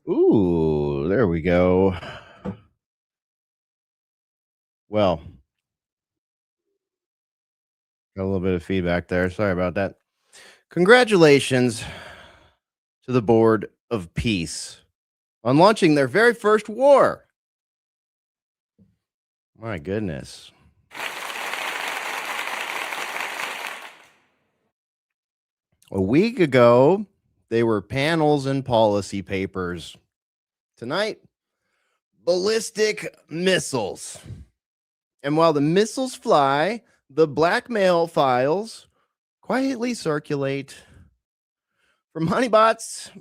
Ooh, there we go. Well, got a little bit of feedback there. Sorry about that. Congratulations to the Board of Peace on launching their very first war. My goodness. A week ago, they were panels and policy papers. Tonight, ballistic missiles. And while the missiles fly, the blackmail files quietly circulate from honeypots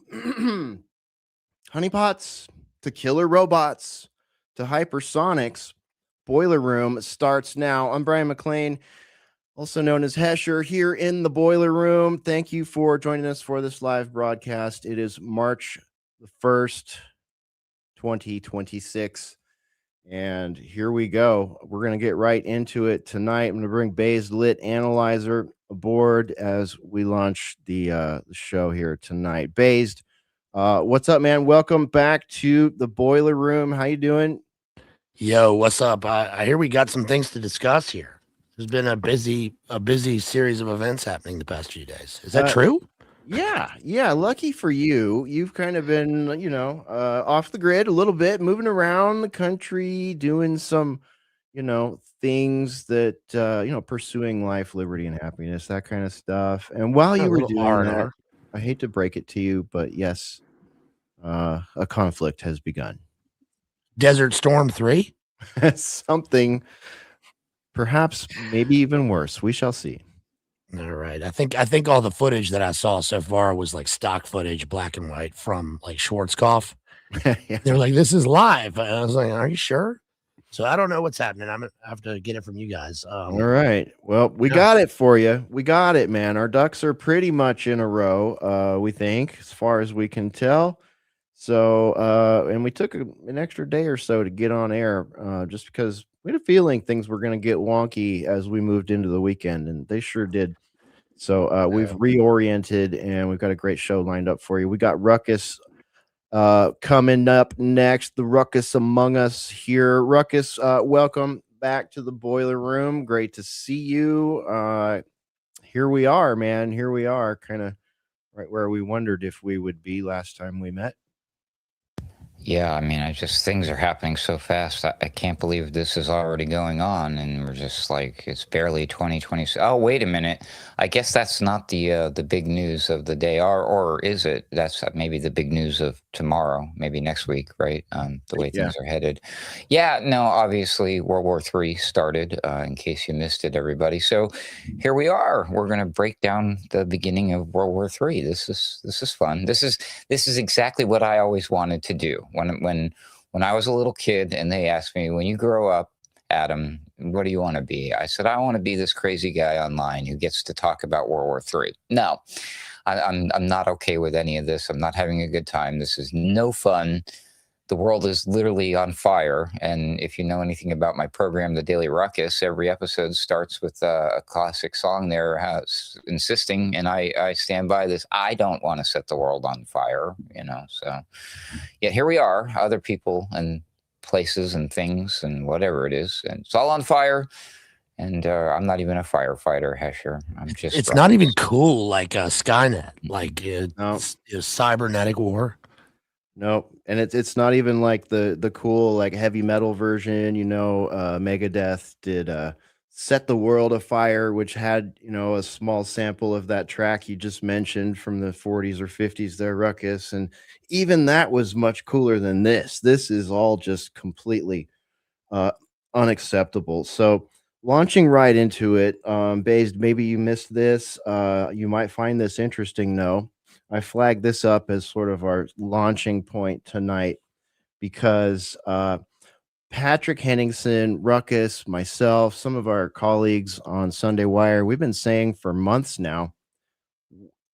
to killer robots to hypersonics. Boiler Room starts now. I'm Brian McLean, also known as Hesher, here in the Boiler Room. Thank you for joining us for this live broadcast. It is March the 1st, 2026. And here we go. We're going to get right into it tonight. I'm going to bring Bazed-Lit Analyzer aboard as we launch the show here tonight. Bazed, what's up, man? Welcome back to the Boiler Room. How you doing? Yo, what's up? I hear we got some things to discuss here. There's been a busy series of events happening the past few days. Is that true? Yeah. Lucky for you, you've kind of been, off the grid a little bit, moving around the country, doing some, things that, pursuing life, liberty, and happiness, that kind of stuff. And while you were doing that, I hate to break it to you, but yes, a conflict has begun. Desert Storm 3? Something perhaps maybe even worse. We shall see. All right. I think all the footage that I saw so far was like stock footage, black and white from like Schwarzkopf. Yeah. They were like, this is live. I was like, are you sure? So I don't know what's happening. I'm gonna have to get it from you guys. All right. Well, we got it for you. We got it, man. Our ducks are pretty much in a row, we think, as far as we can tell. So, and we took an extra day or so to get on air, just because we had a feeling things were going to get wonky as we moved into the weekend, and they sure did. So, we've reoriented, and we've got a great show lined up for you. We got Ruckus coming up next. The Ruckus Among Us here. Ruckus, welcome back to the Boiler Room. Great to see you. Here we are, man. Here we are, kind of right where we wondered if we would be last time we met. Yeah, I mean, things are happening so fast. I can't believe this is already going on, and we're just like, it's barely 2020. Oh, wait a minute. I guess that's not the big news of the day, or is it? That's maybe the big news of tomorrow, maybe next week, right? The way things are headed. Yeah, no, obviously World War III started, in case you missed it, everybody. So here we are. We're going to break down the beginning of World War III. This is fun. This is exactly what I always wanted to do. When I was a little kid and they asked me, when you grow up, Adam, what do you want to be? I said, I want to be this crazy guy online who gets to talk about World War III. No, I'm not okay with any of this. I'm not having a good time. This is no fun. The world is literally on fire. And if you know anything about my program, The Daily Ruckus, every episode starts with a classic song there insisting, and I stand by this, I don't want to set the world on fire, so yet here we are, other people and places and things and whatever it is, and it's all on fire. And I'm not even a firefighter, Hesher. It's not even cool like Skynet, like cybernetic war. Nope. And it's not even like the cool like heavy metal version, Megadeth did Set the World Afire, which had, a small sample of that track you just mentioned from the 40s or 50s there, Ruckus. And even that was much cooler than this. This is all just completely unacceptable. So launching right into it, Bazed, maybe you missed this. You might find this interesting, though. I flagged this up as sort of our launching point tonight because Patrick Henningsen, Ruckus, myself, some of our colleagues on Sunday Wire, we've been saying for months now,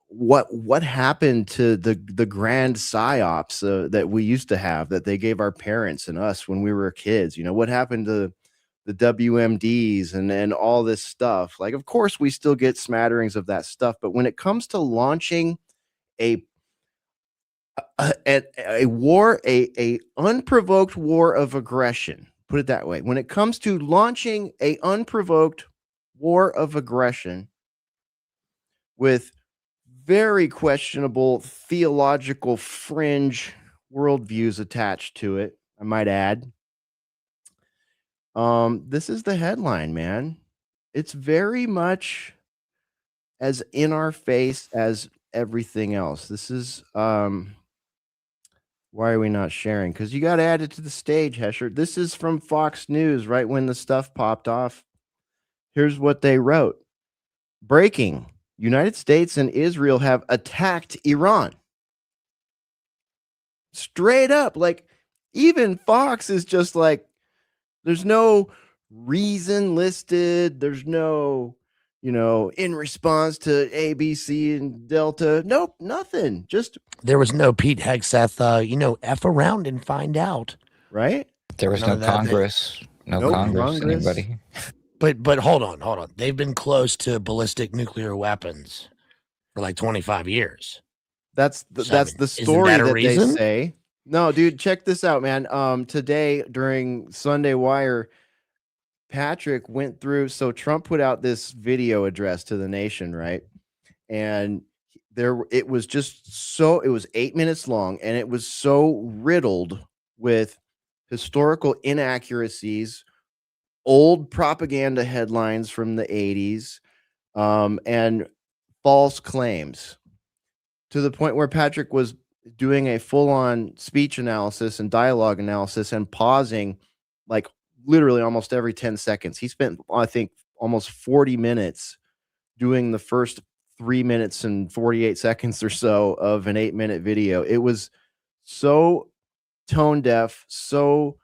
what happened to the grand psyops that we used to have, that they gave our parents and us when we were kids? What happened to the WMDs and all this stuff. Like, of course, we still get smatterings of that stuff, but when it comes to launching a war, a unprovoked war of aggression, put it that way. When it comes to launching a unprovoked war of aggression with very questionable theological fringe worldviews attached to it, I might add. This is the headline, man. It's very much as in our face as everything else. This is why are we not sharing? Because you got to add it to the stage, Hesher. This is from Fox News, right when the stuff popped off. Here's what they wrote. Breaking. United States and Israel have attacked Iran. Straight up. Like, even Fox is just like, there's no reason listed. There's no, in response to ABC and Delta. Nope, nothing. Just there was no Pete Hegseth, F around and find out. Right? There was no Congress. No Congress. Anybody? But hold on. They've been close to ballistic nuclear weapons for like 25 years. That's the story that they say. No, dude, check this out, man. Today during Sunday Wire, Patrick went through. So Trump put out this video address to the nation, right? And it was 8 minutes long, and it was so riddled with historical inaccuracies, old propaganda headlines from the 80s, and false claims, to the point where Patrick was doing a full-on speech analysis and dialogue analysis and pausing like literally almost every 10 seconds. He spent, I think, almost 40 minutes doing the first 3 minutes and 48 seconds or so of an 8-minute video. It was so tone deaf, so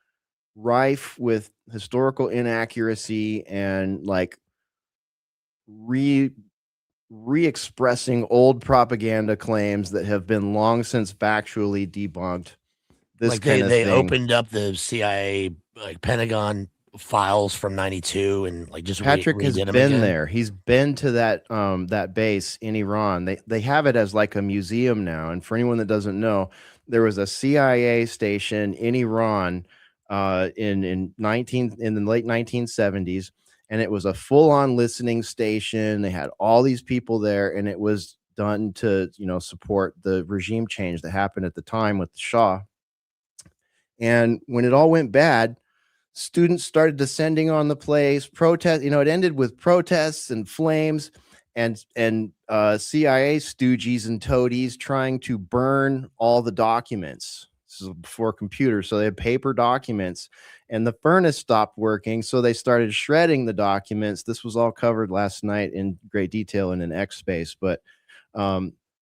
rife with historical inaccuracy and like re-expressing old propaganda claims that have been long since factually debunked. This like kind of they thing. Opened up the CIA like Pentagon files from 92 and like just Patrick has been there. He's been to that base in Iran. They have it as like a museum now. And for anyone that doesn't know, there was a CIA station in Iran in the late 1970s, and it was a full-on listening station. They had all these people there, and it was done to support the regime change that happened at the time with the Shah. And when it all went bad, students started descending on the place. Protest, it ended with protests and flames, and CIA stooges and toadies trying to burn all the documents. This is before computers, so they had paper documents, and the furnace stopped working, so they started shredding the documents. This was all covered last night in great detail in an X space, but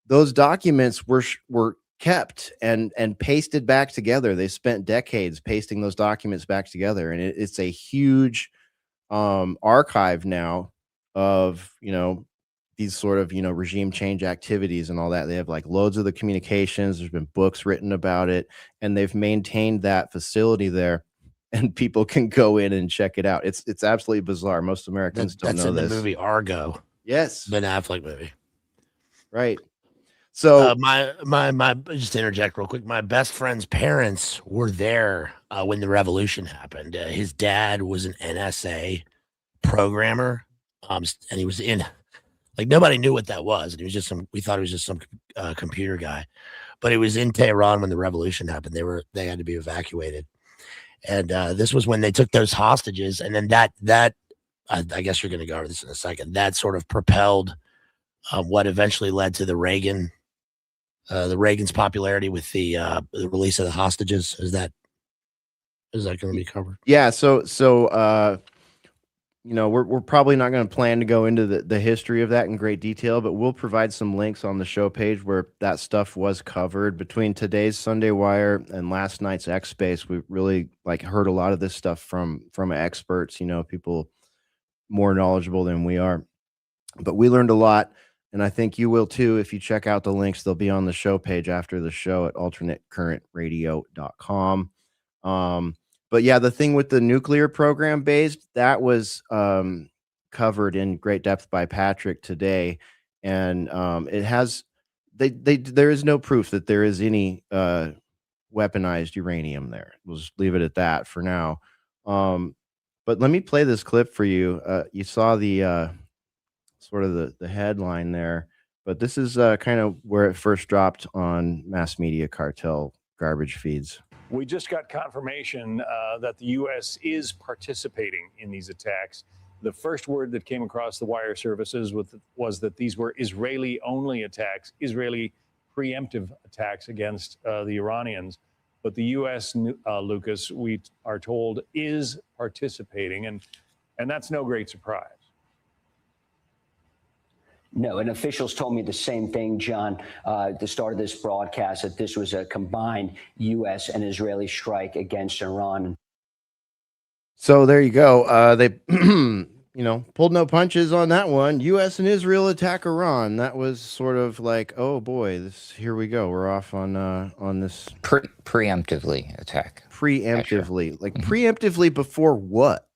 those documents were kept and pasted back together. They spent decades pasting those documents back together, and it's a huge archive now of these sort of regime change activities and all that. They have like loads of the communications. There's been books written about it, and they've maintained that facility there, and people can go in and check it out. It's absolutely bizarre. Most Americans don't know this. That's in the movie Argo. Yes, Ben Affleck movie. Right. So my just to interject real quick, my best friend's parents were there when the revolution happened. His dad was an NSA programmer, and he was in, like, nobody knew what that was. And he was we thought he was just some computer guy, but it was in Tehran when the revolution happened. They had to be evacuated, and this was when they took those hostages, and then that I guess you're going to go over this in a second. That sort of propelled what eventually led to the Reagan's popularity with the release of the hostages. Is that going to be covered? Yeah. So we're probably not going to plan to go into the history of that in great detail, but we'll provide some links on the show page where that stuff was covered. Between today's Sunday Wire and last night's X Space, we really heard a lot of this stuff from experts, people more knowledgeable than we are. But we learned a lot, and I think you will too if you check out the links. They'll be on the show page after the show at alternatecurrentradio.com. But yeah, the thing with the nuclear program based, that was covered in great depth by Patrick today. And it has there is no proof that there is any weaponized uranium there. We'll just leave it at that for now. But let me play this clip for you. You saw the sort of the headline there, but this is kind of where it first dropped on mass media cartel garbage feeds. We just got confirmation that the U.S. is participating in these attacks. The first word that came across the wire services was that these were Israeli-only attacks, Israeli preemptive attacks against the Iranians. But the U.S., Lucas, we are told, is participating, and that's no great surprise. No, and officials told me the same thing, John, at the start of this broadcast, that this was a combined U.S. and Israeli strike against Iran. So there you go. They, pulled no punches on that one. U.S. and Israel attack Iran. That was sort of like, oh boy, here we go. We're off on this preemptively attack. Preemptively, like preemptively before what?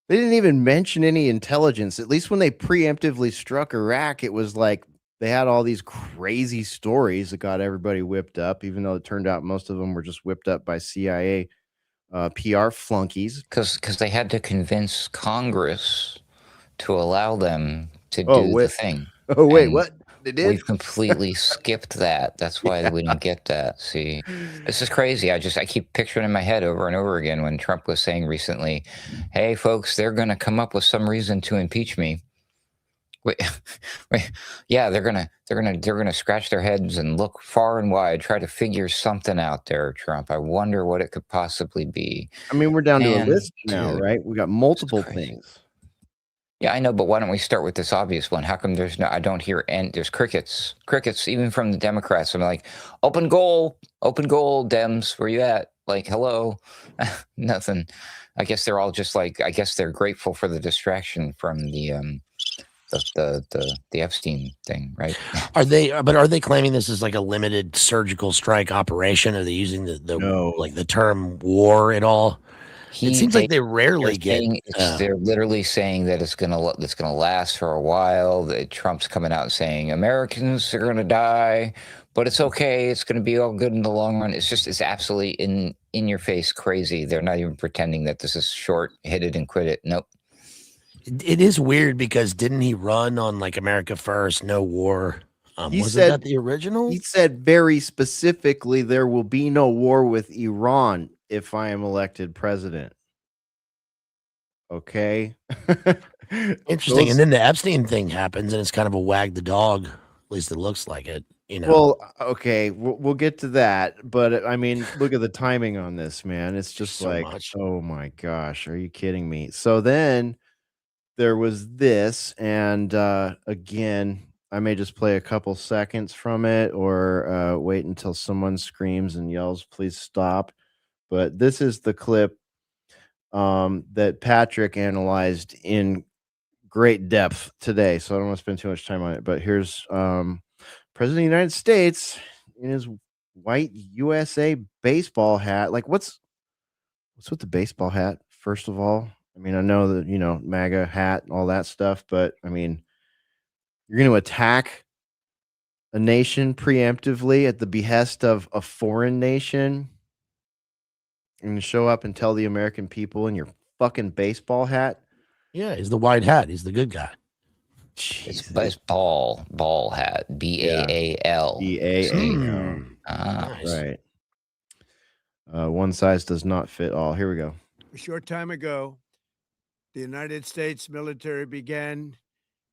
They didn't even mention any intelligence. At least when they preemptively struck Iraq, it was like they had all these crazy stories that got everybody whipped up, even though it turned out most of them were just whipped up by CIA PR flunkies. Because they had to convince Congress to allow them to do the thing. Oh, wait, and what? They did? We've completely skipped that. That's why we didn't get that. See, this is crazy. I keep picturing in my head over and over again when Trump was saying recently, hey, folks, they're going to come up with some reason to impeach me. Wait, yeah, they're gonna scratch their heads and look far and wide, try to figure something out there, Trump. I wonder what it could possibly be. I mean, we're down to a list now, right? We got multiple things. Yeah, I know, but why don't we start with this obvious one? How come I don't hear, and there's crickets, even from the Democrats. I'm like, open goal, Dems, where you at? Like, hello, nothing. I guess they're all just like, I guess they're grateful for the distraction from the Epstein thing, right? Are they claiming this is like a limited surgical strike operation? Are they using the term war at all? It seems like they rarely get. They're literally saying that it's gonna last for a while. That Trump's coming out saying Americans are gonna die, but it's okay. It's gonna be all good in the long run. It's absolutely in your face crazy. They're not even pretending that this is short, hit it and quit it. Nope. It is weird because didn't he run on like America First, no war? Wasn't that the original? He said very specifically, there will be no war with Iran if I am elected president. Okay. Interesting. And then the Epstein thing happens and it's kind of a wag the dog. At least it looks like it, Well, okay, we'll get to that. But I mean, look at the timing on this, man. It's just so like, much. Oh my gosh, are you kidding me? So then there was this, and again, I may just play a couple seconds from it or wait until someone screams and yells, please stop. But this is the clip that Patrick analyzed in great depth today. So I don't want to spend too much time on it. But here's President of the United States in his white USA baseball hat. Like, what's with the baseball hat, first of all? I mean, I know that, MAGA hat and all that stuff, but I mean, you're going to attack a nation preemptively at the behest of a foreign nation and show up and tell the American people in your fucking baseball hat. Yeah, he's the white hat. He's the good guy. It's ball hat. BAAL. BAAL. Nice. Right. One size does not fit all. Here we go. A short time ago, the United States military began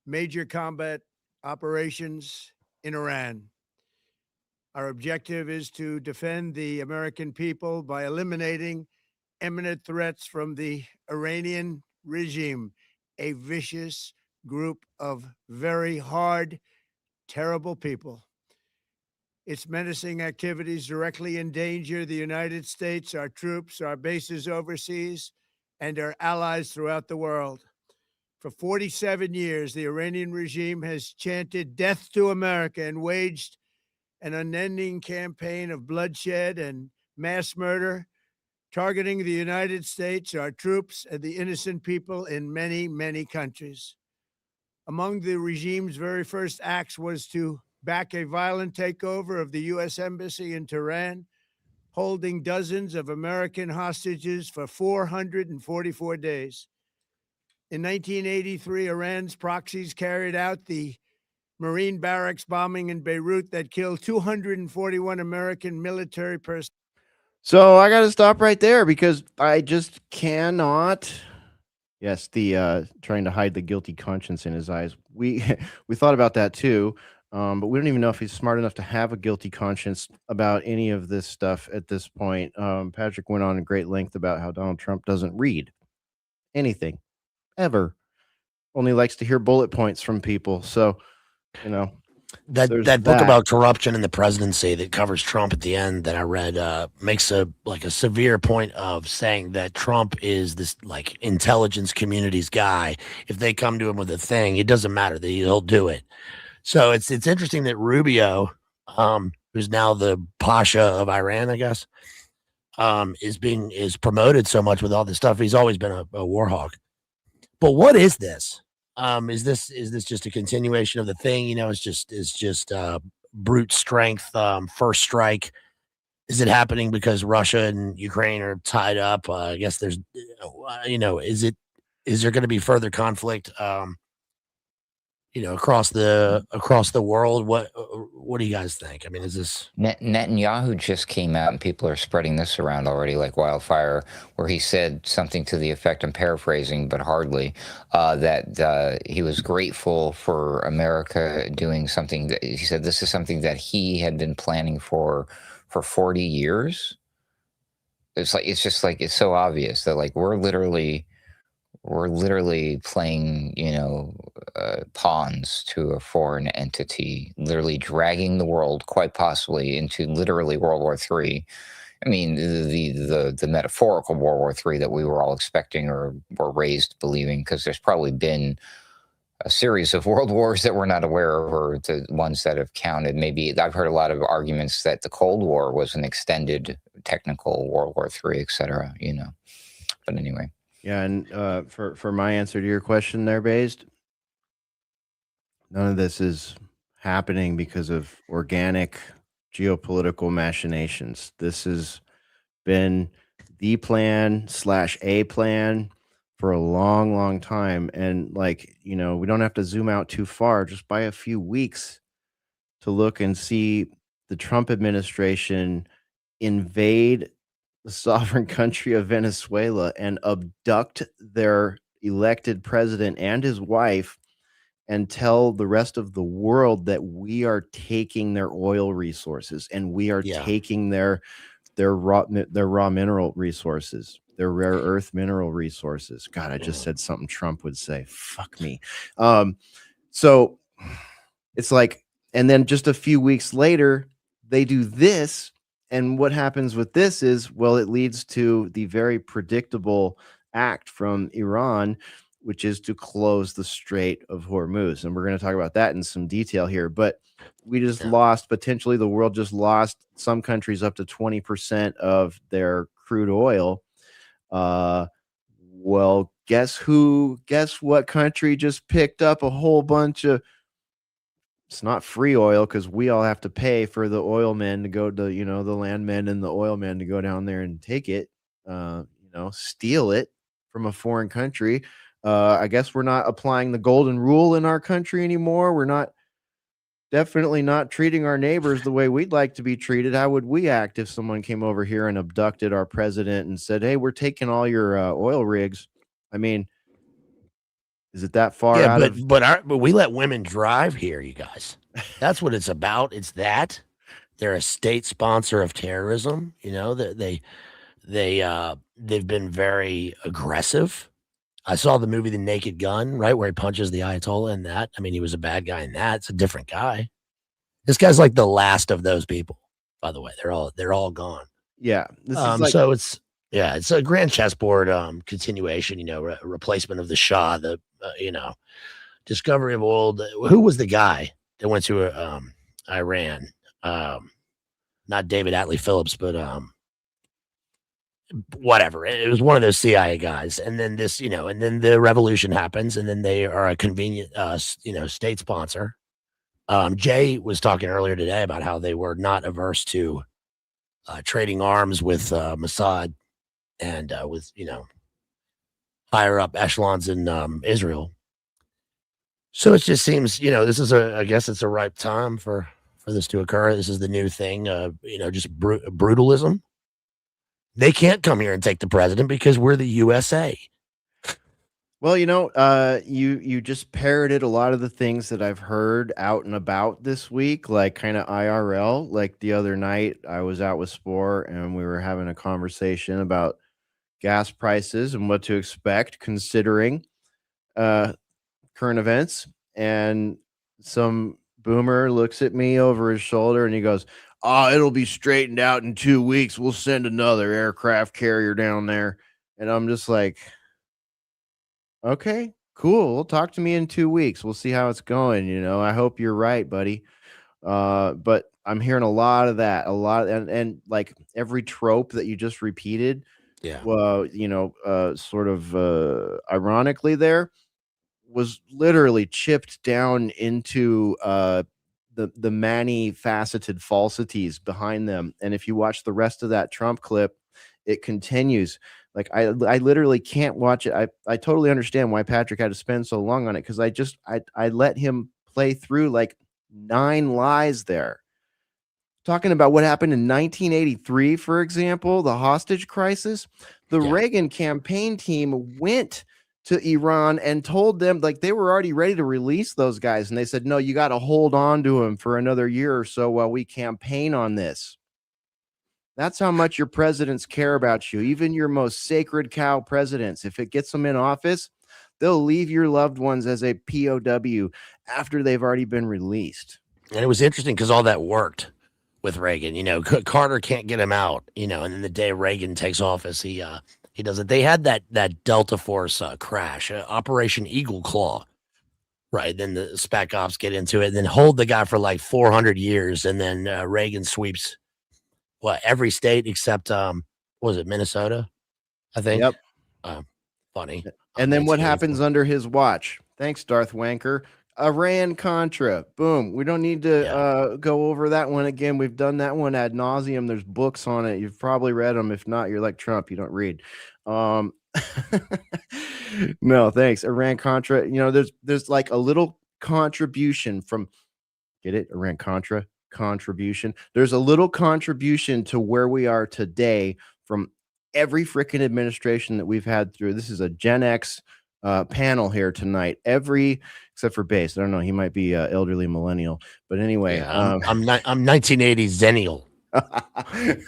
major combat operations in Iran. Our objective is to defend the American people by eliminating imminent threats from the Iranian regime, a vicious group of very hard, terrible people. Its menacing activities directly endanger the United States, our troops, our bases overseas, and our allies throughout the world. For 47 years, the Iranian regime has chanted death to America and waged an unending campaign of bloodshed and mass murder targeting the United States, our troops, and the innocent people in many, many countries. Among the regime's very first acts was to back a violent takeover of the U.S. Embassy in Tehran, holding dozens of American hostages for 444 days. In 1983, Iran's proxies carried out the Marine barracks bombing in Beirut that killed 241 American military personnel. So I got to stop right there because I just cannot. Yes, the trying to hide the guilty conscience in his eyes. We we thought about that too, but we don't even know if he's smart enough to have a guilty conscience about any of this stuff at this point. Patrick went on a great length about how Donald Trump doesn't read anything ever, only likes to hear bullet points from people. So, you know, that book about corruption in the presidency that covers Trump at the end that I read makes a severe point of saying that Trump is this like intelligence community's guy. If they come to him with a thing, it doesn't matter that he'll do it. So it's interesting that Rubio, who's now the Pasha of Iran, I guess, is promoted so much with all this stuff. He's always been a war hawk. But what is this? Is this just a continuation of the thing? You know, it's just brute strength, first strike. Is it happening because Russia and Ukraine are tied up? I guess there's, is there going to be further conflict? Across the world. What do you guys think? I mean, is this Netanyahu just came out and people are spreading this around already like wildfire, where he said something to the effect, I'm paraphrasing, but hardly, that he was grateful for America doing something that he said this is something that he had been planning for 40 years. It's so obvious that like we're literally playing, pawns to a foreign entity, literally dragging the world quite possibly into literally World War III. I mean, the metaphorical World War III that we were all expecting or were raised believing, because there's probably been a series of world wars that we're not aware of, or the ones that have counted. Maybe I've heard a lot of arguments that the Cold War was an extended technical World War III, et cetera, But anyway. Yeah, and for my answer to your question there, Based, none of this is happening because of organic geopolitical machinations. This has been the plan / a plan for a long, long time. And we don't have to zoom out too far, just by a few weeks to look and see the Trump administration invade the sovereign country of Venezuela and abduct their elected president and his wife and tell the rest of the world that we are taking their oil resources and we are taking their raw mineral resources, their rare earth mineral resources. God, I just said something Trump would say. Fuck me. So it's like, and then just a few weeks later, they do this. And what happens with this is, well, it leads to the very predictable act from Iran, which is to close the Strait of Hormuz. And we're going to talk about that in some detail here. But we just lost, potentially the world just lost, some countries up to 20% of their crude oil. Well, guess what country just picked up a whole bunch of, it's not free oil because we all have to pay for the oil men to go to, the landmen and the oil men to go down there and take it, steal it from a foreign country. I guess we're not applying the golden rule in our country anymore. We're definitely not treating our neighbors the way we'd like to be treated. How would we act if someone came over here and abducted our president and said, hey, we're taking all your oil rigs? I mean, is it that far out of? But we let women drive here, you guys. That's what it's about. It's that they're a state sponsor of terrorism. They've been very aggressive. I saw the movie The Naked Gun, right, where he punches the Ayatollah in that. I mean, he was a bad guy in that. It's a different guy. This guy's like the last of those people. By the way, they're all gone. Yeah. This is so it's a grand chessboard continuation. Replacement of the Shah. Discovery of old. Who was the guy that went to Iran? Not David Atlee Phillips, but whatever. It was one of those CIA guys, and then this, and then the revolution happens, and then they are a convenient, state sponsor. Jay was talking earlier today about how they were not averse to trading arms with Mossad and with higher up echelons in Israel. So it just seems, this is I guess it's a ripe time for this to occur. This is the new thing, just brutalism. They can't come here and take the president because we're the USA. Well, you just parroted a lot of the things that I've heard out and about this week, like kind of IRL. Like the other night, I was out with Spore and we were having a conversation about gas prices and what to expect considering current events. And some boomer looks at me over his shoulder and he goes, "Oh, it'll be straightened out in 2 weeks. We'll send another aircraft carrier down there." And I'm just like, okay, cool. Well, talk to me in 2 weeks. We'll see how it's going. I hope you're right, buddy. But I'm hearing a lot of that, and like every trope that you just repeated. Yeah. Well, sort of ironically, there was literally chipped down into the many faceted falsities behind them. And if you watch the rest of that Trump clip, it continues. Like I literally can't watch it. I totally understand why Patrick had to spend so long on it, because I let him play through like 9 lies there. Talking about what happened in 1983, for example, the hostage crisis. The Reagan campaign team went to Iran and told them, like, they were already ready to release those guys. And they said, no, you got to hold on to them for another year or so while we campaign on this. That's how much your presidents care about you. Even your most sacred cow presidents, if it gets them in office, they'll leave your loved ones as a POW after they've already been released. And it was interesting because all that worked with Reagan. Carter can't get him out, and then the day Reagan takes office, he does it. They had that Delta Force crash, Operation Eagle Claw, right? Then the Spec Ops get into it and then hold the guy for like 400 years. And then Reagan sweeps every state except, was it Minnesota? I think. Yep. Funny. And then what happens under his watch? Thanks, Darth Wanker. Iran-Contra. Boom. We don't need to go over that one again. We've done that one ad nauseum. There's books on it. You've probably read them. If not, you're like Trump. You don't read. No, thanks. Iran-Contra. There's like a little contribution from, get it? Iran-Contra contribution. There's a little contribution to where we are today from every freaking administration that we've had through. This is a Gen X panel here tonight. Except for Base. I don't know. He might be elderly millennial. But anyway, I'm 1980s Zennial. All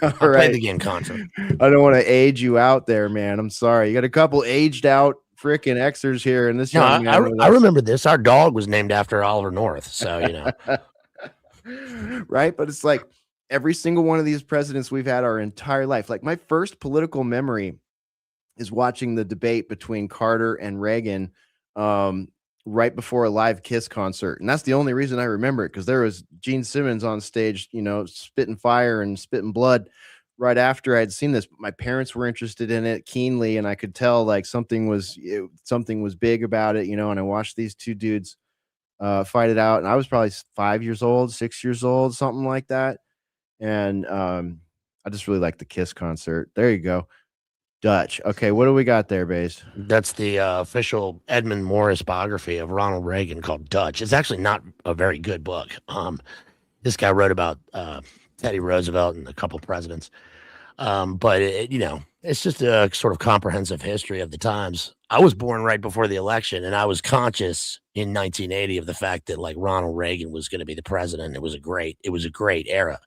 I'll right. play the game Contra. I don't want to age you out there, man. I'm sorry. You got a couple aged out freaking Xers here, and this young man. I remember this. Our dog was named after Oliver North. So right. But it's like every single one of these presidents we've had our entire life. Like my first political memory is watching the debate between Carter and Reagan right before a live Kiss concert. And that's the only reason I remember it, because there was Gene Simmons on stage, spitting fire and spitting blood right after I'd seen this. My parents were interested in it keenly, and I could tell like something was big about it, and I watched these two dudes fight it out. And I was probably 5 years old, 6 years old, something like that. And I just really liked the Kiss concert. There you go. Dutch. Okay, what do we got there, Base? That's the official Edmund Morris biography of Ronald Reagan called Dutch. It's actually not a very good book. This guy wrote about Teddy Roosevelt and a couple presidents. But it's just a sort of comprehensive history of the times. I was born right before the election, and I was conscious in 1980 of the fact that like Ronald Reagan was going to be the president. It was a great era.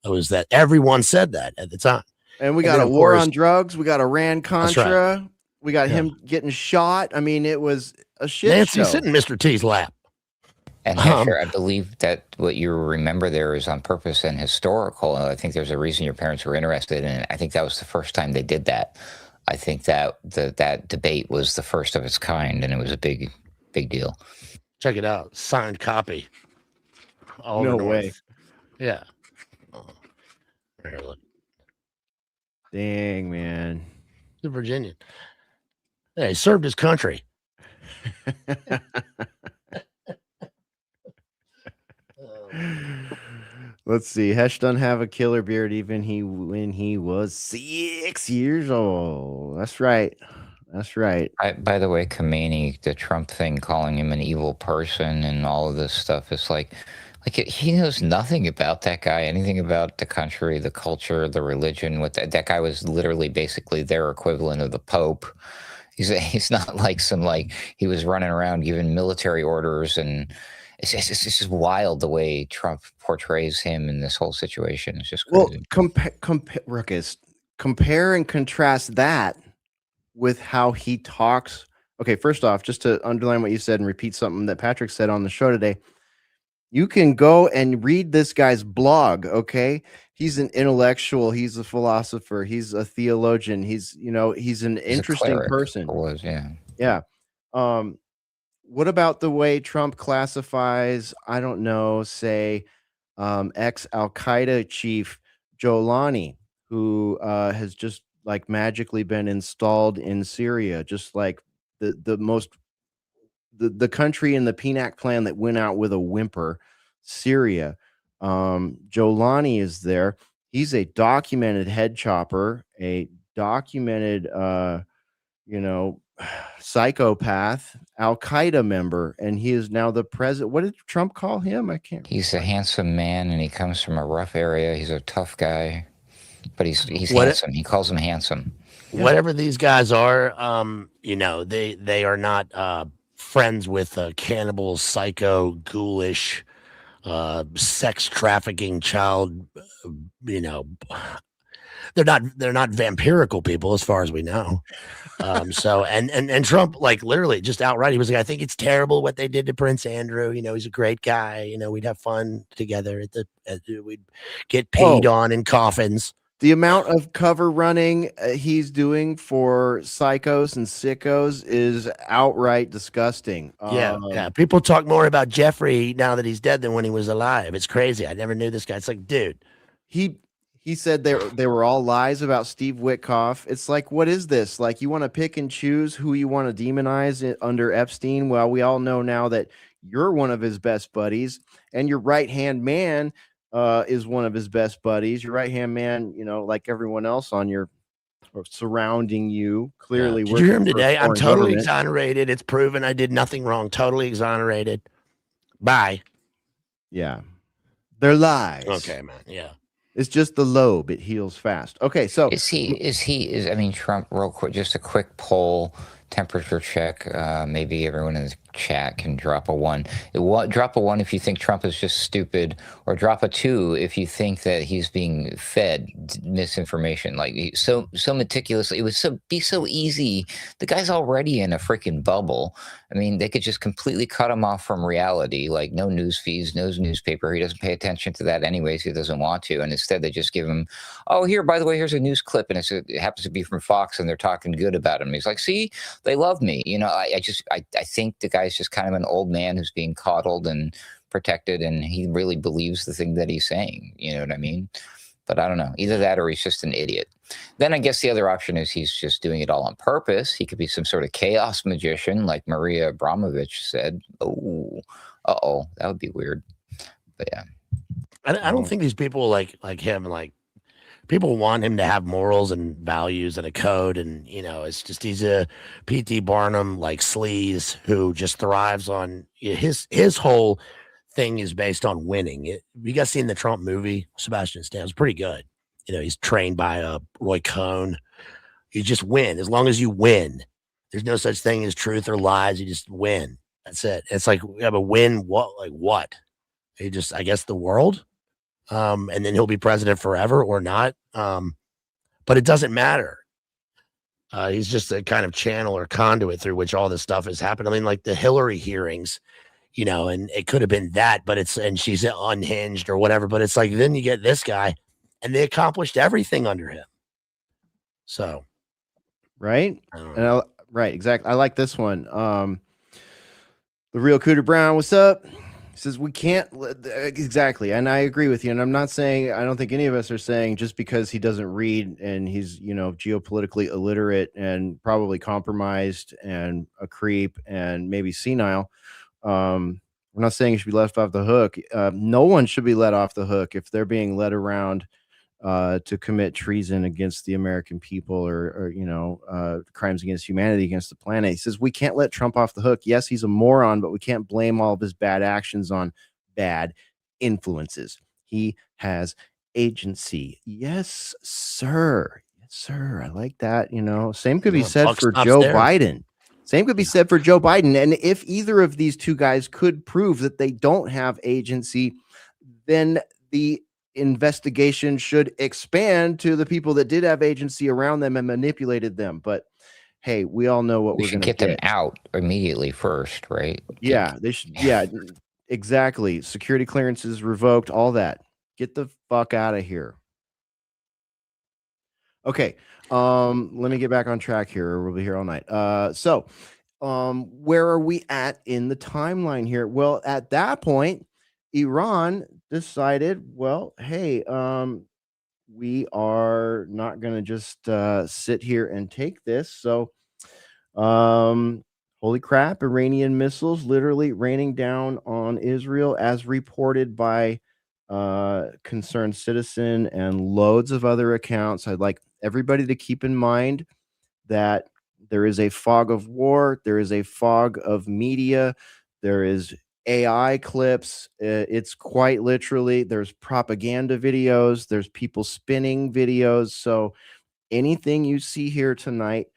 It was that everyone said that at the time. And we got a war on drugs. We got Iran-Contra. Right. We got him getting shot. I mean, it was a shit Nancy show. Sitting in Mr. T's lap. And Hesher, I believe that what you remember there is on purpose and historical. I think there's a reason your parents were interested in it. I think that was the first time they did that. I think that that debate was the first of its kind, and it was a big deal. Check it out. Signed copy. No way. Yeah. Here, look. Dang, man. He's a Virginian. Yeah, he served his country. Let's see. Hesh doesn't have a killer beard even when he was 6 years old. That's right. That's right. By the way, Khomeini, the Trump thing, calling him an evil person and all of this stuff is like he knows nothing about that guy, anything about the country, the culture, the religion. What that guy was literally basically their equivalent of the Pope. He's not like he was running around giving military orders, and it's just wild the way Trump portrays him in this whole situation. It's just crazy. Well, Ruckus, compare and contrast that with how he talks. Okay, first off, just to underline what you said and repeat something that Patrick said on the show today, you can go and read this guy's blog. Okay, he's an intellectual, he's a philosopher, he's a theologian, he's an interesting person. Yeah. What about the way Trump classifies, I don't know, say ex Al-Qaeda chief Jolani, who has just like magically been installed in Syria, just like the country in the PNAC plan that went out with a whimper, Syria. Jolani is there. He's a documented head chopper, a documented, psychopath, Al-Qaeda member, and he is now the president. What did Trump call him? I can't. He's a handsome man, and he comes from a rough area. He's a tough guy, but he's handsome. He calls him handsome. Whatever these guys are, they are not friends with cannibal, psycho, ghoulish, sex trafficking child. They're not vampirical people as far as we know. So and Trump, like, literally just outright, he was like, I think it's terrible what they did to Prince Andrew. He's a great guy. We'd have fun together we'd get peed on in coffins. The amount of cover running he's doing for psychos and sickos is outright disgusting. Yeah. People talk more about Jeffrey now that he's dead than when he was alive. It's crazy. I never knew this guy. It's like, dude, he said they were all lies about Steve Witkoff. It's like, what is this? Like, you want to pick and choose who you want to demonize under Epstein? Well, we all know now that you're one of his best buddies, and your right-hand man is one of his best buddies. Your right-hand man, like everyone else on your surrounding you, clearly. Did you hear him today? I'm totally exonerated. It's proven I did nothing wrong. Totally exonerated. Bye. Yeah. They're lies. Okay, man. Yeah. It's just the lobe. It heals fast. Okay, so Trump, real quick, just a quick poll, temperature check. Maybe everyone in the chat can drop a 1. Drop a 1 if you think Trump is just stupid, or drop a 2 if you think that he's being fed misinformation. Like, so meticulously, it would be so easy. The guy's already in a freaking bubble. I mean, they could just completely cut him off from reality, like no news feeds, no newspaper. He doesn't pay attention to that anyways. He doesn't want to. And instead they just give him, here, by the way, here's a news clip. And it happens to be from Fox, and they're talking good about him. He's like, see, they love me. I think the guy's just kind of an old man who's being coddled and protected, and he really believes the thing that he's saying. You know what I mean? But I don't know. Either that or he's just an idiot. Then I guess the other option is he's just doing it all on purpose. He could be some sort of chaos magician, like Maria Abramovich said. That would be weird. But yeah. I don't think these people like him, like, people want him to have morals and values and a code. And, it's just, he's a P.T. Barnum, like, sleaze who just thrives on his whole thing is based on winning. You guys seen the Trump movie, Sebastian Stan? It's pretty good. He's trained by Roy Cohn. You just win. As long as you win, there's no such thing as truth or lies. You just win. That's it. It's like, we have a win. What? Like what? He just, I guess, the world. And then he'll be president forever or not. But it doesn't matter. He's just a kind of channel or conduit through which all this stuff has happened. I mean, like the Hillary hearings, and it could have been that, but and she's unhinged or whatever. But it's like, then you get this guy, and they accomplished everything under him. So, right, right, exactly. I like this one. The real Cooter Brown, what's up? He says we can't exactly, and I agree with you. And I'm not saying, I don't think any of us are saying just because he doesn't read and he's geopolitically illiterate and probably compromised and a creep and maybe senile. We're not saying he should be left off the hook. No one should be let off the hook if they're being led around to commit treason against the American people or crimes against humanity, against the planet. He says we can't let Trump off the hook. Yes, he's a moron, but we can't blame all of his bad actions on bad influences. He has agency. Yes, sir. Yes, sir. I like that. Same could be said for Joe Biden. Same could be said for Joe Biden. And if either of these two guys could prove that they don't have agency, then the investigation should expand to the people that did have agency around them and manipulated them. But hey, we all know what we're going to get them out immediately first, right? Yeah, they should. Yeah, exactly. Security clearances revoked, all that. Get the fuck out of here. Okay. Let me get back on track here, or we'll be here all night. So where are we at in the timeline here? Well, at that point, Iran decided, well, hey, we are not going to just sit here and take this. So, holy crap, Iranian missiles literally raining down on Israel, as reported by Concerned Citizen and loads of other accounts. I'd like everybody to keep in mind that there is a fog of war, there is a fog of media, there is AI clips. It's quite literally, there's propaganda videos, there's people spinning videos. So anything you see here tonight,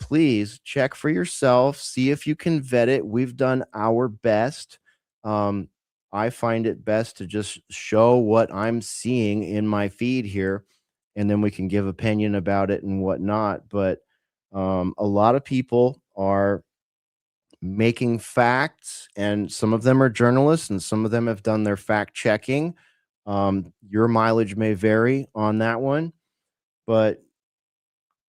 please check for yourself, see if you can vet it. We've done our best. I find it best to just show what I'm seeing in my feed here, and then we can give opinion about it and whatnot. But a lot of people are making facts, and some of them are journalists and some of them have done their fact checking. Your mileage may vary on that one, but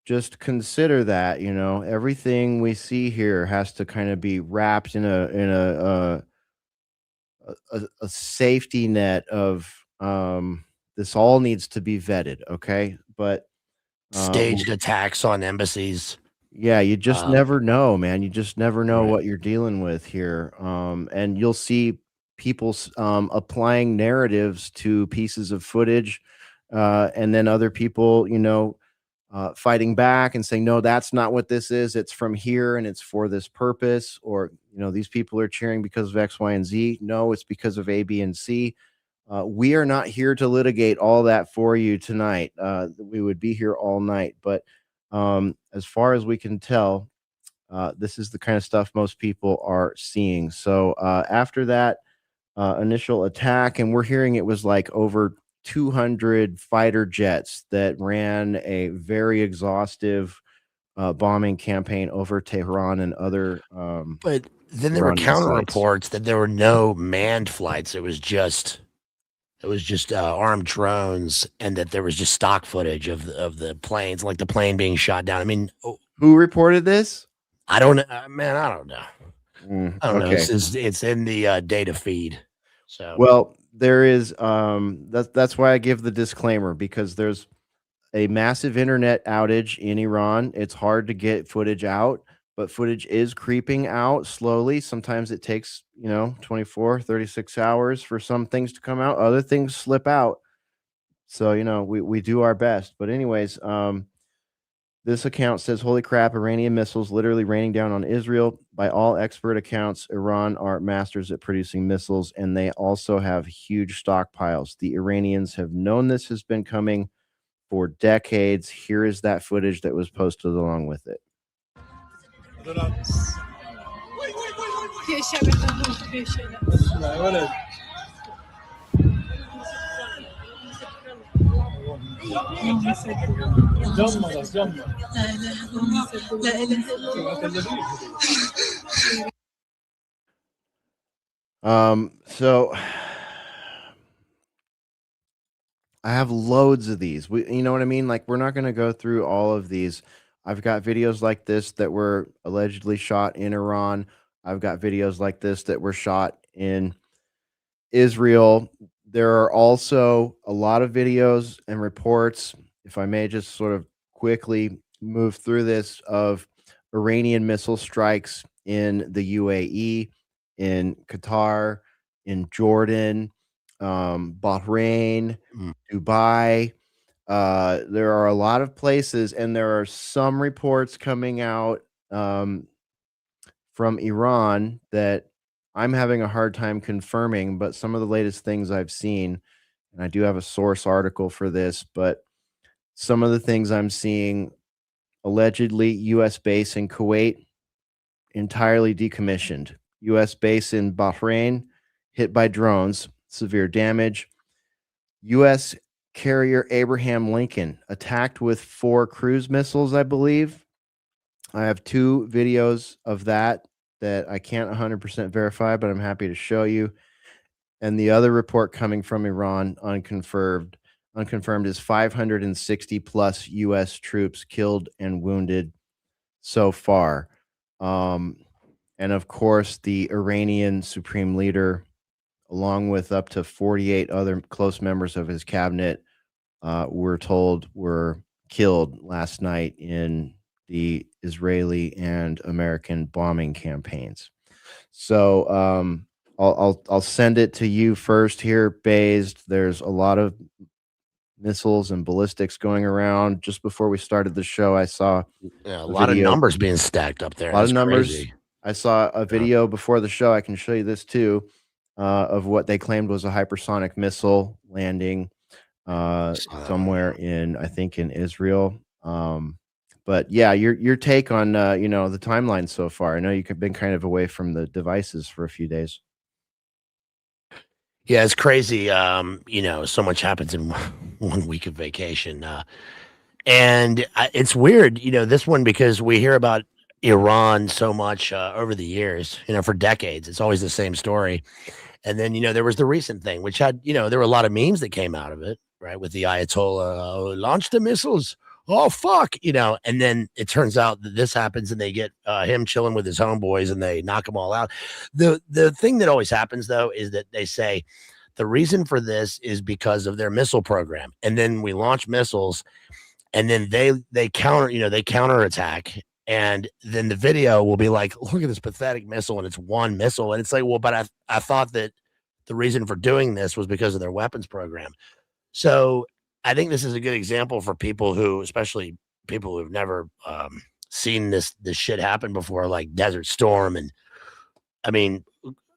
just consider that, everything we see here has to kind of be wrapped in a safety net of this all needs to be vetted. Okay. But staged attacks on embassies. Yeah, you just never know, man. You just never know what you're dealing with here. And you'll see people applying narratives to pieces of footage, and then other people, fighting back and saying, no, that's not what this is. It's from here and it's for this purpose. Or, these people are cheering because of X, Y, and Z. No, it's because of A, B, and C. We are not here to litigate all that for you tonight. We would be here all night. But as far as we can tell, this is the kind of stuff most people are seeing. So after that initial attack, and we're hearing it was like over 200 fighter jets that ran a very exhaustive bombing campaign over Tehran and other. But then there were counter reports that there were no manned flights. It was just armed drones, and that there was just stock footage of the planes, like the plane being shot down. I mean, who reported this? I don't know, man. I don't know. I don't know. Okay. It's in the data feed. So well, there is that's why I give the disclaimer, because there's a massive internet outage in Iran. It's hard to get footage out, but footage is creeping out slowly. Sometimes it takes 24 36 hours for some things to come out, other things slip out. So we do our best. But anyways, this account says, holy crap, Iranian missiles literally raining down on Israel. By all expert accounts, Iran are masters at producing missiles, and they also have huge stockpiles. The Iranians have known this has been coming for decades. Here is that footage that was posted along with it. So I have loads of these. You know what I mean? Like, we're not going to go through all of these. I've got videos like this that were allegedly shot in Iran. I've got videos like this that were shot in Israel. There are also a lot of videos and reports, if I may just sort of quickly move through this, of Iranian missile strikes in the UAE, in Qatar, in Jordan, Bahrain, Dubai. There are a lot of places, and there are some reports coming out from Iran that I'm having a hard time confirming, but some of the latest things I've seen, and I do have a source article for this, but some of the things I'm seeing, allegedly US base in Kuwait entirely decommissioned. US base in Bahrain hit by drones, severe damage. US carrier Abraham Lincoln attacked with 4 cruise missiles, I believe. I have 2 videos of that I can't 100% verify, but I'm happy to show you. And the other report coming from Iran, unconfirmed is 560 plus US troops killed and wounded so far. And of course, the Iranian supreme leader, along with up to 48 other close members of his cabinet, we're told were killed last night in the Israeli and American bombing campaigns. So I'll send it to you first here, Bazed. There's a lot of missiles and ballistics going around. Just before we started the show, I saw a lot of numbers being stacked up there. A lot That's of numbers. crazy. I saw a video before the show. I can show you this too, of what they claimed was a hypersonic missile landing somewhere in, I think, in Israel. But yeah, your take on the timeline so far. I know you've been kind of away from the devices for a few days. Yeah, it's crazy. So much happens in 1 week of vacation. And it's weird, this one, because we hear about Iran so much over the years, for decades. It's always the same story. And then, there was the recent thing, which had, there were a lot of memes that came out of it, right? With the Ayatollah, launch the missiles. Oh, fuck, and then it turns out that this happens and they get him chilling with his homeboys and they knock them all out. The thing that always happens, though, is that they say the reason for this is because of their missile program. And then we launch missiles and then they counterattack. And then the video will be like, look at this pathetic missile, and it's one missile. And it's like, well, but I thought that the reason for doing this was because of their weapons program. So I think this is a good example for people who, especially people who've never seen this shit happen before, like Desert Storm and, I mean,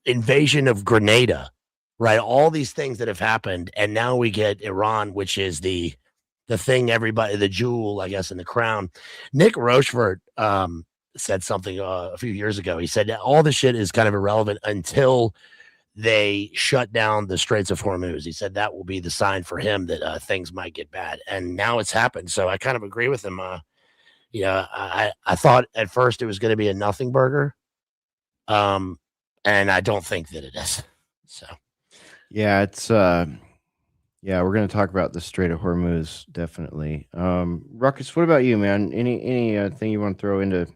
invasion of Grenada, right? All these things that have happened. And now we get Iran, which is the thing everybody, the jewel, I guess, in the crown. Nick Rochefort said something a few years ago. He said that all this shit is kind of irrelevant until they shut down the Straits of Hormuz. He said that will be the sign for him that things might get bad. And now it's happened. So I kind of agree with him. I thought at first it was going to be a nothing burger. And I don't think that it is. So, yeah, it's yeah, we're going to talk about the Strait of Hormuz, definitely. Ruckus, what about you, man? Any thing you want to throw into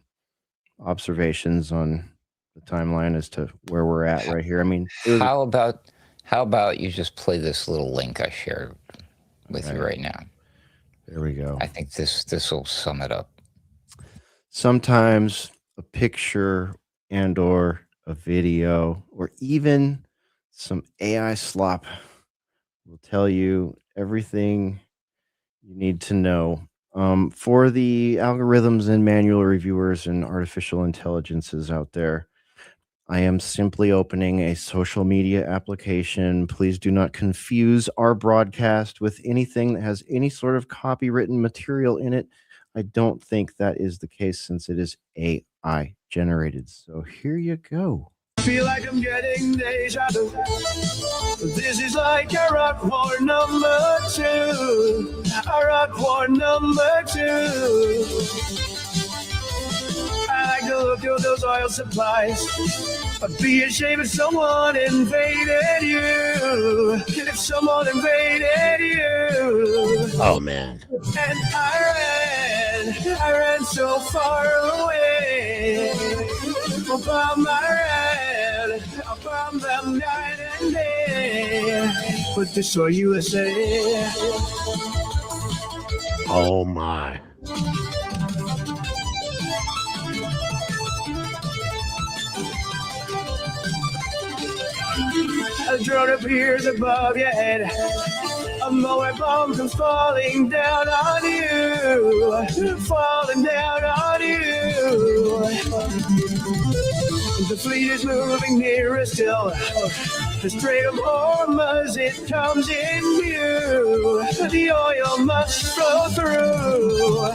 observations on the timeline as to where we're at right here? I mean, how about you just play this little link I shared with you right now? There we go. I think this will sum it up. Sometimes a picture and or a video or even some AI slop will tell you everything you need to know. For the algorithms and manual reviewers and artificial intelligences out there, I am simply opening a social media application. Please do not confuse our broadcast with anything that has any sort of copywritten material in it. I don't think that is the case since it is AI generated. So here you go. I feel like I'm getting deja vu. This is like a rock war number 2. A rock war number 2. I like to look at those oil supplies. I'd be ashamed if someone invaded you. If someone invaded you. Oh, man. And I ran so far away. About my red, about them night and day. would destroy USA. Oh my. A drone appears above your head. A more bomb comes falling down on you. Falling down on you. The fleet is moving nearer still. The Strait of Hormuz, it comes in view. The oil must flow through.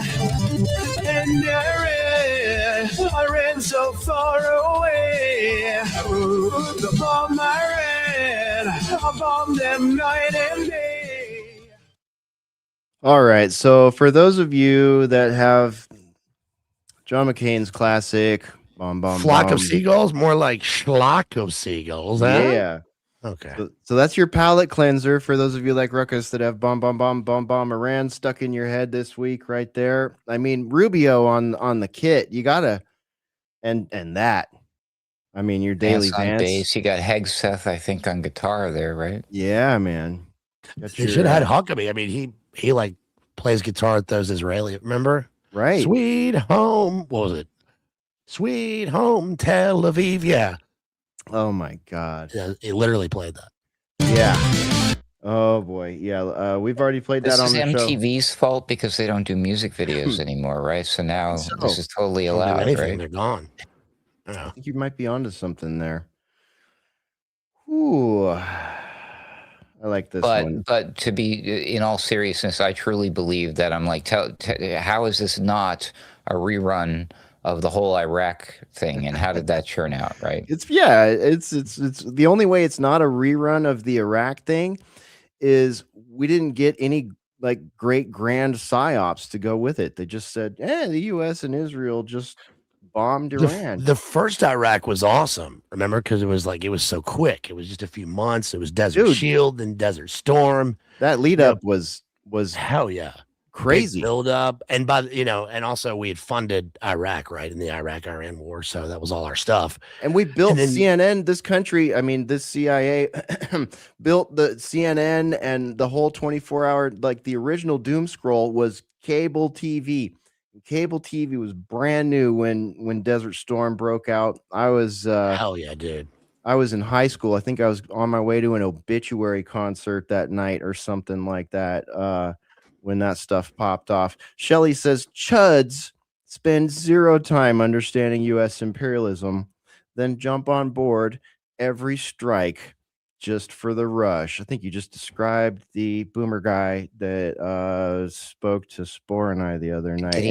And I ran so far away. Ooh, the bomb I bombed them night and day. All right. So for those of you that have John McCain's classic bomb, bomb, Flock bomb. of seagulls? More like schlock of seagulls, huh? Yeah. Okay. So that's your palate cleanser for those of you like Ruckus that have bomb, bomb, bomb, bomb, bomb Iran stuck in your head this week right there. I mean, Rubio on the kit, you gotta and that. I mean, your daily Vance on Vance. bass. You got Hegseth, I think, on guitar there, right? Yeah, man. They should have had Huckabee. I mean, he like plays guitar at those Israeli. Remember? Right. Sweet home. What was it? Sweet home Tel Aviv. Yeah. Oh my God. Yeah, he literally played that. Yeah. Oh boy. Yeah. We've already played This that on is the show. MTV's fault because they don't do music videos anymore, right? So now this is totally Don't do allowed, anything, right? they're gone. I think you might be onto something there. Ooh. I like this one. But to be in all seriousness, I truly believe that I'm like, how is this not a rerun of the whole Iraq thing, and how did that turn out, right? It's the only way it's not a rerun of the Iraq thing is we didn't get any like great grand psyops to go with it. They just said, the US and Israel just bombed Iran. The first Iraq was awesome. Remember? Because it was so quick. It was just a few months. It was Desert Shield, then Desert Storm. That lead up was hell yeah. Crazy big build up, and and also we had funded Iraq right in the Iraq-Iran war, so that was all our stuff. And we built CNN. This country, I mean, this CIA built the CNN and the whole 24-hour, like the original Doom Scroll was cable TV. Cable TV was brand new when Desert Storm broke out. I was hell yeah, dude. I was in high school. I think I was on my way to an obituary concert that night or something like that. When that stuff popped off. Shelley says chuds spend zero time understanding U.S. imperialism, then jump on board every strike just for the rush. I think you just described the boomer guy that spoke to Spore and I the other night. Did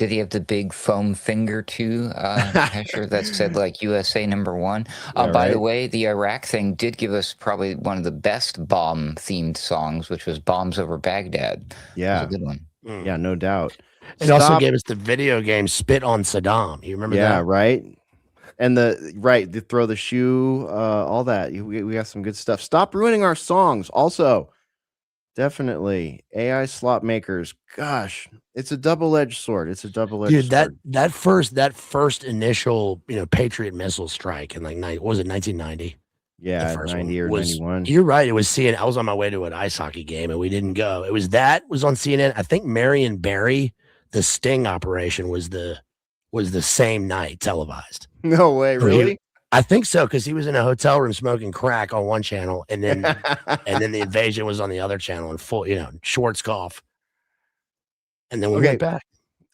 he have the big foam finger too, Hesher, that said like USA #1? By the way, the Iraq thing did give us probably one of the best bomb themed songs, which was Bombs Over Baghdad. Yeah. It was a good one. Yeah, no doubt. It also gave us the video game Spit on Saddam. You remember that? Yeah, right. And the throw the shoe, all that. We got some good stuff. Stop ruining our songs. Also, definitely AI slot makers. Gosh, it's a double-edged sword. It's a double-edged sword. That first initial Patriot missile strike in like what was it 1990? Yeah, 90 or 91. You're right. It was CNN. I was on my way to an ice hockey game and we didn't go. It was on CNN. I think Marion Barry, the sting operation was the same night televised. No way, really? I think so, because he was in a hotel room smoking crack on one channel, and then the invasion was on the other channel in full, Schwarzkopf. And then we went back.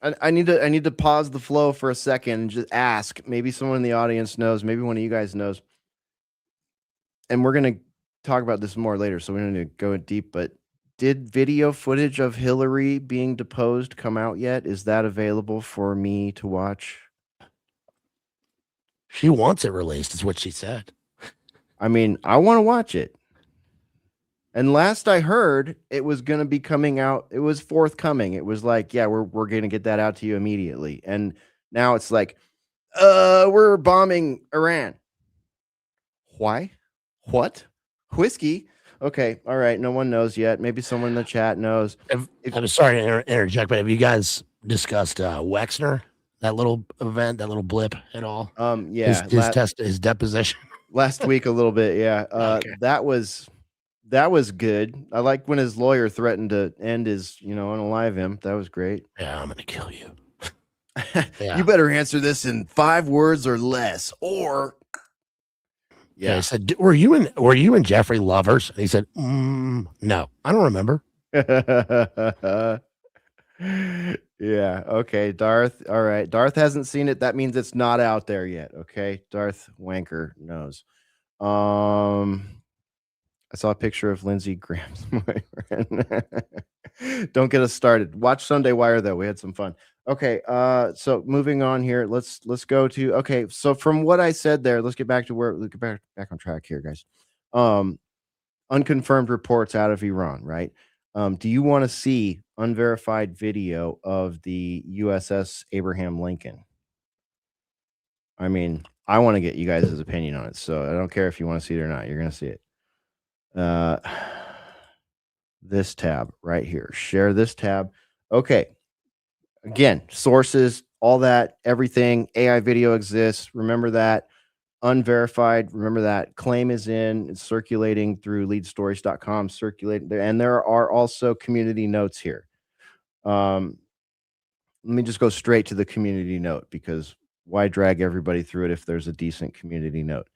I need to pause the flow for a second and just ask. Maybe someone in the audience knows. Maybe one of you guys knows. And we're gonna talk about this more later, so we don't need to go deep. But did video footage of Hillary being deposed come out yet? Is that available for me to watch? She wants it released, is what she said. I mean, I want to watch it. And last I heard, it was going to be coming out. It was forthcoming. It was like, yeah, we're going to get that out to you immediately. And now it's like, we're bombing Iran. Why? What? Whiskey? Okay. All right. No one knows yet. Maybe someone in the chat knows. I'm sorry to interject, but have you guys discussed Wexner? That little event, that little blip at all? Yeah. His deposition. Last week a little bit, yeah. Okay. That was That was good. I like when his lawyer threatened to end his, unalive him. That was great. Yeah, I'm gonna kill you. You better answer this in 5 words or less, or I said, were you and Jeffrey lovers? And he said, no, I don't remember. Yeah. Okay. Darth. All right. Darth hasn't seen it. That means it's not out there yet. Okay. Darth Wanker knows. I saw a picture of Lindsey Graham's boyfriend. Don't get us started. Watch Sunday Wire though. We had some fun. Okay. So moving on here. Let's go to, okay. So from what I said there, let's get back to let's get back on track here, guys. Unconfirmed reports out of Iran, right? Do you want to see unverified video of the USS Abraham Lincoln? I mean, I want to get you guys' opinion on it, so I don't care if you want to see it or not. You're going to see it. This tab right here. Share this tab. Okay. Again, sources, all that, everything. AI video exists. Remember that. Unverified. Remember that. Claim is in. It's circulating through leadstories.com. Circulating there. And there are also community notes here. Let me just go straight to the community note, because why drag everybody through it if there's a decent community note?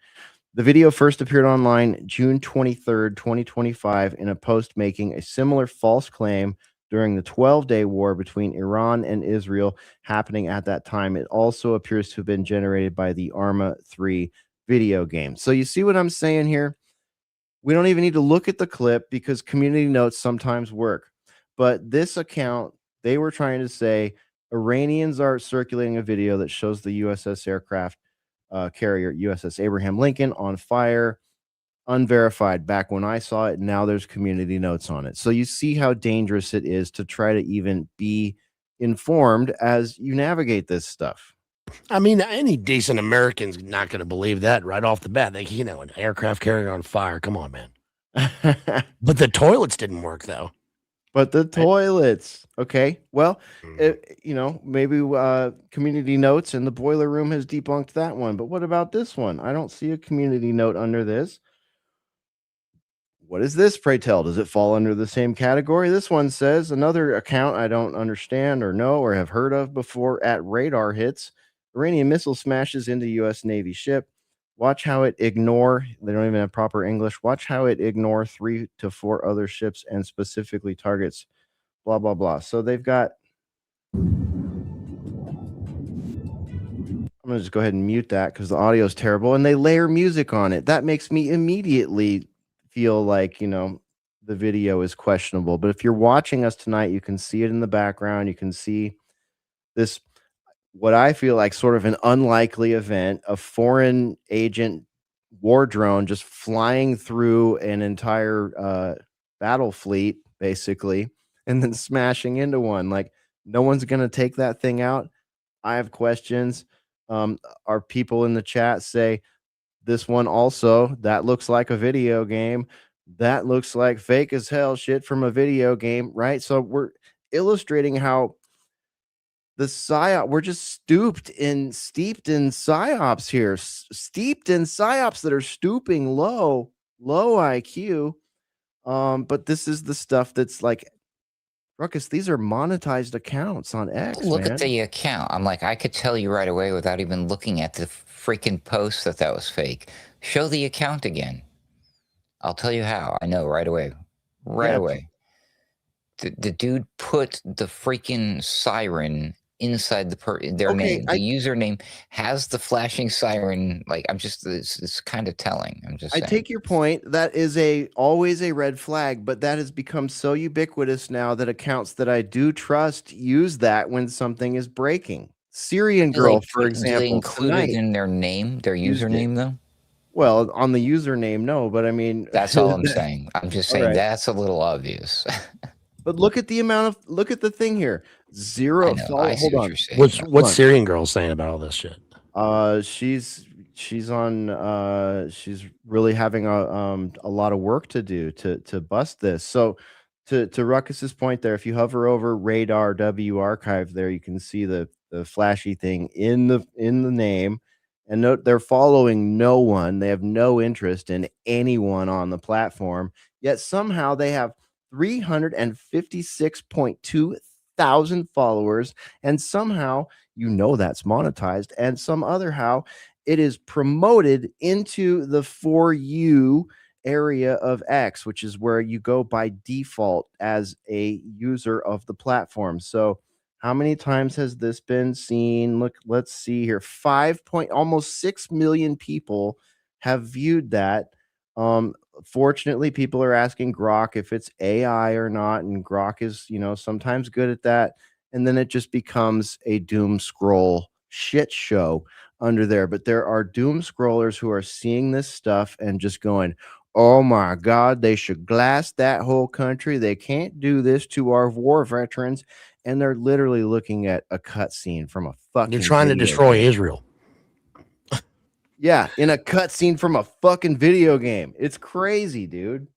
The video first appeared online June 23rd, 2025, in a post making a similar false claim during the 12-day war between Iran and Israel happening at that time. It also appears to have been generated by the Arma 3 video game. So you see what I'm saying here? We don't even need to look at the clip because community notes sometimes work. But this account, they were trying to say Iranians are circulating a video that shows the USS aircraft carrier USS Abraham Lincoln on fire, unverified back when I saw it. Now there's community notes on it. So you see how dangerous it is to try to even be informed as you navigate this stuff. I mean, any decent American's not going to believe that right off the bat. Like, an aircraft carrier on fire. Come on, man. But the toilets didn't work, though. But the toilets. Okay. Well, maybe community notes and the boiler room has debunked that one. But what about this one? I don't see a community note under this. What is this, pray tell? Does it fall under the same category? This one says another account I don't understand or know or have heard of before. At radar hits, Iranian missile smashes into U.S. Navy ship. Watch how it ignore, they don't even have proper English. Watch how it ignore 3 to 4 other ships and specifically targets blah, blah, blah. So they've got, I'm going to just go ahead and mute that because the audio is terrible. And they layer music on it. That makes me immediately feel like, the video is questionable. But if you're watching us tonight, you can see it in the background. You can see this, what I feel like sort of an unlikely event, a foreign agent war drone just flying through an entire battle fleet, basically, and then smashing into one. Like, no one's going to take that thing out. I have questions. Our people in the chat say this one also, that looks like a video game. That looks like fake as hell shit from a video game, right? So we're illustrating how the psyop, we're just steeped in psyops here, steeped in psyops that are stooping low IQ. But this is the stuff that's like, Ruckus, these are monetized accounts on X. Look at the account. I'm like, I could tell you right away without even looking at the freaking post that was fake. Show the account again. I'll tell you how. I know right away. Right away. The dude put the freaking siren inside their name. The username has the flashing siren. Like, it's kind of telling. I'm just saying. I take your point. That is always a red flag, but that has become so ubiquitous now that accounts that I do trust use that when something is breaking. Syrian girl, for example. Do they include it in their name, their username, though? Well, on the username, no, but I mean, that's all I'm saying. I'm just saying that's a little obvious. But look at look at the thing here. Zero. Hold on. What's Syrian girl saying about all this shit? She's really having a lot of work to do to bust this. So to Ruckus's point there, if you hover over radar W archive there, you can see the flashy thing in the name. and they're following no one. They have no interest in anyone on the platform. Yet somehow they have 356.2 thousand followers, and somehow that's monetized, and some other how it is promoted into the For You area of X, which is where you go by default as a user of the platform. So how many times has this been seen? Look, let's see here. Almost 6 million people have viewed that. Fortunately, people are asking Grok if it's AI or not, and Grok is, sometimes good at that. And then it just becomes a doom scroll shit show under there. But there are doom scrollers who are seeing this stuff and just going, oh my God, they should glass that whole country. They can't do this to our war veterans. And they're literally looking at a cutscene from a fucking They're trying to video destroy game. Israel. Yeah, in a cutscene from a fucking video game. It's crazy, dude.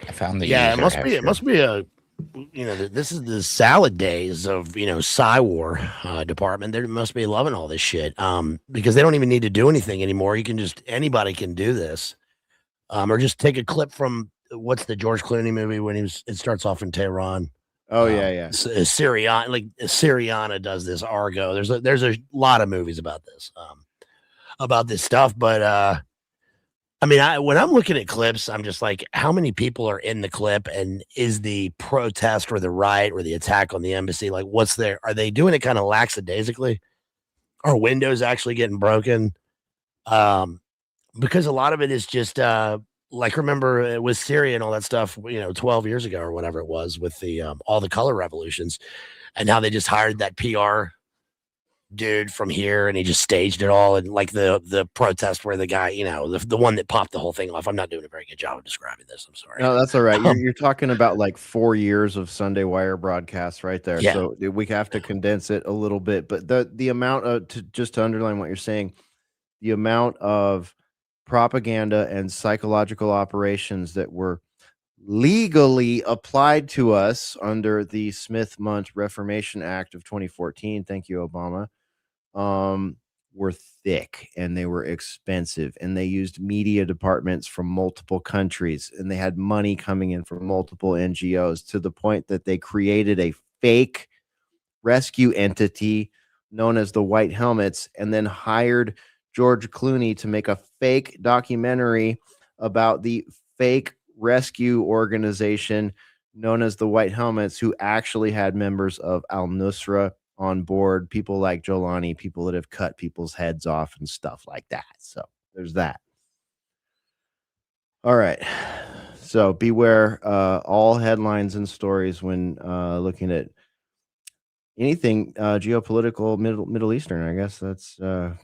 I found the Yeah, user it must be a this is the salad days of Psywar department. They must be loving all this shit. Because they don't even need to do anything anymore. You can anybody can do this. Or just take a clip from what's the George Clooney movie when it starts off in Tehran. Oh yeah. Syriana does this. Argo. There's a lot of movies about this stuff. But when I'm looking at clips, I'm just like, how many people are in the clip, and is the protest or the riot or the attack on the embassy like are they doing it kind of lackadaisically? Are windows actually getting broken? Because a lot of it is just remember with Syria and all that stuff, 12 years ago or whatever it was with the all the color revolutions, and how they just hired that PR dude from here and he just staged it all, and like the protest where the guy, the one that popped the whole thing off. I'm not doing a very good job of describing this. I'm sorry. No, that's all right. You're talking about like 4 years of Sunday Wire broadcasts right there. Yeah. So we have to condense it a little bit, but the amount of to underline what you're saying, the amount of propaganda and psychological operations that were legally applied to us under the Smith-Mundt Reformation Act of 2014. Thank you, Obama. Were thick, and they were expensive, and they used media departments from multiple countries, and they had money coming in from multiple NGOs, to the point that they created a fake rescue entity known as the White Helmets, and then hired George Clooney to make a fake documentary about the fake rescue organization known as the White Helmets, who actually had members of al-Nusra on board, people like Jolani, people that have cut people's heads off and stuff like that. So there's that. All right. So beware all headlines and stories when looking at anything geopolitical, Middle Eastern. I guess that's kind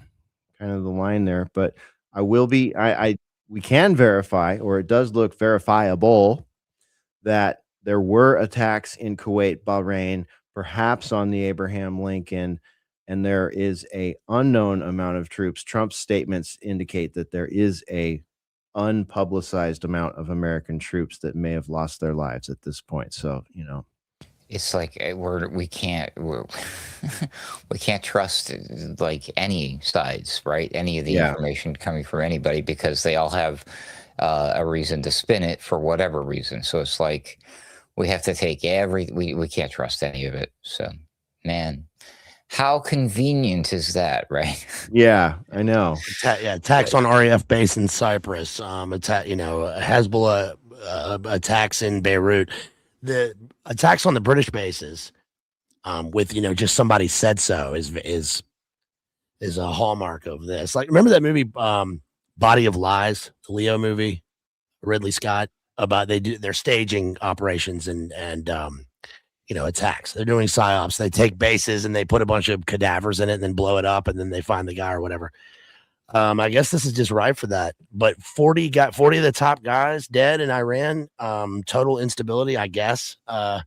of the line there. But we can verify, or it does look verifiable, that there were attacks in Kuwait, Bahrain, perhaps on the Abraham Lincoln, and there is a unknown amount of troops. Trump's statements indicate that there is a unpublicized amount of American troops that may have lost their lives at this point. So, it's like we can't trust like any sides, right? Any of the information coming from anybody, because they all have a reason to spin it for whatever reason. So it's like we have to take we can't trust any of it. So, man, how convenient is that, right? Yeah, I know. Attacks on RAF base in Cyprus. Hezbollah attacks in Beirut. The attacks on the British bases, with just somebody said so is a hallmark of this. Like, remember that movie, Body of Lies, the Leo movie, Ridley Scott, about they're staging operations and attacks. They're doing psyops. They take bases and they put a bunch of cadavers in it and then blow it up, and then they find the guy or whatever. I guess this is just right for that. But 40 of the top guys dead in Iran. Total instability, I guess. How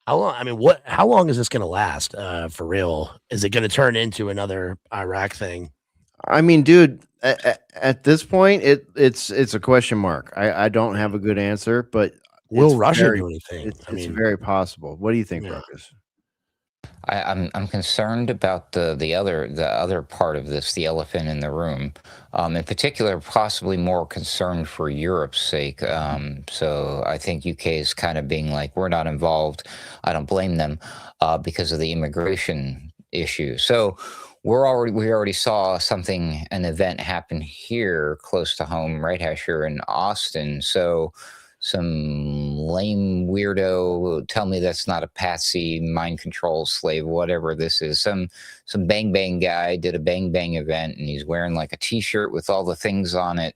long? How long is this going to last? For real? Is it going to turn into another Iraq thing? I mean, dude, at this point, it's a question mark. I don't have a good answer, but will Russia do anything? It's very possible. What do you think, Ruckus? I'm concerned about the other part of this, the elephant in the room. In particular, possibly more concerned for Europe's sake. So I think UK is kind of being like, we're not involved. I don't blame them because of the immigration issue. So we already saw an event happen here close to home, right, Hesher, in Austin. So some lame weirdo tell me that's not a patsy, mind control slave, whatever this is. Some bang bang guy did a bang bang event and he's wearing like a t-shirt with all the things on it,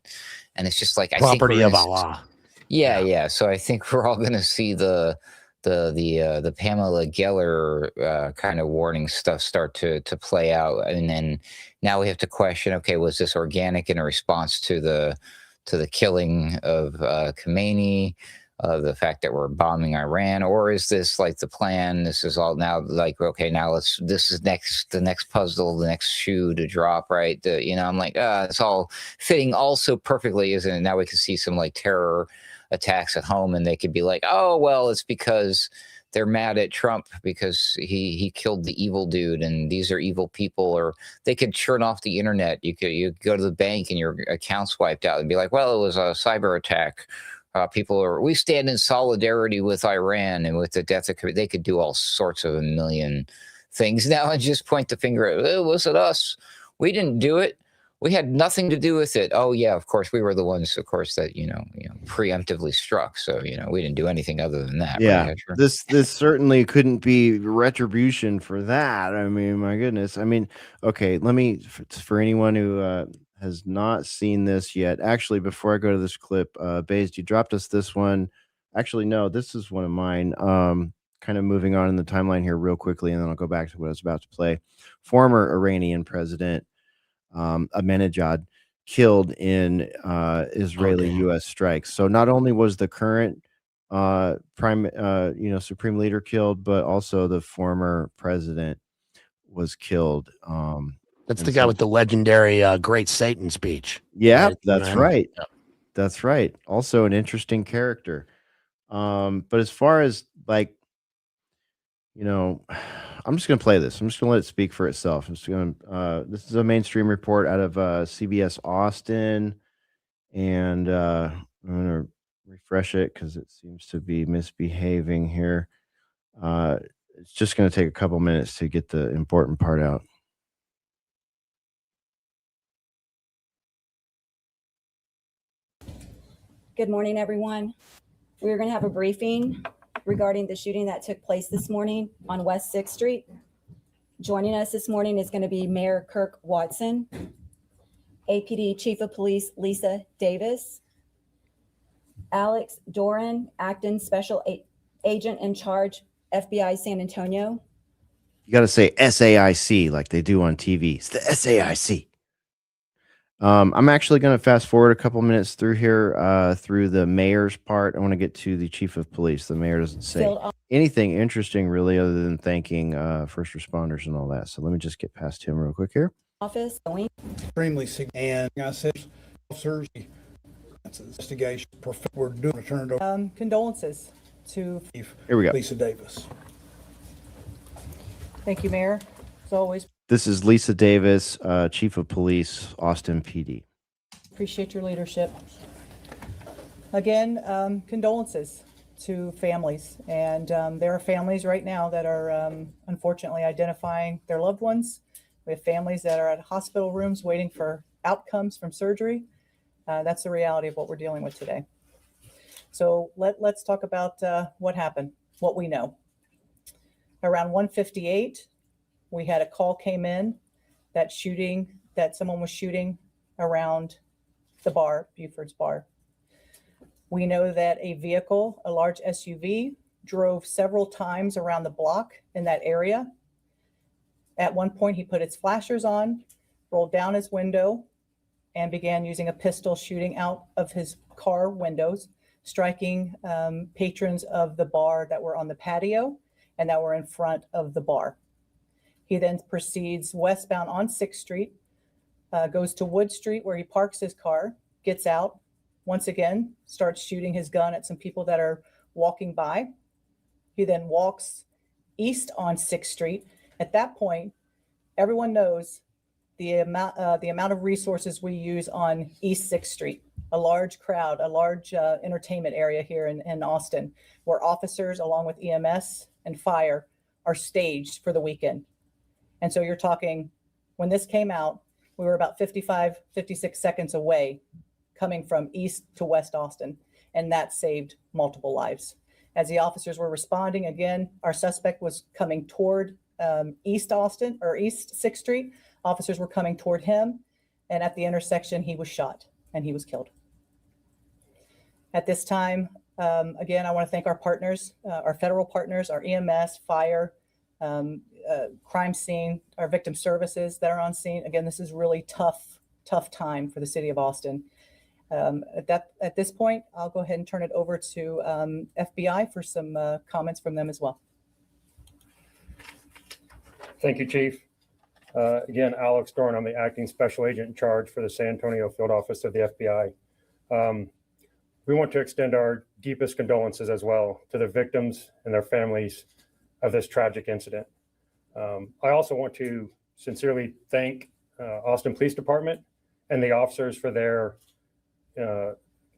and it's just like Property of Allah. Yeah. So I think we're all gonna see the Pamela Geller kind of warning stuff start to play out, and then now we have to question: okay, was this organic in a response to the killing of Khamenei, the fact that we're bombing Iran, or is this like the plan? This is all now like, okay, now this is the next puzzle, the next shoe to drop, right? I'm like, it's all fitting also perfectly, isn't it? Now we can see some like terror attacks at home, and they could be like, oh, well, it's because they're mad at Trump because he killed the evil dude and these are evil people. Or they could turn off the internet. You go to the bank and your account's wiped out and be like, well, it was a cyber attack. We stand in solidarity with Iran and with the death of, they could do all sorts of a million things now and just point the finger at, oh, was it us? We didn't do it. We had nothing to do with it. Oh yeah, of course we were the ones, of course, that preemptively struck. So we didn't do anything other than that. Yeah, right, Hesher? this certainly couldn't be retribution for that. I mean, my goodness. I mean, okay, let me for anyone who has not seen this yet. Actually, before I go to this clip, Bazed, you dropped us this one. Actually, no, this is one of mine. Kind of moving on in the timeline here real quickly, and then I'll go back to what I was about to play. Former Iranian president Ahmadinejad killed in Israeli-U.S. strikes. So not only was the current supreme leader killed, but also the former president was killed. That's the guy with the legendary Great Satan speech. Yeah, that's right. Yep. That's right. Also an interesting character. But as far as like, I'm just going to play this. I'm just going to let it speak for itself. This is a mainstream report out of CBS Austin, and I'm going to refresh it because it seems to be misbehaving here. It's just going to take a couple minutes to get the important part out. Good morning, everyone. We're going to have a briefing regarding the shooting that took place this morning on West 6th Street. Joining us this morning is going to be Mayor Kirk Watson, APD Chief of Police Lisa Davis, Alex Doran, Acting Special Agent in Charge, FBI San Antonio. You got to say SAIC like they do on TV. It's the SAIC. I'm actually going to fast forward a couple minutes through here, through the mayor's part. I want to get to the chief of police. The mayor doesn't say anything interesting really other than thanking first responders and all that. So let me just get past him real quick here. Office going. Extremely significant. And I said, officers, that's an investigation. We're doing return to condolences to here we go. Lisa Davis. Thank you, Mayor. As always. This is Lisa Davis, Chief of Police, Austin PD. Appreciate your leadership. Again, condolences to families. And there are families right now that are unfortunately identifying their loved ones. We have families that are at hospital rooms waiting for outcomes from surgery. That's the reality of what we're dealing with today. So let's talk about what happened, what we know. Around 1:58, we had a call came in that someone was shooting around the bar, Buford's Bar. We know that a vehicle, a large SUV, drove several times around the block in that area. At one point, he put its flashers on, rolled down his window, and began using a pistol shooting out of his car windows, striking patrons of the bar that were on the patio and that were in front of the bar. He then proceeds westbound on 6th Street, goes to Wood Street where he parks his car, gets out, once again, starts shooting his gun at some people that are walking by. He then walks east on 6th Street. At that point, everyone knows the amount of resources we use on East 6th Street, a large crowd, a large entertainment area here in Austin, where officers along with EMS and fire are staged for the weekend. And so you're talking, when this came out, we were about 55, 56 seconds away coming from east to west Austin, and that saved multiple lives. As the officers were responding, again, our suspect was coming toward East Austin or East 6th Street. Officers were coming toward him, and at the intersection, he was shot and he was killed. At this time, again, I want to thank our partners, our federal partners, our EMS, fire, crime scene, our victim services that are on scene. Again, this is really tough time for the city of Austin. At this point, I'll go ahead and turn it over to FBI for some comments from them as well. Thank you, Chief. Again, Alex Dorn, I'm the acting special agent in charge for the San Antonio field office of the FBI. We want to extend our deepest condolences as well to the victims and their families of this tragic incident. I also want to sincerely thank Austin Police Department and the officers for their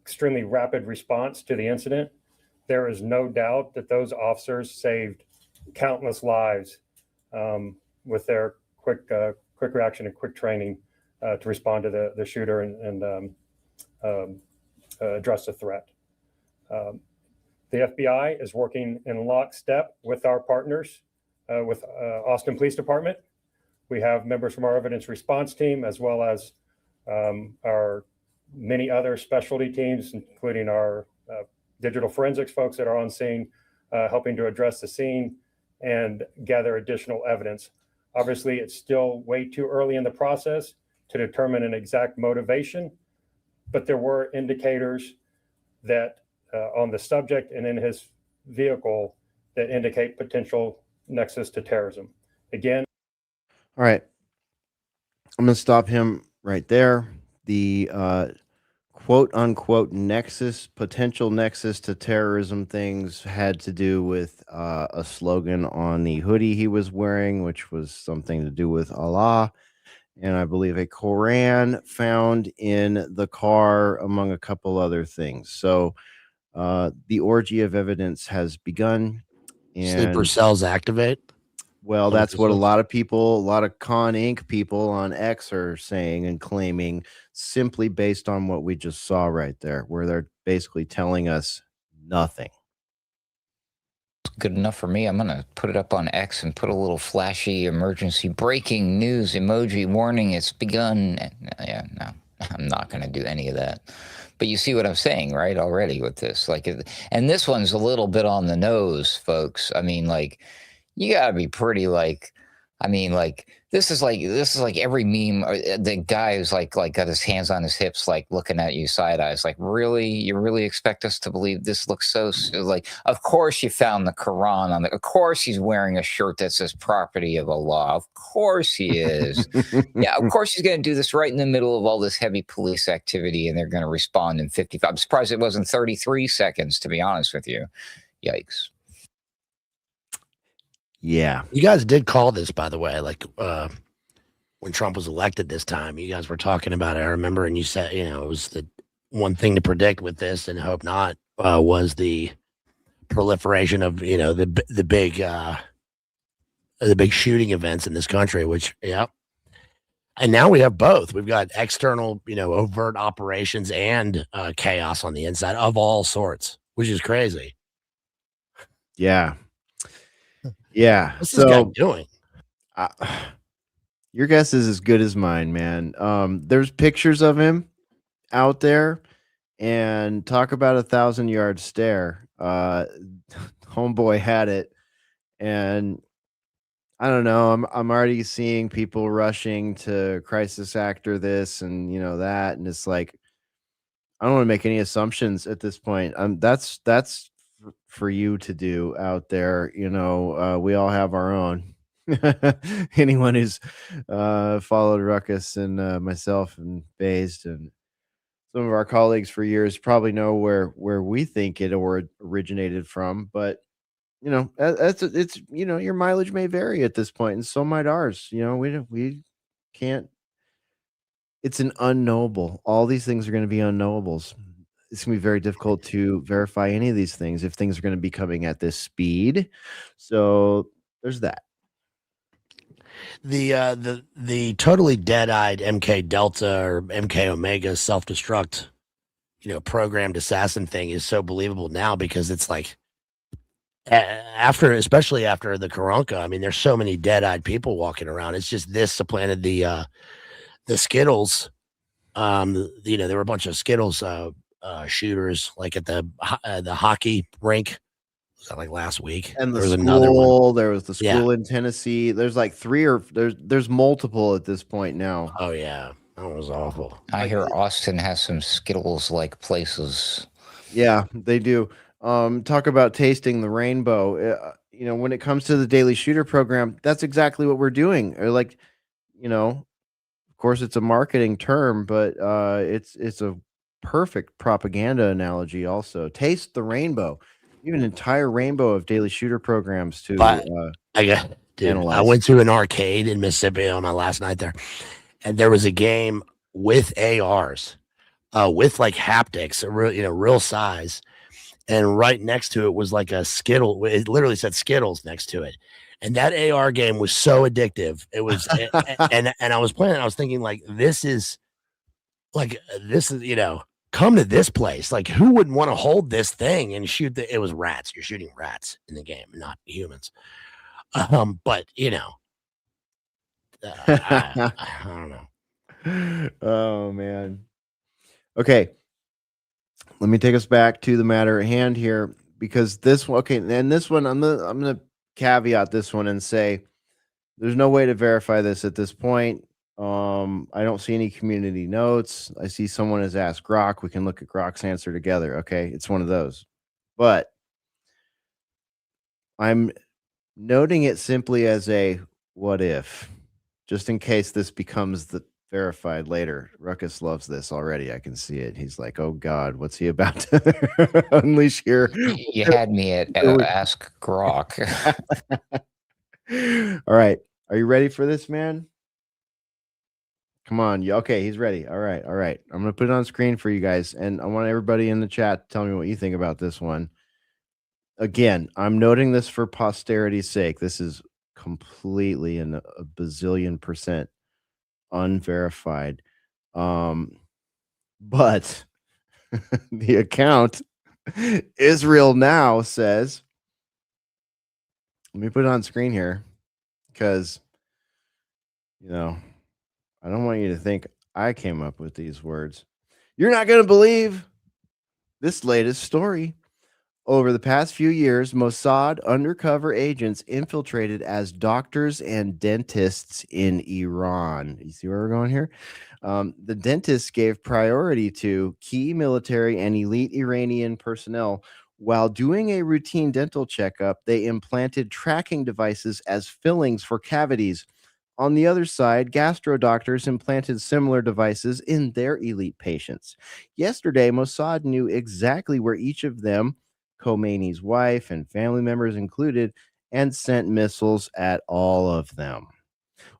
extremely rapid response to the incident. There is no doubt that those officers saved countless lives with their quick reaction and quick training to respond to the shooter and address the threat. The FBI is working in lockstep with our partners, with Austin Police Department. We have members from our evidence response team, as well as our many other specialty teams, including our digital forensics folks that are on scene, helping to address the scene and gather additional evidence. Obviously, it's still way too early in the process to determine an exact motivation, but there were indicators that on the subject and in his vehicle that indicate potential nexus to terrorism. Again. All right. I'm going to stop him right there. The quote unquote potential nexus to terrorism things had to do with a slogan on the hoodie he was wearing, which was something to do with Allah. And I believe a Quran found in the car, among a couple other things. So the orgy of evidence has begun. And Sleeper cells activate. well, that's what a lot of people, a lot of Con Inc. people on X are saying and claiming, simply based on what we just saw right there, where they're basically telling us nothing. Good enough for me. I'm going to put it up on X and put a little flashy emergency breaking news emoji warning. It's begun. Yeah, no, I'm not going to do any of that. But you see what I'm saying, right? Already with this, and this one's a little bit on the nose, folks. I mean, you gotta be pretty this is like every meme. The guy who's like got his hands on his hips, looking at you side eyes, really, you really expect us to believe this looks so of course you found the Quran on of course he's wearing a shirt that says property of Allah. Of course he is. Yeah, of course he's going to do this right in the middle of all this heavy police activity, and they're going to respond in 55. I'm surprised it wasn't 33 seconds, to be honest with you. Yikes. Yeah. You guys did call this, by the way, when Trump was elected this time, you guys were talking about it. I remember, and you said, it was the one thing to predict with this and hope not, was the proliferation of, the big shooting events in this country, which, yeah. And now we have both. We've got external, overt operations and chaos on the inside of all sorts, which is crazy. Yeah. Yeah. What's this guy doing? Your guess is as good as mine, man. There's pictures of him out there, and talk about 1,000-yard stare. Homeboy had it, and I don't know. I'm already seeing people rushing to crisis actor this and that, and it's I don't want to make any assumptions at this point. That's for you to do out there. We all have our own. Anyone who's followed Ruckus and myself and Bazed and some of our colleagues for years probably know where we think it originated from. But it's your mileage may vary at this point, and so might ours. We can't. It's an unknowable. All these things are going to be unknowables. It's going to be very difficult to verify any of these things if things are going to be coming at this speed. So there's that. The totally dead-eyed MK Delta or MK Omega self-destruct, programmed assassin thing is so believable now because it's like especially after the Karanka, I mean, there's so many dead-eyed people walking around. It's just this supplanted the Skittles. There were a bunch of Skittles shooters like at the hockey rink. Was that like last week? And there was another one. There was the school in Tennessee. There's like there's multiple at this point now. Oh yeah, that was awful. I hear Austin has some Skittles like places. Yeah, they do. Talk about tasting the rainbow. When it comes to the daily shooter program, that's exactly what we're doing. Or like, of course it's a marketing term, but it's a perfect propaganda analogy also. Taste the rainbow. Even an entire rainbow of daily shooter programs to analyze. I went to an arcade in Mississippi on my last night there, and there was a game with ARs, with like haptics, real size, and right next to it was like a Skittle. It literally said Skittles next to it, and that AR game was so addictive. It was, and I was playing. I was thinking like, this is, come to this place. Like, who wouldn't want to hold this thing and shoot it was rats. You're shooting rats in the game, not humans. But I don't know. Oh man. Okay. Let me take us back to the matter at hand here, because this one, and this one, I'm gonna caveat this one and say there's no way to verify this at this point. I don't see any community notes. I see someone has asked Grok. We can look at Grok's answer together. Okay. It's one of those. But I'm noting it simply as a what if, just in case this becomes the verified later. Ruckus loves this already. I can see it. He's like, oh God, what's he about to unleash here? You had me at ask Grok. All right. Are you ready for this, man? Come on. Okay, he's ready. All right. I'm going to put it on screen for you guys, and I want everybody in the chat to tell me what you think about this one. Again, I'm noting this for posterity's sake. This is completely and a bazillion % unverified. But the account Israel Now says, let me put it on screen here because, I don't want you to think I came up with these words. You're not going to believe this latest story. Over the past few years, Mossad undercover agents infiltrated as doctors and dentists in Iran. You see where we're going here? The dentists gave priority to key military and elite Iranian personnel. While doing a routine dental checkup, they implanted tracking devices as fillings for cavities. On the other side, gastro doctors implanted similar devices in their elite patients. Yesterday, Mossad knew exactly where each of them, Khomeini's wife and family members included, and sent missiles at all of them.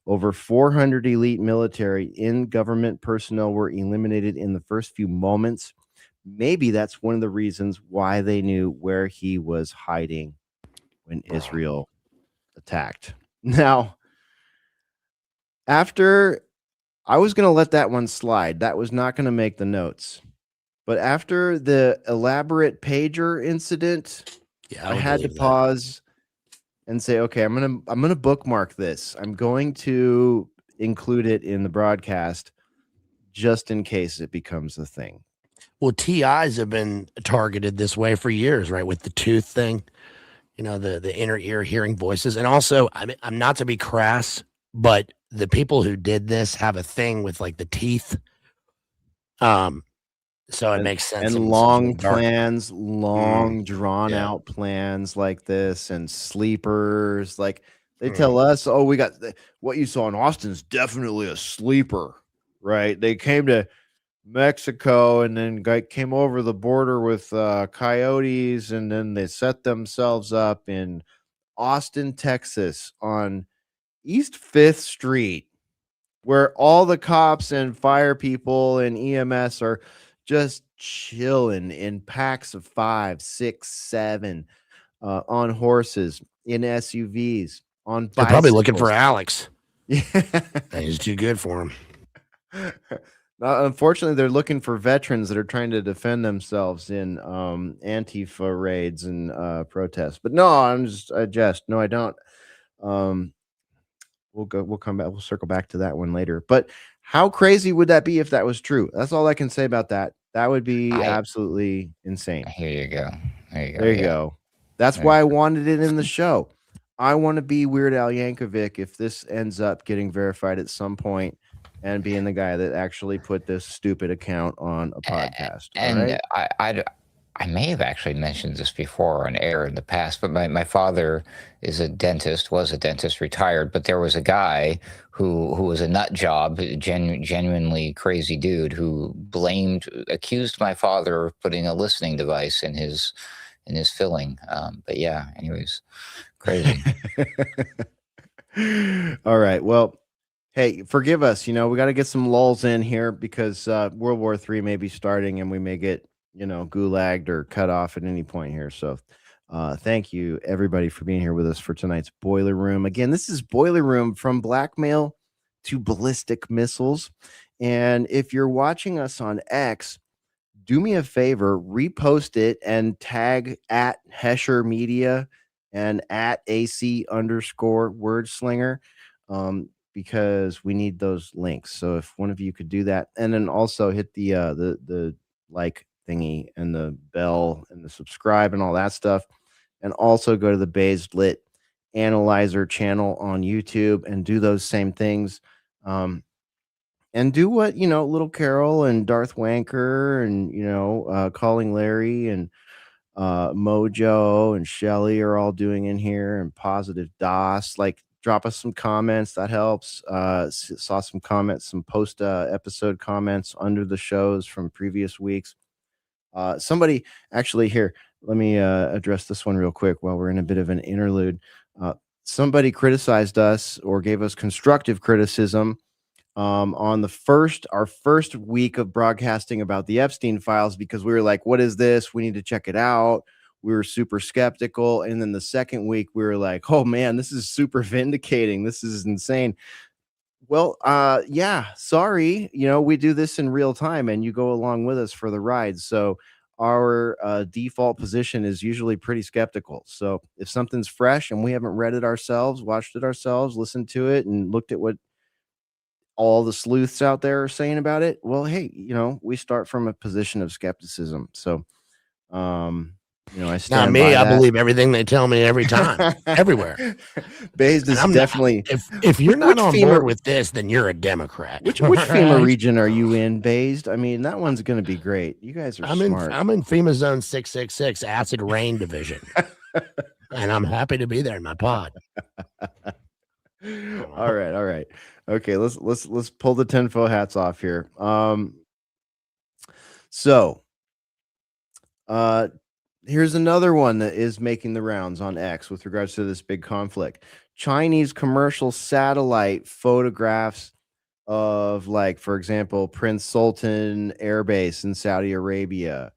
Over 400 elite military in government personnel were eliminated in the first few moments. Maybe that's one of the reasons why they knew where he was hiding when Israel attacked. Now, after I was going to let that one slide, that was not going to make the notes. But after the elaborate pager incident, I had to pause and say, okay, I'm going to bookmark this. I'm going to include it in the broadcast just in case it becomes a thing. Well, TIs have been targeted this way for years, right? With the tooth thing, the inner ear hearing voices. And also, I'm not to be crass, but the people who did this have a thing with like the teeth. So it makes sense. And long plans, drawn out plans like this, and sleepers. Like they tell us, oh, we got what you saw in Austin's definitely a sleeper, right? They came to Mexico, and then came over the border with coyotes, and then they set themselves up in Austin, Texas, on East 5th Street, where all the cops and fire people and EMS are just chilling in packs of 5, 6, 7, on horses, in SUVs, on bicycles. They're probably looking for Alex. Yeah. He's too good for him. Unfortunately, they're looking for veterans that are trying to defend themselves in Antifa raids and protests. But no, I jest. No, I don't. We'll come back. We'll circle back to that one later. But how crazy would that be if that was true? That's all I can say about that. That would be absolutely insane. Here you go. There you go. That's why I wanted it in the show. I want to be Weird Al Yankovic if this ends up getting verified at some point, and being the guy that actually put this stupid account on a podcast. And I may have actually mentioned this before on air in the past, but my father is a dentist, was a dentist, retired, but there was a guy who was a nut job, genuinely crazy dude who accused my father of putting a listening device in his filling. But yeah, anyways, crazy. All right. Well, hey, forgive us. We got to get some lulls in here because World War III may be starting, and we may get gulagged or cut off at any point here. So thank you everybody for being here with us for tonight's Boiler Room. Again, this is Boiler Room, from blackmail to ballistic missiles. And if you're watching us on X, do me a favor, repost it and tag at Hesher Media and at AC_wordslinger, because we need those links. So if one of you could do that, and then also hit the like thingy and the bell and the subscribe and all that stuff, and also go to the Bazed-Lit Analyzer channel on YouTube and do those same things, and do what Little Carol and Darth Wanker and Calling Larry and Mojo and Shelly are all doing in here, and Positive DOS. Like, drop us some comments, that helps. Saw some comments, some post episode comments under the shows from previous weeks. Somebody actually, here, let me address this one real quick while we're in a bit of an interlude. Somebody criticized us or gave us constructive criticism on our first week of broadcasting about the Epstein files, because we were like, what is this? We need to check it out. We were super skeptical. And then the second week we were like, oh man, this is super vindicating. This is insane. Well, yeah, sorry. We do this in real time and you go along with us for the ride. So our default position is usually pretty skeptical. So if something's fresh and we haven't read it ourselves, watched it ourselves, listened to it, and looked at what all the sleuths out there are saying about it, well, hey, we start from a position of skepticism. So, I stand Not me. by I that. believe everything they tell me every time, everywhere. Bazed is definitely. If you're not on FEMA board with this, then you're a Democrat. Which FEMA region are you in, Bazed? I mean, that one's going to be great. You guys are smart. I'm in FEMA Zone 666, Acid Rain Division, and I'm happy to be there in my pod. All right. Okay, let's pull the tinfoil hats off here. Here's another one that is making the rounds on X with regards to this big conflict. Chinese commercial satellite photographs of, like, for example, Prince Sultan Air Base in Saudi Arabia.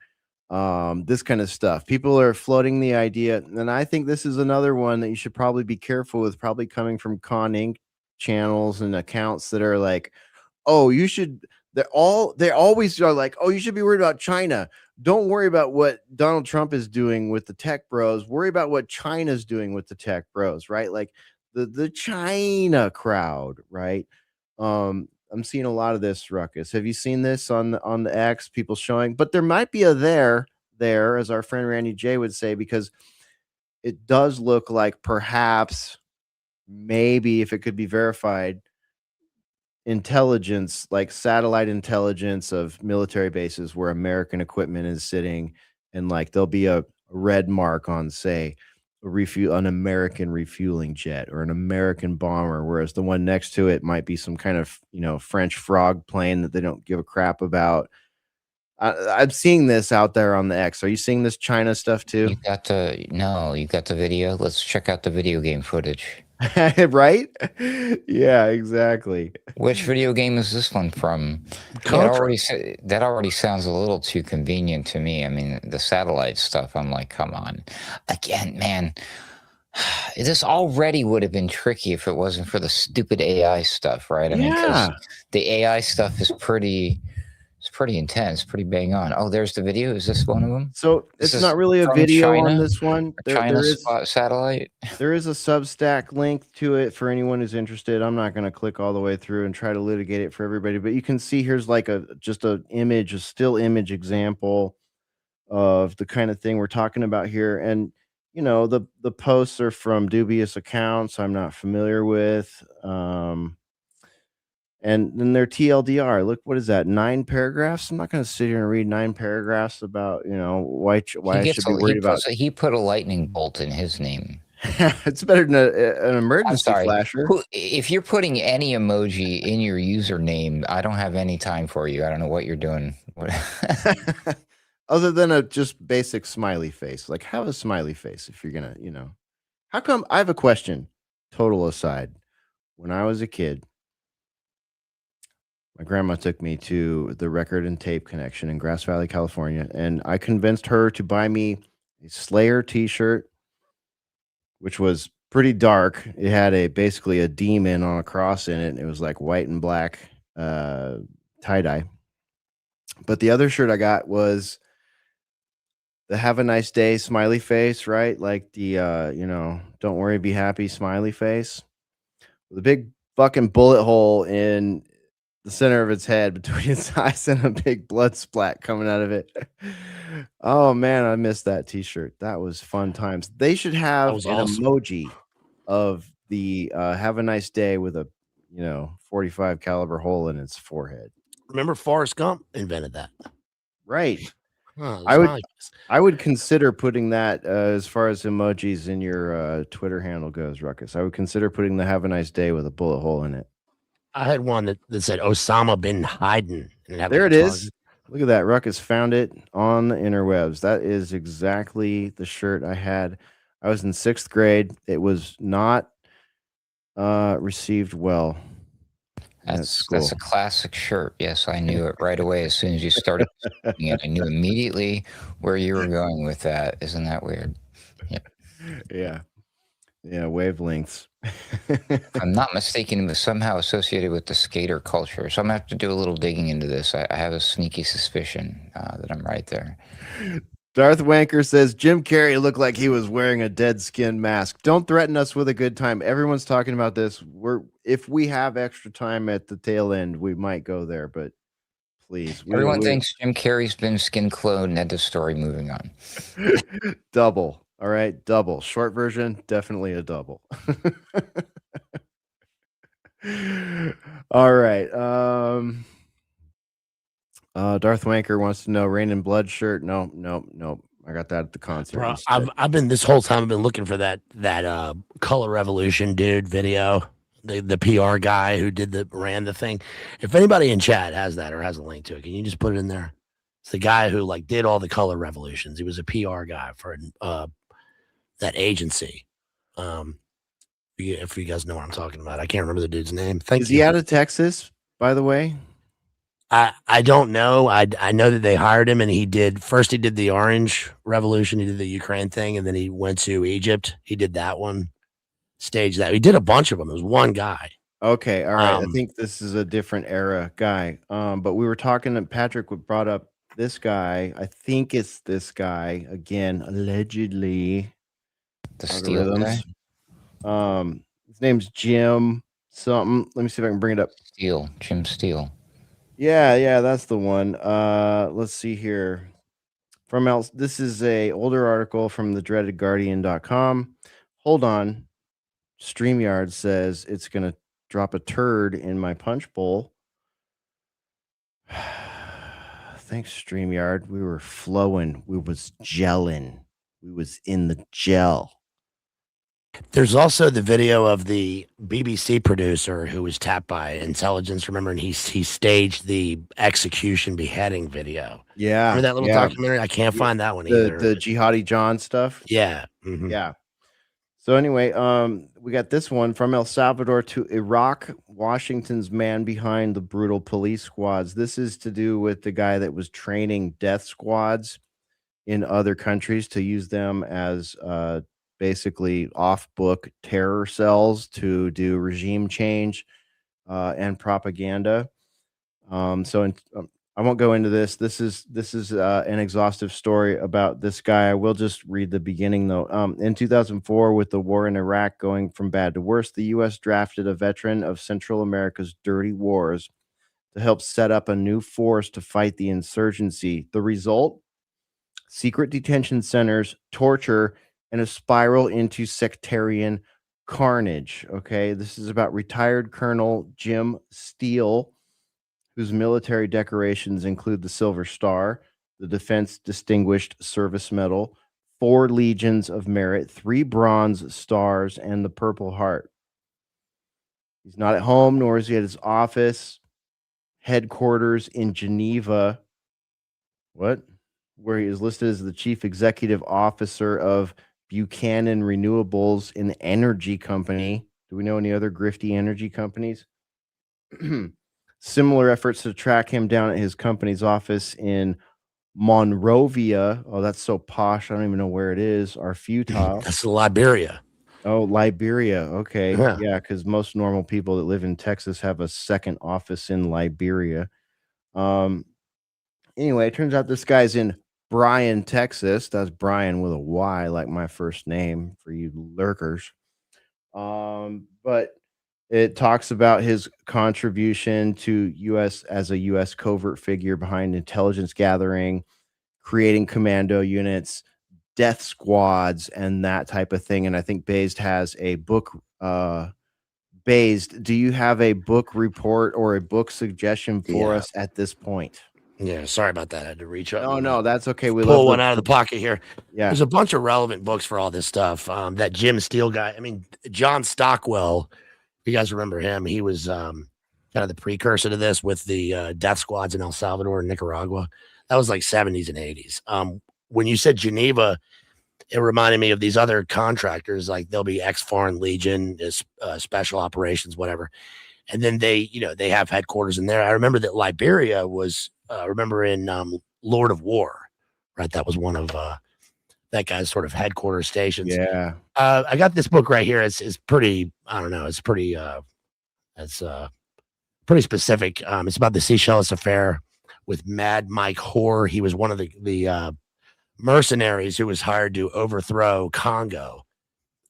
This kind of stuff. People are floating the idea, and I think this is another one that you should probably be careful with, probably coming from Con Inc. channels and accounts that are like, oh, you should, they always are like, oh, you should be worried about China. Don't worry about what Donald Trump is doing with the tech bros. Worry about what China's doing with the tech bros, right? Like the China crowd, right? I'm seeing a lot of this, Ruckus. Have you seen this on the X? People showing, but there might be a there, as our friend Randy J would say, because it does look like perhaps, maybe, if it could be verified, intelligence, like satellite intelligence of military bases where American equipment is sitting, and like there'll be a red mark on, say, an American refueling jet or an American bomber, whereas the one next to it might be some kind of, French frog plane that they don't give a crap about. I'm seeing this out there on the X. Are you seeing this China stuff too? You got the video. Let's check out the video game footage. Right? Yeah, exactly. Which video game is this one from? Yeah, that already sounds a little too convenient to me. I mean, the satellite stuff, I'm like, come on. Again, man, this already would have been tricky if it wasn't for the stupid AI stuff, right? I mean, because the AI stuff is pretty intense, pretty bang on. Oh, there's the video. Is this one of them? So it's not really a video on this one. China satellite. There is a Substack link to it for anyone who's interested. I'm not going to click all the way through and try to litigate it for everybody, but you can see here's like a still image example of the kind of thing we're talking about here. And the posts are from dubious accounts I'm not familiar with. And then their TLDR. Look, what is that? 9 paragraphs. I'm not going to sit here and read 9 paragraphs about why I should be worried about. He put a lightning bolt in his name. It's better than an emergency flasher. If you're putting any emoji in your username, I don't have any time for you. I don't know what you're doing. Other than a just basic smiley face. Like, have a smiley face if you're gonna, How come? I have a question. Total aside. When I was a kid, my grandma took me to the Record and Tape Connection in Grass Valley, California, and I convinced her to buy me a Slayer t-shirt, which was pretty dark. It had basically a demon on a cross in it, and it was like white and black tie-dye. But the other shirt I got was the Have a Nice Day smiley face, right? Like the don't worry, be happy smiley face with a big fucking bullet hole in the center of its head between its eyes and a big blood splat coming out of it. Oh man, I missed that t-shirt. That was fun times. They should have an emoji of the Have a Nice Day with a 45 caliber hole in its forehead. Remember Forrest Gump invented that. Right. Huh, I would consider putting that as far as emojis in your Twitter handle goes, Ruckus. I would consider putting the Have a Nice Day with a bullet hole in it. I had one that said Osama bin Laden. There it is. Look at that. Ruckus found it on the interwebs. That is exactly the shirt I had. I was in 6th grade. It was not received well. That's a classic shirt. Yes, I knew it right away as soon as you started speaking it. I knew immediately where you were going with that. Isn't that weird? Yep. Yeah. Yeah, wavelengths. If I'm not mistaken, it was somehow associated with the skater culture. So I'm going to have to do a little digging into this. I have a sneaky suspicion that I'm right there. Darth Wanker says, Jim Carrey looked like he was wearing a dead skin mask. Don't threaten us with a good time. Everyone's talking about this. If we have extra time at the tail end, we might go there, but please. Everyone thinks Jim Carrey's been skin cloned. End of story. Moving on. Double. All right, double. Short version, definitely a double. All right. Darth Wanker wants to know Rain and Blood shirt. No. I got that at the concert. Bro, I've been this whole time. I've been looking for that Color Revolution dude video. The PR guy who ran the thing. If anybody in chat has that or has a link to it, can you just put it in there? It's the guy who did all the Color Revolutions. He was a PR guy for that agency. If you guys know what I'm talking about, I can't remember the dude's name. Is he out of Texas, by the way? I don't know. I know that they hired him, and he did the Orange Revolution. He did the Ukraine thing, and then he went to Egypt. He did that one, staged that. He did a bunch of them. It was one guy. Okay, all right. I think this is a different era guy. But we were talking, and Patrick brought up this guy. I think it's this guy again, allegedly. The Steel guy? His name's Jim something. Let me see if I can bring it up. Jim Steele. Yeah, that's the one. Let's see here. This is a older article from the dreadedguardian.com. Hold on. StreamYard says it's gonna drop a turd in my punch bowl. Thanks, StreamYard. We were flowing. We was gelling. We was in the gel. There's also the video of the BBC producer who was tapped by intelligence. Remember, and he staged the execution beheading video. Yeah, Remember that little yeah, documentary? I can't yeah. find that one The either. Jihadi John stuff. Yeah. Mhm. Yeah. So anyway, we got this one from El Salvador to Iraq. Washington's man behind the brutal police squads. This is to do with the guy that was training death squads in other countries to use them as basically off-book terror cells to do regime change and propaganda. I won't go into this. This is an exhaustive story about this guy. I will just read the beginning though. In 2004, with the war in Iraq going from bad to worse, the U.S. drafted a veteran of Central America's dirty wars to help set up a new force to fight the insurgency. The result: secret detention centers, torture, and a spiral into sectarian carnage. Okay, this is about retired Colonel Jim Steele, whose military decorations include the Silver Star, the Defense Distinguished Service Medal, 4 Legions of Merit, 3 Bronze Stars, and the Purple Heart. He's not at home, nor is he at his office, headquarters in Geneva. What? Where he is listed as the chief executive officer of Buchanan Renewables, an energy company. Do we know any other grifty energy companies? Similar efforts to track him down at his company's office in Monrovia. Oh, that's so posh. I don't even know where it is. Are futile. That's Liberia. Oh, Liberia. Okay. Yeah. Yeah, because most normal people that live in Texas have a second office in Liberia. Anyway, it turns out this guy's in Bryan, Texas. That's Brian with a Y, like my first name for you lurkers. But it talks about his contribution to U.S. as a U.S. covert figure behind intelligence gathering, creating commando units, death squads, and that type of thing. And I think Bazed has a book. Bazed, do you have a book report or a book suggestion for us at this point? Yeah, sorry about that. I had to reach up. No, that's okay. We pull love one out of the pocket here. Yeah, there's a bunch of relevant books for all this stuff. That Jim Steele guy. I mean, John Stockwell. If you guys remember him, he was kind of the precursor to this with the death squads in El Salvador and Nicaragua. That was like 70s and 80s. When you said Geneva, it reminded me of these other contractors, like they'll be ex-Foreign Legion, special operations, whatever. And then they have headquarters in there. I remember that Liberia was, in Lord of War, right? That was one of that guy's sort of headquarters stations. Yeah. I got this book right here. It's pretty, I don't know. It's pretty, pretty specific. It's about the Seychelles affair with Mad Mike Hoare. He was one of the mercenaries who was hired to overthrow Congo.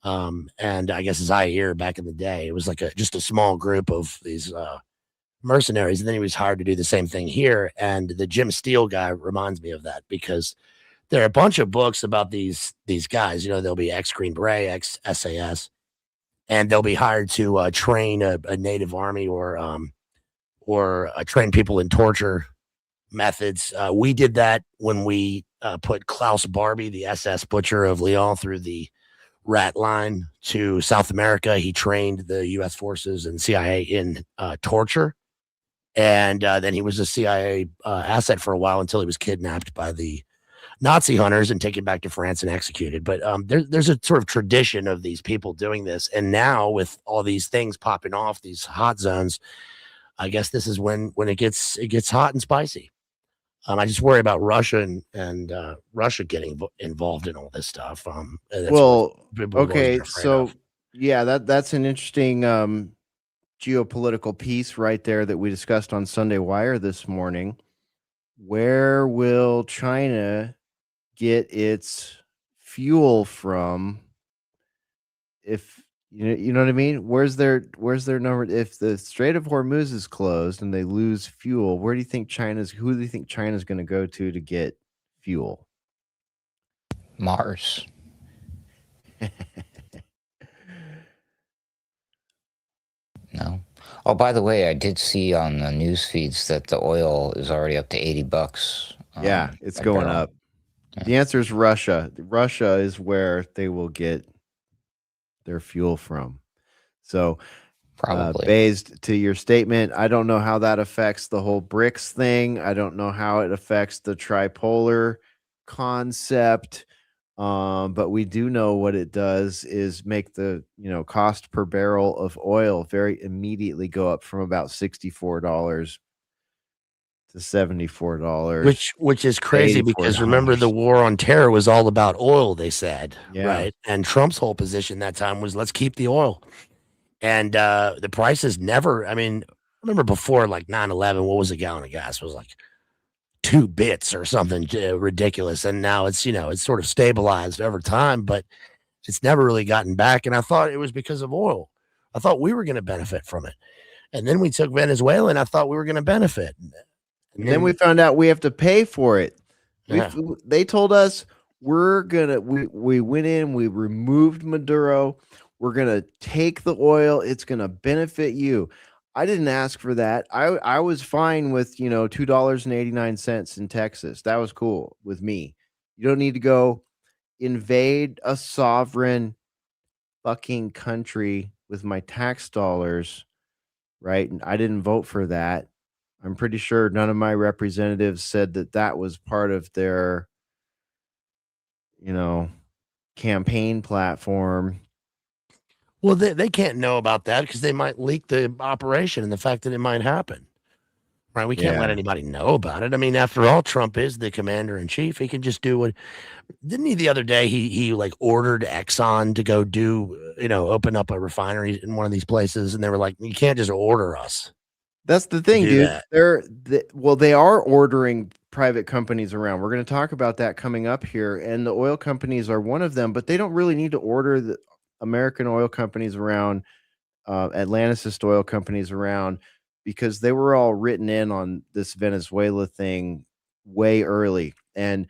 And I guess Zaire back in the day. It was like just a small group of these mercenaries. And then he was hired to do the same thing here. And the Jim Steele guy reminds me of that because there are a bunch of books about these guys. They'll be ex-Green Beret, ex-SAS, and they'll be hired to train a native army or train people in torture methods. We did that when we put Klaus Barbie, the SS butcher of Lyon, through the rat line to South America. He trained the U.S. forces and CIA in torture. And then he was a CIA asset for a while until he was kidnapped by the Nazi hunters and taken back to France and executed. But there's a sort of tradition of these people doing this. And now with all these things popping off, these hot zones, I guess this is when it gets hot and spicy. I just worry about Russia and Russia getting involved in all this stuff. Okay, so yeah, that's an interesting geopolitical piece right there that we discussed on Sunday Wire this morning. Where will China get its fuel from? If you know what I mean? Where's their number? If the Strait of Hormuz is closed and they lose fuel, who do you think China's going to go to get fuel? Mars. No. Oh, by the way, I did see on the news feeds that the oil is already up to $80. Yeah, it's going up. Yeah. The answer is Russia. Russia is where they will get their fuel from. So, Probably. based to your statement, I don't know how that affects the whole BRICS thing. I don't know how it affects the tripolar concept. But we do know what it does is make the cost per barrel of oil very immediately go up from about $64 to $74. Which is crazy because remember the war on terror was all about oil, they said, Yeah. right? And Trump's whole position that time was let's keep the oil. And the prices never, I mean, I remember before like 9/11, what was a gallon of gas? It was like 2 bits or something ridiculous. And now it's, it's sort of stabilized over time, but it's never really gotten back. And I thought it was because of oil. I thought we were going to benefit from it. And then we took Venezuela and I thought we were going to benefit. And then we found out we have to pay for it. Yeah. They told us we went in, we removed Maduro. We're going to take the oil. It's going to benefit you. I didn't ask for that. I was fine with, $2.89 in Texas. That was cool with me. You don't need to go invade a sovereign fucking country with my tax dollars, right? And I didn't vote for that. I'm pretty sure none of my representatives said that was part of their, campaign platform. Well, they can't know about that because they might leak the operation and the fact that it might happen. Right? We can't let anybody know about it. I mean, after all, Trump is the commander in chief. He can just do what. Didn't he the other day? He like ordered Exxon to go do, open up a refinery in one of these places, and they were like, "You can't just order us." That's the thing, do dude. They are ordering private companies around. We're going to talk about that coming up here, and the oil companies are one of them. But they don't really need to order the American oil companies around, Atlanticist oil companies around, because they were all written in on this Venezuela thing way early. And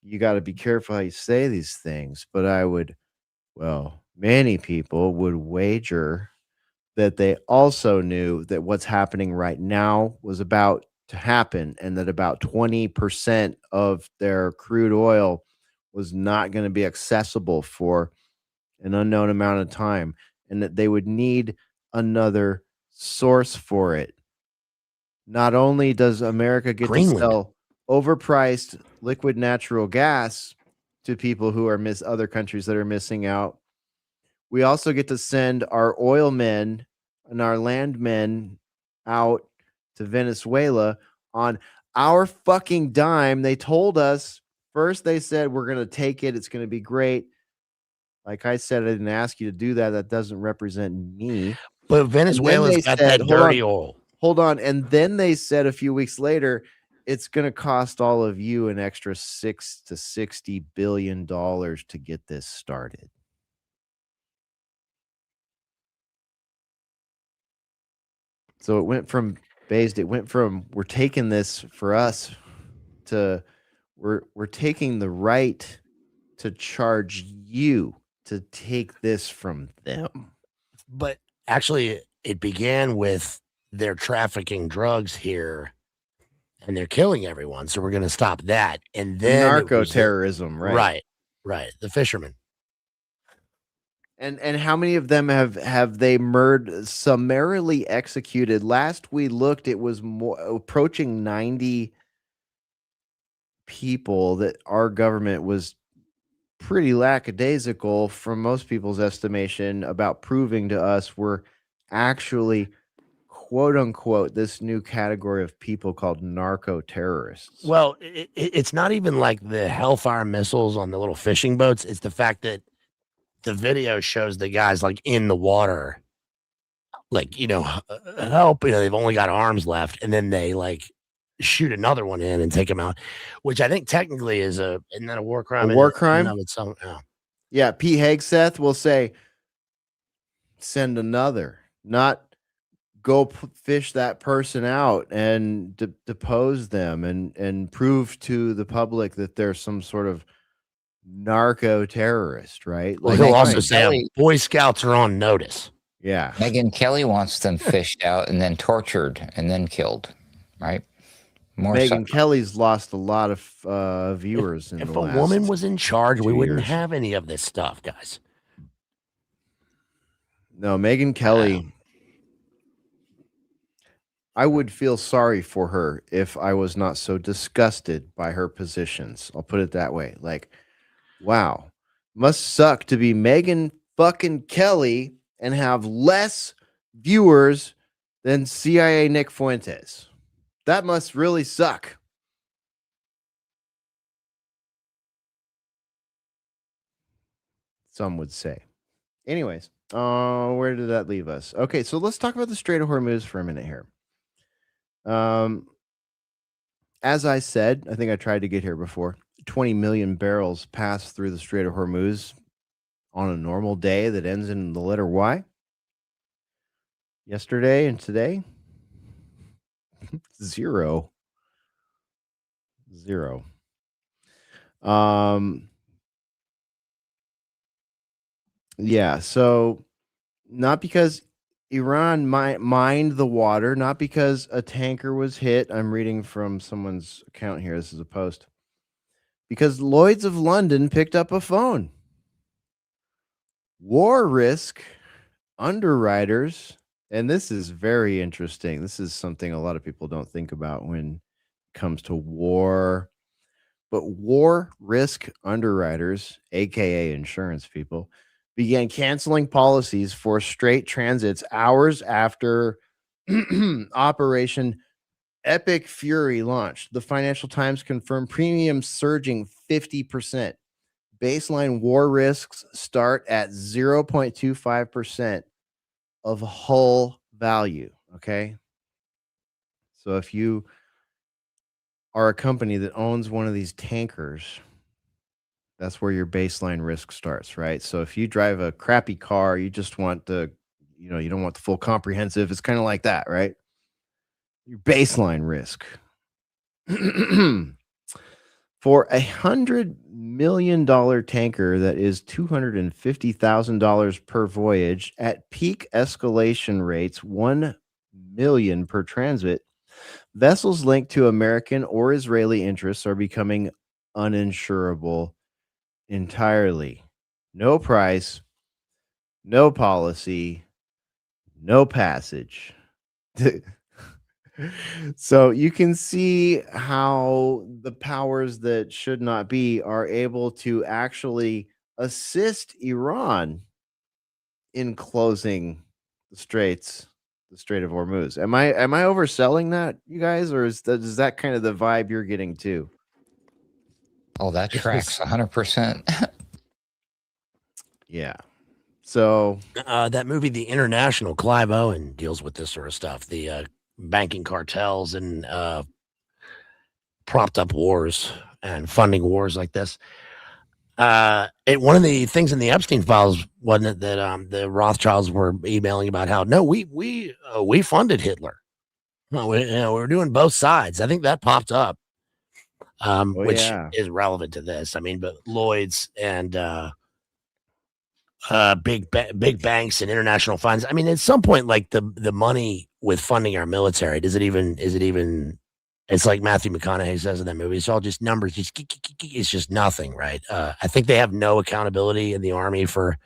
you got to be careful how you say these things. But many people would wager that they also knew that what's happening right now was about to happen, and that about 20% of their crude oil was not going to be accessible for an unknown amount of time, and that they would need another source for it. Not only does America get Greenland. to sell overpriced liquid natural gas to people who are other countries that are missing out, we also get to send our oil men and our landmen out to Venezuela on our fucking dime. They told us first, they said, we're going to take it. It's going to be great. Like I said, I didn't ask you to do that. That doesn't represent me. But Venezuela's got that dirty oil. Hold on. And then they said a few weeks later, it's going to cost all of you an extra $6 to $60 billion to get this started. So it went from we're taking this for us to we're taking the right to charge you to take this from them. But actually, it began with they're trafficking drugs here and they're killing everyone. So we're going to stop that. And then narco terrorism, right? Right. The fishermen. And how many of them have they summarily executed? Last we looked, it was approaching 90 people that our government was pretty lackadaisical from most people's estimation about proving to us were actually, quote unquote, this new category of people called narco terrorists. Well, it's not even like the Hellfire missiles on the little fishing boats. It's the fact that the video shows the guys like in the water, like, help, they've only got arms left. And then they like shoot another one in and take him out, which I think technically isn't that a war crime? A war crime? Yeah. Pete Hegseth will say, send another, not go fish that person out and depose them and prove to the public that they're some sort of narco terrorist, right? Well, he'll also say Boy Scouts are on notice. Yeah. Megyn Kelly wants them fished out and then tortured and then killed, right? Megyn Kelly's lost a lot of viewers. If a woman was in charge, we wouldn't have any of this stuff, guys. No, Megyn Kelly. I would feel sorry for her if I was not so disgusted by her positions. I'll put it that way. Like, wow, must suck to be Megyn fucking Kelly and have less viewers than CIA Nick Fuentes. That must really suck. Some would say. Anyways, where did that leave us? Okay, so let's talk about the Strait of Hormuz for a minute here. As I said, I think I tried to get here before. 20 million barrels pass through the Strait of Hormuz on a normal day that ends in the letter Y. Yesterday and today, zero. Yeah, so not because Iran mined the water, not because a tanker was hit. I'm reading from someone's account here. This is a post. Because Lloyd's of London picked up a phone. War risk underwriters, and this is very interesting. This is something a lot of people don't think about when it comes to war. But war risk underwriters, aka insurance people, began canceling policies for straight transits hours after Operation Epic Fury launched. The Financial Times confirmed premiums surging 50%. Baseline war risks start at 0.25% of hull value. Okay. So if you are a company that owns one of these tankers, that's where your baseline risk starts, right? So if you drive a crappy car, you just want you don't want the full comprehensive. It's kind of like that, right? Your baseline risk. For $100 million tanker that is $250,000 per voyage at peak escalation rates, 1 million per transit, vessels linked to American or Israeli interests are becoming uninsurable entirely. No price, no policy, no passage. So you can see how the powers that should not be are able to actually assist Iran in closing the Strait of Hormuz. Am I overselling that, you guys, or is that kind of the vibe you're getting too? Oh, that tracks 100%. Yeah. So that movie, The International, Clive Owen deals with this sort of stuff. The banking cartels and propped up wars and funding wars like this. One of the things in the Epstein files wasn't it that the Rothschilds were emailing about how we funded Hitler. No, we're doing both sides. I think that popped up, which is relevant to this. I mean, but Lloyd's and big banks and international funds. I mean, at some point, like the money with funding our military, is it even? It's like Matthew McConaughey says in that movie. It's all just numbers. It's just nothing, right? I think they have no accountability in the Army for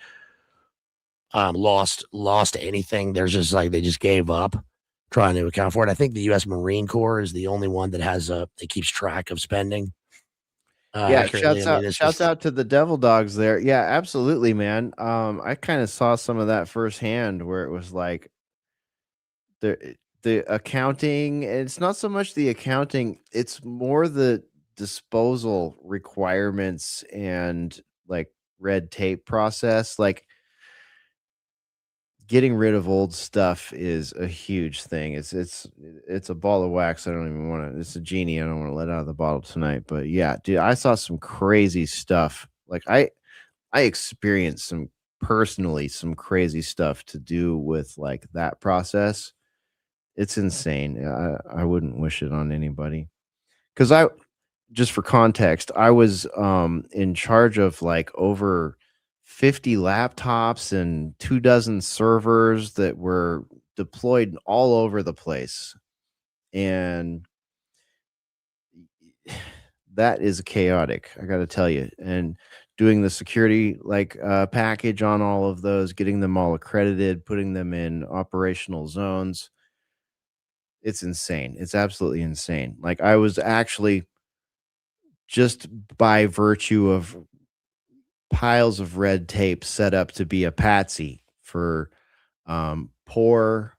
lost anything. There's just like they just gave up trying to account for it. I think the U.S. Marine Corps is the only one that has that keeps track of spending. Shouts out to the Devil Dogs there. Yeah, absolutely, man. I kind of saw some of that firsthand where it was like the accounting. It's not so much the accounting; it's more the disposal requirements and like red tape process. Like getting rid of old stuff is a huge thing. It's a ball of wax. I don't even want to. It's a genie. I don't want to let out of the bottle tonight. But yeah, dude, I saw some crazy stuff. Like I experienced some crazy stuff to do with like that process. It's insane. I wouldn't wish it on anybody. Because just for context, I was in charge of like over 50 laptops and 24 servers that were deployed all over the place. And that is chaotic, I got to tell you. And doing the security package on all of those, getting them all accredited, putting them in operational zones. It's insane. It's absolutely insane. Like, I was actually, just by virtue of piles of red tape, set up to be a patsy for poor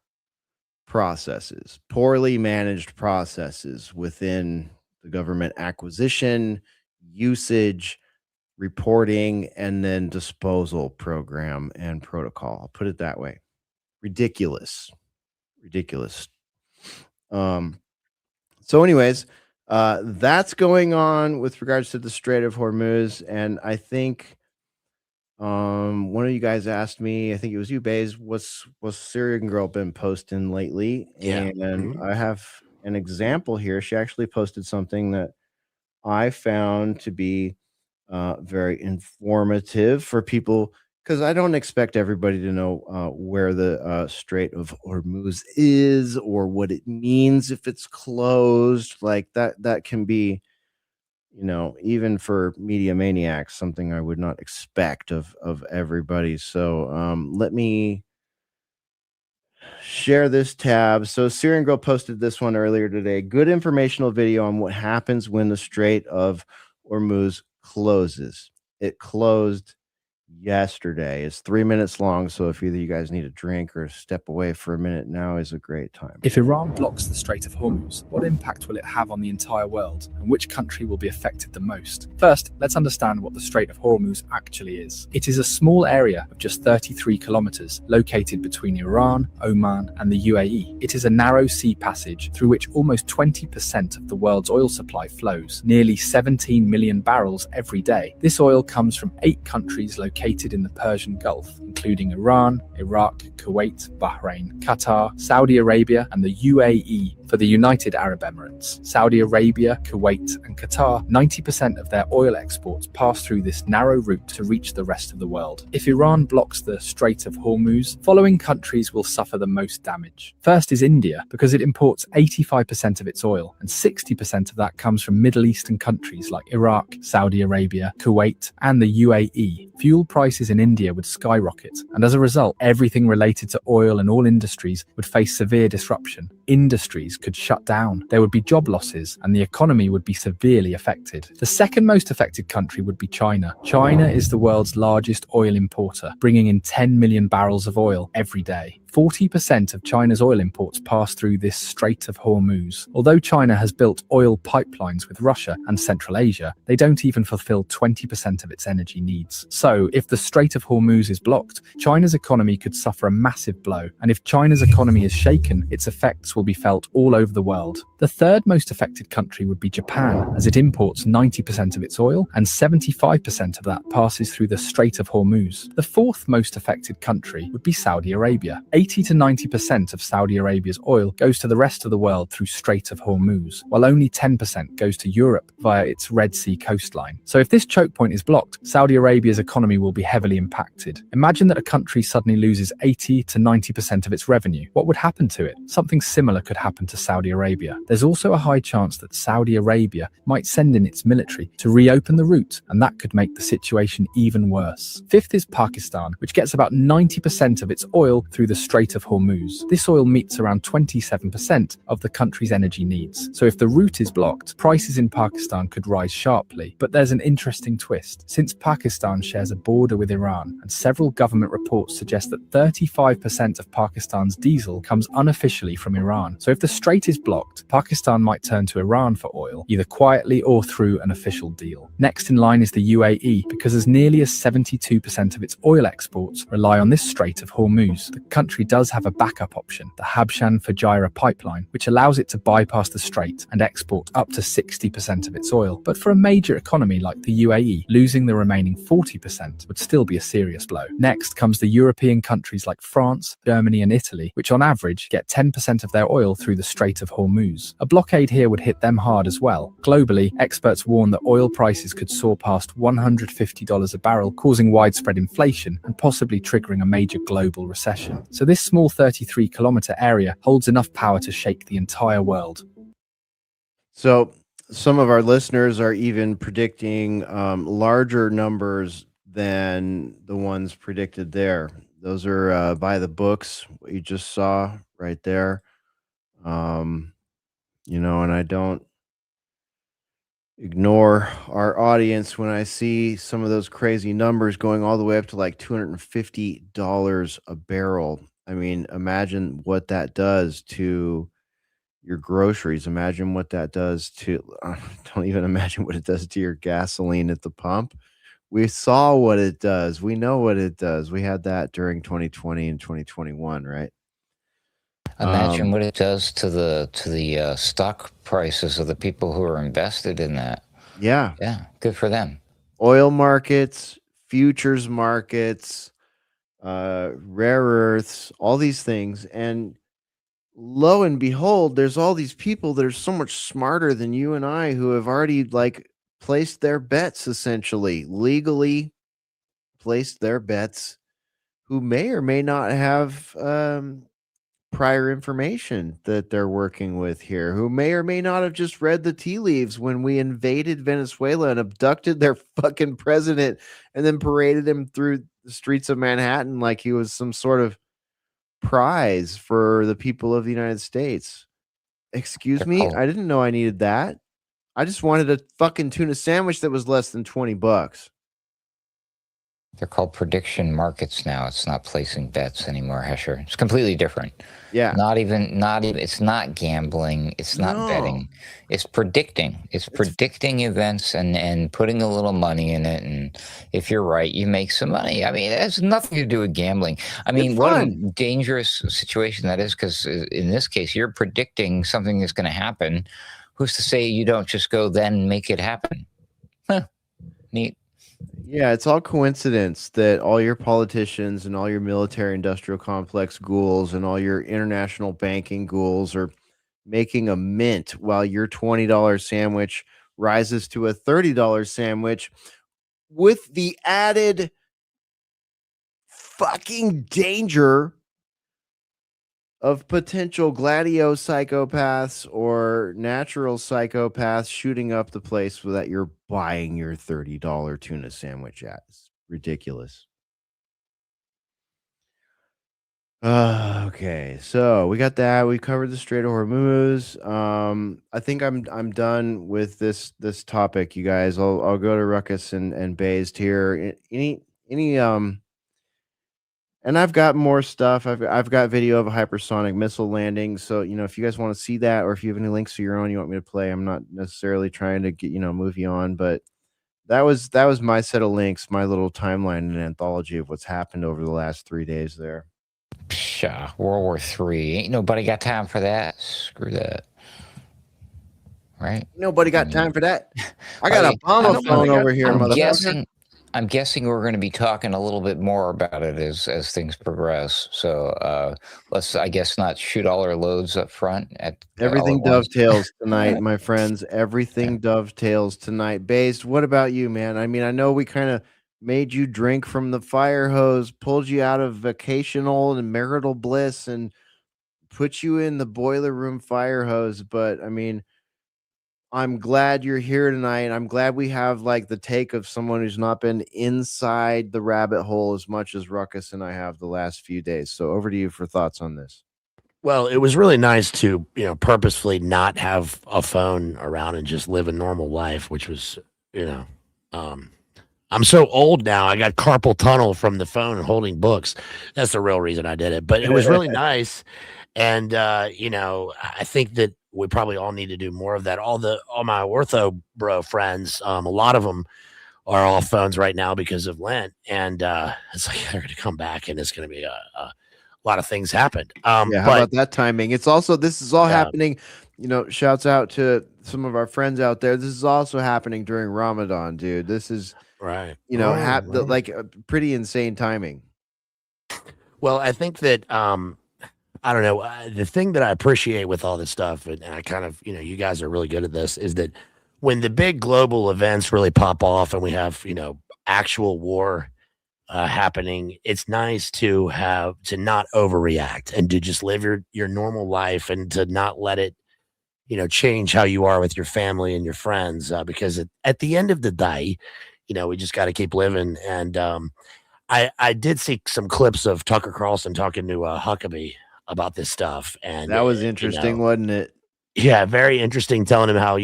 processes, poorly managed processes within the government acquisition, usage, reporting, and then disposal program and protocol. I'll put it that way. Ridiculous. Ridiculous. So anyways, that's going on with regards to the Strait of Hormuz. And I think one of you guys asked me, I think it was you, Baze, what's Syrian girl been posting lately? Yeah. And I have an example here. She actually posted something that I found to be very informative for people, because I don't expect everybody to know where the Strait of Hormuz is or what it means if it's closed. Like that can be, even for media maniacs, something I would not expect of everybody. So let me share this tab. So Syrian Girl posted this one earlier today. Good informational video on what happens when the Strait of Hormuz closes. It closed yesterday. It's 3 minutes long, so if either you guys need a drink or step away for a minute, now is a great time. If Iran blocks the Strait of Hormuz, what impact will it have on the entire world, and which country will be affected the most? First, let's understand what the Strait of Hormuz actually is. It is a small area of just 33 kilometers located between Iran, Oman, and the UAE. It is a narrow sea passage through which almost 20% of the world's oil supply flows, nearly 17 million barrels every day. This oil comes from 8 countries located in the Persian Gulf, including Iran, Iraq, Kuwait, Bahrain, Qatar, Saudi Arabia, and the UAE for the United Arab Emirates. Saudi Arabia, Kuwait, and Qatar, 90% of their oil exports pass through this narrow route to reach the rest of the world. If Iran blocks the Strait of Hormuz, following countries will suffer the most damage. First is India, because it imports 85% of its oil, and 60% of that comes from Middle Eastern countries like Iraq, Saudi Arabia, Kuwait, and the UAE. Fuel prices in India would skyrocket, and as a result, everything related to oil and all industries would face severe disruption. Industries could shut down, there would be job losses, and the economy would be severely affected. The second most affected country would be China. China is the world's largest oil importer, bringing in 10 million barrels of oil every day. 40% of China's oil imports pass through this Strait of Hormuz. Although China has built oil pipelines with Russia and Central Asia, they don't even fulfill 20% of its energy needs. So, if the Strait of Hormuz is blocked, China's economy could suffer a massive blow. And if China's economy is shaken, its effects will be felt all over the world. The third most affected country would be Japan, as it imports 90% of its oil, and 75% of that passes through the Strait of Hormuz. The fourth most affected country would be Saudi Arabia. 80 to 90% of Saudi Arabia's oil goes to the rest of the world through Strait of Hormuz, while only 10% goes to Europe via its Red Sea coastline. So if this choke point is blocked, Saudi Arabia's economy will be heavily impacted. Imagine that a country suddenly loses 80 to 90% of its revenue. What would happen to it? Something similar could happen to Saudi Arabia. There's also a high chance that Saudi Arabia might send in its military to reopen the route, and that could make the situation even worse. Fifth is Pakistan, which gets about 90% of its oil through the Strait of Hormuz. This oil meets around 27% of the country's energy needs. So if the route is blocked, prices in Pakistan could rise sharply. But there's an interesting twist. Since Pakistan shares a border with Iran, and several government reports suggest that 35% of Pakistan's diesel comes unofficially from Iran. So if the strait is blocked, Pakistan might turn to Iran for oil, either quietly or through an official deal. Next in line is the UAE, because as nearly as 72% of its oil exports rely on this Strait of Hormuz. The country does have a backup option, the Habshan-Fujairah pipeline, which allows it to bypass the strait and export up to 60% of its oil. But for a major economy like the UAE, losing the remaining 40% would still be a serious blow. Next comes the European countries like France, Germany, and Italy, which on average get 10% of their oil through the Strait of Hormuz. A blockade here would hit them hard as well. Globally, experts warn that oil prices could soar past $150 a barrel, causing widespread inflation and possibly triggering a major global recession. So this small 33-kilometer area holds enough power to shake the entire world. So some of our listeners are even predicting larger numbers than the ones predicted there. Those are by the books, what you just saw right there. Um, and I don't ignore our audience when I see some of those crazy numbers going all the way up to like $250 a barrel. I mean, imagine what that does to your groceries. Imagine what that does to don't even imagine what it does to your gasoline at the pump. We saw what it does. We know what it does. We had that during 2020 and 2021, right? Imagine what it does to the stock prices of the people who are invested in that. Yeah. Yeah, good for them. Oil markets, futures markets, rare earths, all these things. And lo and behold, there's all these people that are so much smarter than you and I who have already like placed their bets, essentially legally placed their bets, who may or may not have prior information that they're working with here, who may or may not have just read the tea leaves when we invaded Venezuela and abducted their fucking president and then paraded him through the streets of Manhattan like he was some sort of prize for the people of the United States. Excuse They're me? called I didn't know I needed that. I just wanted a fucking tuna sandwich that was less than $20. they're called prediction markets now. It's not placing bets anymore, Hesher. It's completely different. Yeah. Not even it's not gambling, it's not No. betting. It's predicting. It's predicting events and putting a little money in it, and if you're right, you make some money. I mean, it has nothing to do with gambling. I mean, what a dangerous situation that is, because in this case, you're predicting something that's going to happen. Who's to say you don't just go then make it happen? Huh. Neat. Yeah, it's all coincidence that all your politicians and all your military industrial complex ghouls and all your international banking ghouls are making a mint while your $20 sandwich rises to a $30 sandwich with the added fucking danger of potential gladio psychopaths or natural psychopaths shooting up the place that you're buying your $30 tuna sandwich at. It's ridiculous. Okay, so we got that. We covered the Strait of Hormuz. I think I'm done with this topic, you guys. I'll go to Ruckus and Bazed here. Any and I've got more stuff. I've got video of a hypersonic missile landing. So, if you guys want to see that, or if you have any links to your own you want me to play, I'm not necessarily trying to get, move you on, but that was my set of links, my little timeline and anthology of what's happened over the last 3 days there. Pshaw, World War III. Ain't nobody got time for that. Screw that. Right? Nobody got time for that. I got a bomber phone over here, motherfucker. I'm guessing we're going to be talking a little bit more about it as things progress. So let's, I guess, not shoot all our loads up front. Everything dovetails tonight, my friends. Everything dovetails tonight. Based, what about you, man? I mean, I know we kind of made you drink from the fire hose, pulled you out of vacational and marital bliss, and put you in the boiler room fire hose. But I mean, I'm glad you're here tonight. I'm glad we have like the take of someone who's not been inside the rabbit hole as much as Ruckus and I have the last few days. So over to you for thoughts on this. Well, it was really nice to, purposefully not have a phone around and just live a normal life, which was, I'm so old now. I got carpal tunnel from the phone and holding books. That's the real reason I did it. But it was really nice. And, I think that we probably all need to do more of that. All my ortho bro friends, a lot of them are off phones right now because of Lent. And it's like they're going to come back and it's going to be a lot of things happened. Yeah, how about that timing? It's also, this is all happening, shouts out to some of our friends out there. This is also happening during Ramadan, dude. This is right. Like pretty insane timing. Well, I think that, I don't know. The thing that I appreciate with all this stuff, and I kind of, you guys are really good at this, is that when the big global events really pop off and we have, actual war happening, it's nice to not overreact and to just live your normal life and to not let it change how you are with your family and your friends, because at the end of the day, we just got to keep living. And I did see some clips of Tucker Carlson talking to Huckabee about this stuff, and That was interesting, wasn't it? yeah, very interesting, telling him how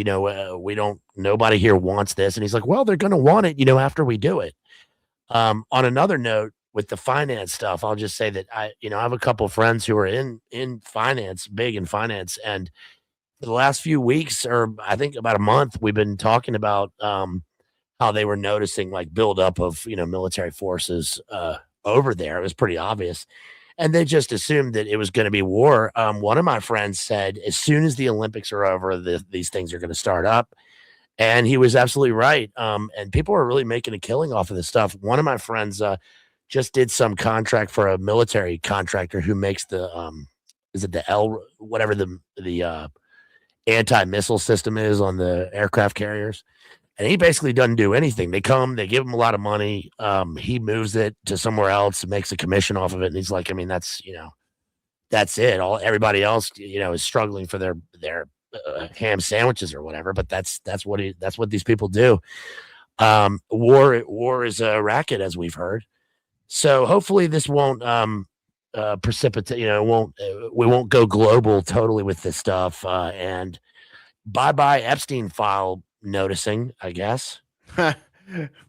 nobody here wants this, and he's like, well, they're going to want it, after we do it. On another note, with the finance stuff, I'll just say that I have a couple of friends who are in finance, big in finance, and for the last few weeks, or I think about a month, we've been talking about how they were noticing like buildup of military forces over there. It was pretty obvious, and they just assumed that it was going to be war. One of my friends said, as soon as the Olympics are over, these things are going to start up. And he was absolutely right. And people are really making a killing off of this stuff. One of my friends just did some contract for a military contractor who makes the is it the L, whatever the anti-missile system is on the aircraft carriers. And he basically doesn't do anything. They come, they give him a lot of money. He moves it to somewhere else and makes a commission off of it. And he's like, I mean, that's it. Everybody else, is struggling for their ham sandwiches or whatever. But that's what these people do. War is a racket, as we've heard. So hopefully this won't precipitate. We won't go global totally with this stuff. And bye Epstein file noticing, I guess.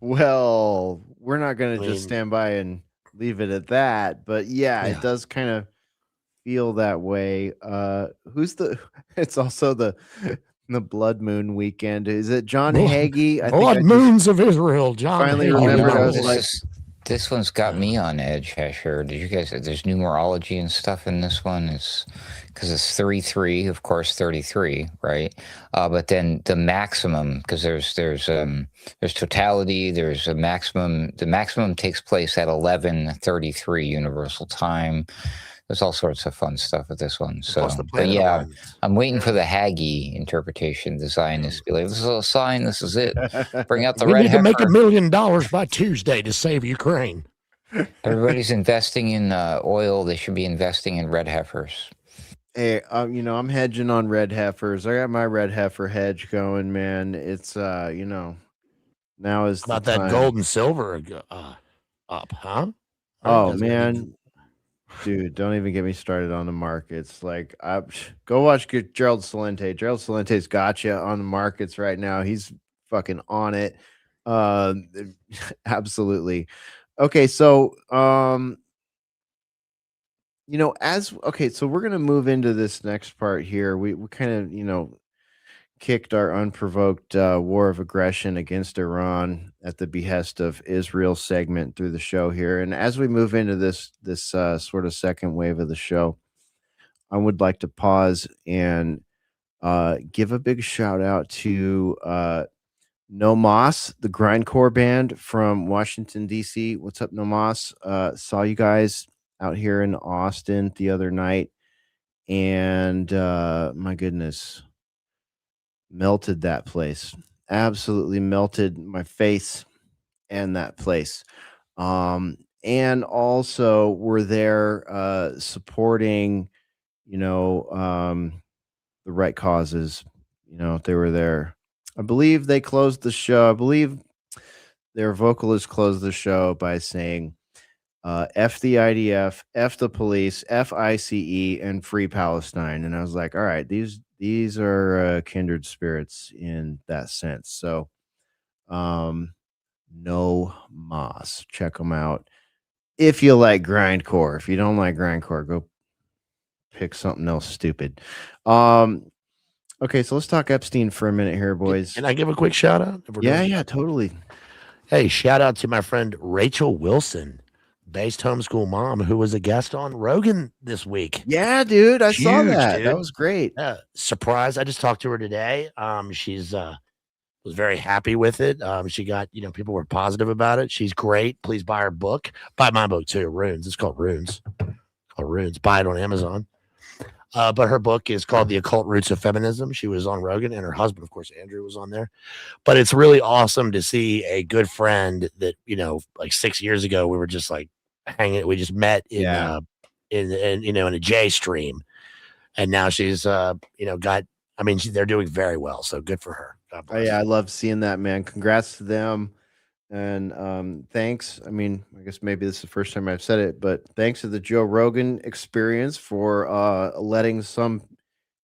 Well, we're not going to just stand by and leave it at that, but yeah, it does kind of feel that way. It's also the blood moon weekend. Is it John Hagee? I Blood moons of Israel. John finally Hagee. remembered. I was like, this one's got me on edge, Hesher. Did you guys? There's numerology and stuff in this one. It's because it's 33, of course, 33, right? But then the maximum, because there's totality. There's a maximum. The maximum takes place at 11:33 universal time. There's all sorts of fun stuff with this one. So, but yeah, I'm waiting for the Hagee interpretation. The Zionists be like, this is a sign. This is it. Bring out the red heifer. We need to make $1 million by Tuesday to save Ukraine. Everybody's investing in oil. They should be investing in red heifers. Hey, I'm hedging on red heifers. I got my red heifer hedge going, man. It's now is about the that time. Gold and silver up, huh? Oh man. Dude, don't even get me started on the markets. Like, go watch Gerald Celente. Gerald Celente's got you on the markets right now. He's fucking on it. Absolutely. Okay, so so we're gonna move into this next part here. We kind of kicked our unprovoked war of aggression against Iran at the behest of Israel segment through the show here. And as we move into this sort of second wave of the show, I would like to pause and give a big shout out to No Moss, the grindcore band from Washington, D.C. What's up, No Moss? Saw you guys out here in Austin the other night. And my goodness, melted that place. Absolutely melted my face and that place. And also we're there supporting, the right causes. They were there. I believe they closed the show. I believe their vocalist closed the show by saying, F the IDF, F the police, F ICE, and free Palestine. And I was like, all right, these are kindred spirits in that sense. So, No Moss, check them out if you like grindcore. If you don't like grindcore, go pick something else stupid. Okay, so let's talk Epstein for a minute here, boys. Can I give a quick shout out? Yeah, totally. Hey, shout out to my friend Rachel Wilson, based homeschool mom, who was a guest on Rogan this week. Yeah, dude, I saw that. Dude. That was great. Surprise! I just talked to her today. She's was very happy with it. She got people were positive about it. She's great. Please buy her book. Buy my book too. Runes. It's called Runes. Buy it on Amazon. But her book is called The Occult Roots of Feminism. She was on Rogan, and her husband, of course, Andrew, was on there. But it's really awesome to see a good friend that, like 6 years ago, we were just like hanging. We just met in a J stream. And now she's, got I mean, they're doing very well, so good for her. God bless. Yeah, I love seeing that, man. Congrats to them. And thanks. I mean, I guess maybe this is the first time I've said it, but thanks to the Joe Rogan experience for letting some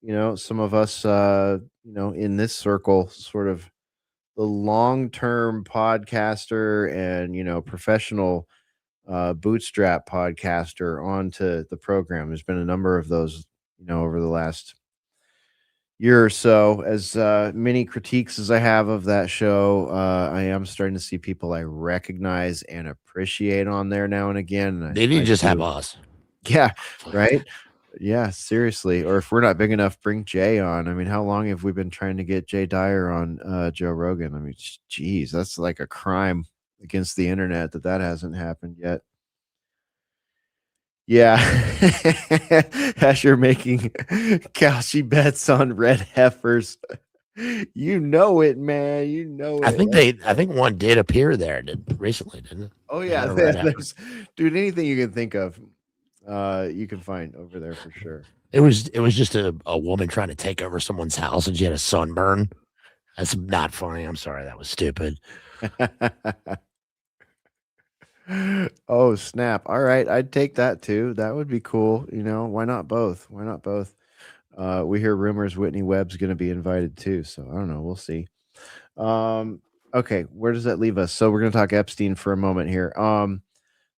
of us in this circle, sort of the long-term podcaster and professional bootstrap podcaster onto the program. There's been a number of those over the last year or so. As many critiques as I have of that show, I am starting to see people I recognize and appreciate on there now and again. And They didn't I just have do- us. Yeah, right. Yeah, seriously. Or if we're not big enough, bring Jay on. I mean, how long have we been trying to get Jay Dyer on Joe Rogan? I mean, geez, that's like a crime against the internet that hasn't happened yet. Yeah. Hesher making Kalshi bets on red heifers. You know it, man. You know I it. think one did appear there recently, didn't it? Oh They yeah, had a red heifer. dude, anything you can think of, you can find over there for sure. It was just a woman trying to take over someone's house and she had a sunburn. That's not funny. I'm sorry, that was stupid. Oh snap! All right, I'd take that too. That would be cool. Why not both? Why not both? We hear rumors Whitney Webb's going to be invited too, so I don't know. We'll see. Okay, where does that leave us? So we're going to talk Epstein for a moment here.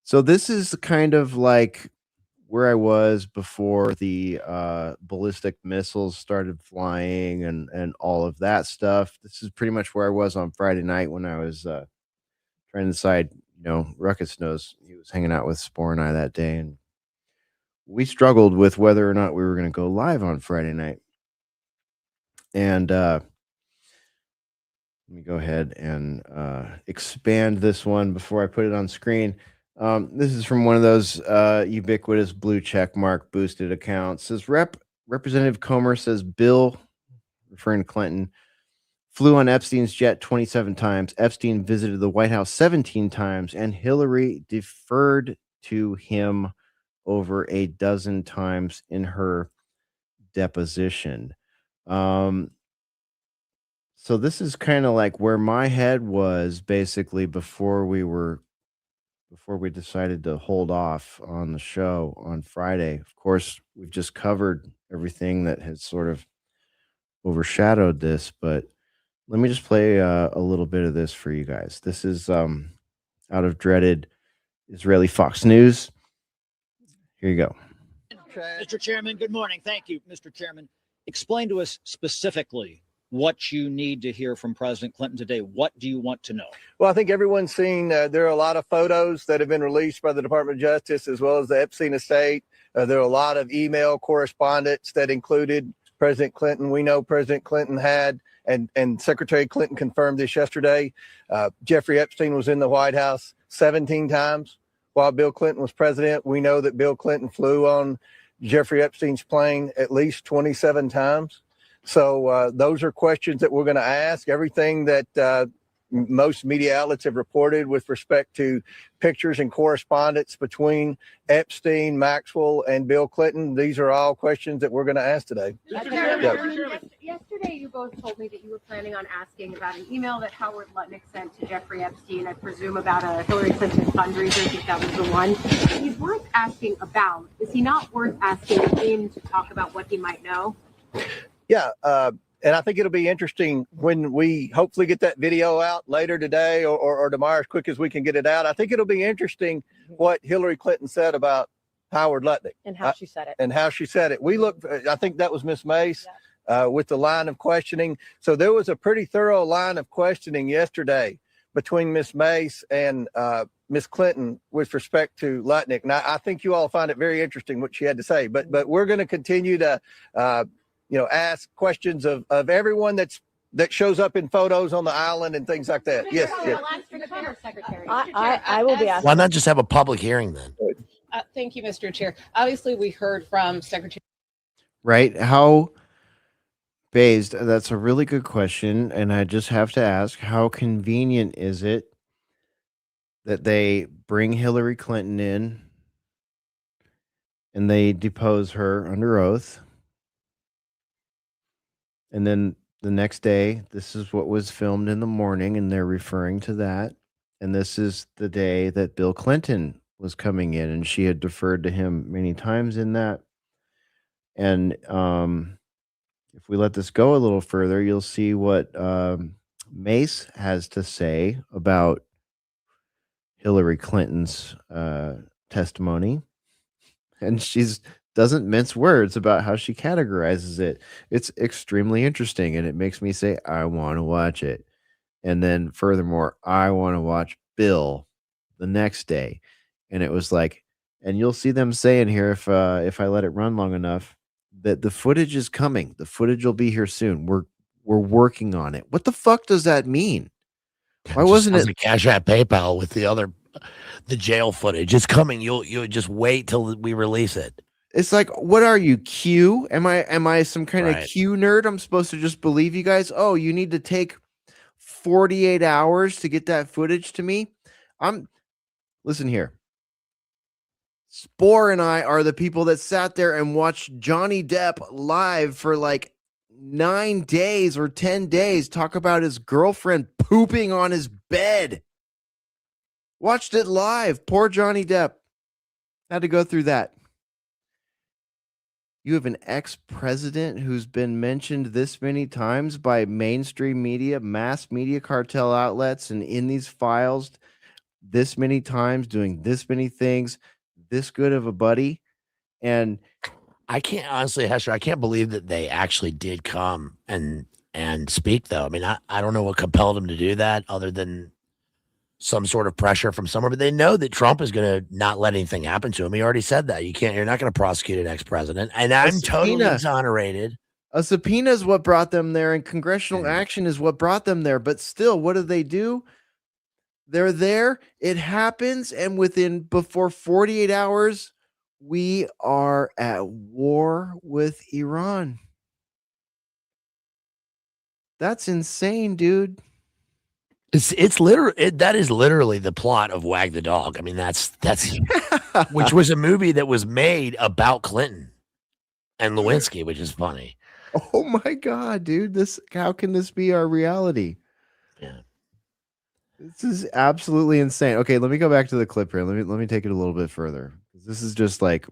So this is kind of like where I was before the ballistic missiles started flying and all of that stuff. This is pretty much where I was on Friday night when I was trying to decide. Ruckus knows he was hanging out with Spore and I that day, and we struggled with whether or not we were going to go live on Friday night. And let me go ahead and expand this one before I put it on screen. This is from one of those ubiquitous blue check mark boosted accounts. It says Representative Comer says Bill, referring to Clinton, flew on Epstein's jet 27 times. Epstein visited the White House 17 times, and Hillary deferred to him over a dozen times in her deposition. So this is kind of like where my head was basically before we decided to hold off on the show on Friday. Of course, we've just covered everything that has sort of overshadowed this, but let me just play a little bit of this for you guys. This is out of dreaded Israeli Fox News. Here you go. Mr. Chairman, good morning. Thank you, Mr. Chairman. Explain to us specifically what you need to hear from President Clinton today. What do you want to know? Well, I think everyone's seen there are a lot of photos that have been released by the Department of Justice as well as the Epstein estate. There are a lot of email correspondence that included President Clinton. We know President Clinton had, and Secretary Clinton confirmed this yesterday, Jeffrey Epstein was in the White House 17 times while Bill Clinton was president. We know that Bill Clinton flew on Jeffrey Epstein's plane at least 27 times. So those are questions that we're going to ask. Everything that most media outlets have reported with respect to pictures and correspondence between Epstein, Maxwell, and Bill Clinton, these are all questions that we're going to ask today. Yesterday, you both told me that you were planning on asking about an email that Howard Lutnick sent to Jeffrey Epstein, I presume about a Hillary Clinton fundraiser. I think that was the one. He's worth asking about. Is he not worth asking him to talk about what he might know? Yeah, and I think it'll be interesting when we hopefully get that video out later today or tomorrow as quick as we can get it out. I think it'll be interesting what Hillary Clinton said about Howard Lutnick. And how she said it. And how she said it. We looked, I think that was Miss Mace with the line of questioning. So there was a pretty thorough line of questioning yesterday between Miss Mace and Miss Clinton with respect to Lutnick. And I think you all find it very interesting what she had to say. But we're going to continue to ask questions of everyone that shows up in photos on the island and things like that. Yes. I will be asking. Why not just have a public hearing then? Thank you, Mr. Chair. Obviously, we heard from Secretary. Right? How Bazed, that's a really good question. And I just have to ask, how convenient is it that they bring Hillary Clinton in and they depose her under oath? And then the next day, this is what was filmed in the morning, and they're referring to that. And this is the day that Bill Clinton was coming in, and she had deferred to him many times in that. And if we let this go a little further, you'll see what Mace has to say about Hillary Clinton's testimony. And she's doesn't mince words about how she categorizes it. It's extremely interesting, and it makes me say, I want to watch it. And then furthermore, I want to watch Bill the next day. And it was like, and you'll see them saying here, if I let it run long enough, that the footage is coming. The footage will be here soon. We're working on it. What the fuck does that mean? Why wasn't it Cash App PayPal with the jail footage? It's coming. You'll just wait till we release it. It's like, what are you, Q? Am I some kind Right. of Q nerd? I'm supposed to just believe you guys? Oh, you need to take 48 hours to get that footage to me? Listen here. Spore and I are the people that sat there and watched Johnny Depp live for like 9 days or 10 days talk about his girlfriend pooping on his bed. Watched it live. Poor Johnny Depp. Had to go through that. You have an ex-president who's been mentioned this many times by mainstream media, mass media cartel outlets, and in these files this many times, doing this many things, this good of a buddy. And I can't honestly, Hesher, I can't believe that they actually did come and speak, though. I mean, I don't know what compelled them to do that other than some sort of pressure from somewhere, but they know that Trump is going to not let anything happen to him. He already said that. You're not going to prosecute an ex-president. And I'm totally exonerated. A subpoena is what brought them there, and congressional action is what brought them there. But still, what do? They're there. It happens. And before 48 hours, we are at war with Iran. That's insane, dude. It's literally that is literally the plot of Wag the Dog. I mean, that's which was a movie that was made about Clinton and Lewinsky, which is funny. Oh my God, dude. How can this be our reality? Yeah. This is absolutely insane. Okay, let me go back to the clip here. Let me take it a little bit further. This is just like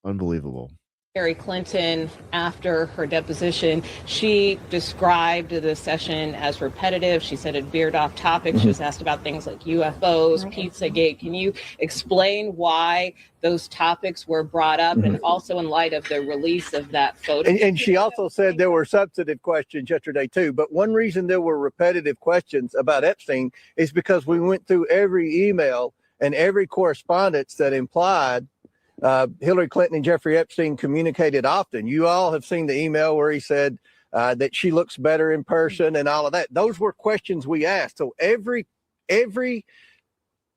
unbelievable. Hillary Clinton, after her deposition, she described the session as repetitive. She said it veered off topic. She was asked about things like UFOs, Pizzagate. Can you explain why those topics were brought up, and also in light of the release of that photo? And she also said there were substantive questions yesterday too. But one reason there were repetitive questions about Epstein is because we went through every email and every correspondence that implied Hillary Clinton and Jeffrey Epstein communicated often. You all have seen the email where he said that she looks better in person and all of that. Those were questions we asked. So every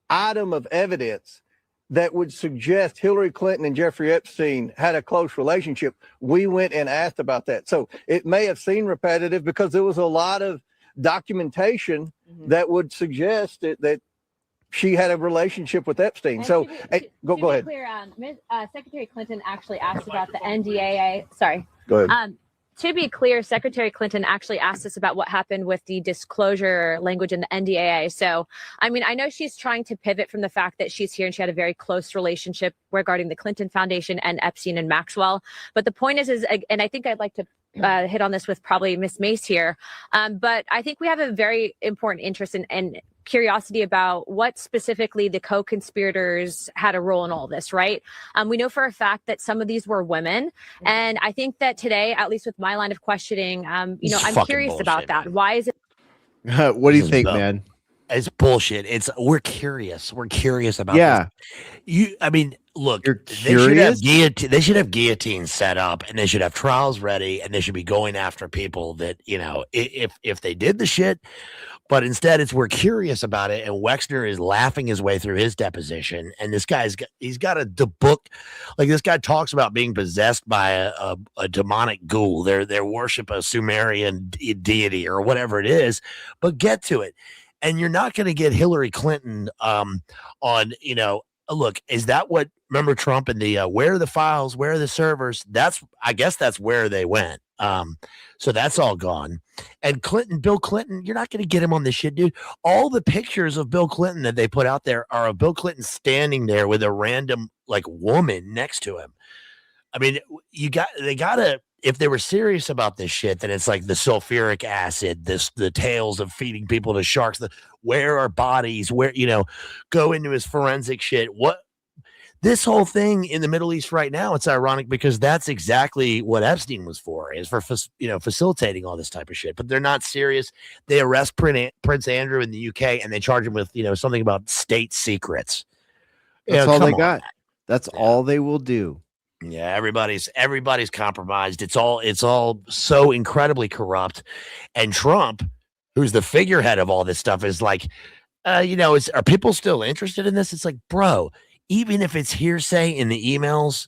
item of evidence that would suggest Hillary Clinton and Jeffrey Epstein had a close relationship, we went and asked about that. So it may have seemed repetitive because there was a lot of documentation that would suggest that she had a relationship with Epstein. So go ahead. Clear, Secretary Clinton actually asked about the NDAA. Sorry. Go ahead. To be clear, Secretary Clinton actually asked us about what happened with the disclosure language in the NDAA. So, I mean, I know she's trying to pivot from the fact that she's here and she had a very close relationship regarding the Clinton Foundation and Epstein and Maxwell. But the point is, and I think I'd like to hit on this with probably Miss Mace here. But I think we have a very important interest in curiosity about what specifically the co-conspirators had a role in all this, right? We know for a fact that some of these were women. And I think that today, at least with my line of questioning, I'm curious about that. Why is it? What do you think, man? It's bullshit. We're curious. We're curious about this. I mean, look, they should have guillotines set up, and they should have trials ready, and they should be going after people that, if they did the shit. But instead, we're curious about it, and Wexner is laughing his way through his deposition. And this he's got the book, like this guy talks about being possessed by a demonic ghoul. They worship a Sumerian deity or whatever it is. But get to it, and you're not going to get Hillary Clinton on. Look, is that what remember Trump and the where are the files, where are the servers? I guess that's where they went. So that's all gone. And Bill Clinton, you're not going to get him on this shit, dude. All the pictures of Bill Clinton that they put out there are of Bill Clinton standing there with a random like woman next to him. I mean, they gotta, if they were serious about this shit, then it's like the sulfuric acid, the tales of feeding people to sharks, where are bodies, where, go into his forensic shit. This whole thing in the Middle East right now, it's ironic because that's exactly what Epstein was for, is for, facilitating all this type of shit. But they're not serious. They arrest Prince Andrew in the UK and they charge him with, something about state secrets. That's all they got. That's all they will do. Yeah, everybody's compromised. It's all so incredibly corrupt. And Trump, who's the figurehead of all this stuff, is like, are people still interested in this? It's like, bro, even if it's hearsay in the emails,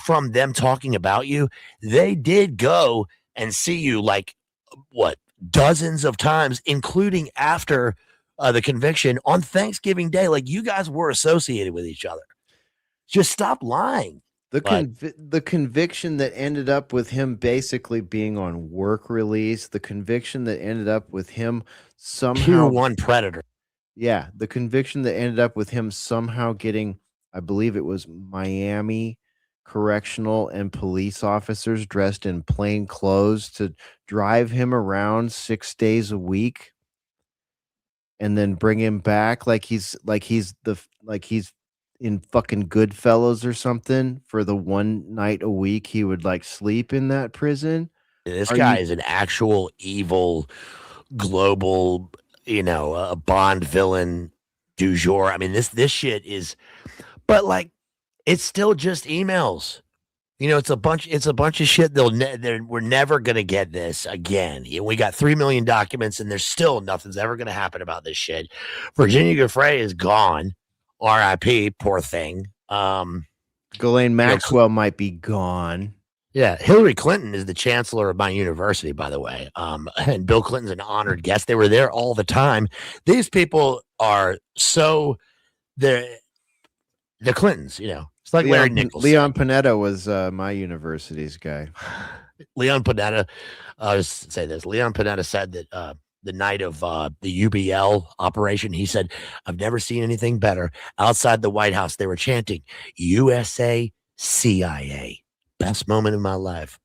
from them talking about you, they did go and see you like dozens of times, including after the conviction on Thanksgiving Day. Like, you guys were associated with each other. Just stop lying. The conviction that ended up with him basically being on work release, the conviction that ended up with him somehow Tier 1 predator. Yeah, the conviction that ended up with him somehow getting, I believe it was Miami correctional and police officers dressed in plain clothes to drive him around 6 days a week and then bring him back like he's in fucking Goodfellas or something for the one night a week he would like sleep in that prison. This guy is an actual evil global, a Bond villain du jour. I mean, this shit is, but like, it's still just emails. It's a bunch of shit. We're never gonna get this again. We got 3 million documents, and there's still nothing's ever gonna happen about this shit. Virginia Giuffre is gone. R.I.P. Poor thing. Ghislaine Maxwell might be gone. Yeah, Hillary Clinton is the chancellor of my university, by the way. And Bill Clinton's an honored guest. They were there all the time. These people are they're Clintons, It's like Larry Nichols. Leon Panetta was my university's guy. Leon Panetta, I'll just say this. Leon Panetta said that the night of the UBL operation, he said, I've never seen anything better. Outside the White House, they were chanting, USA, CIA. Best moment of my life.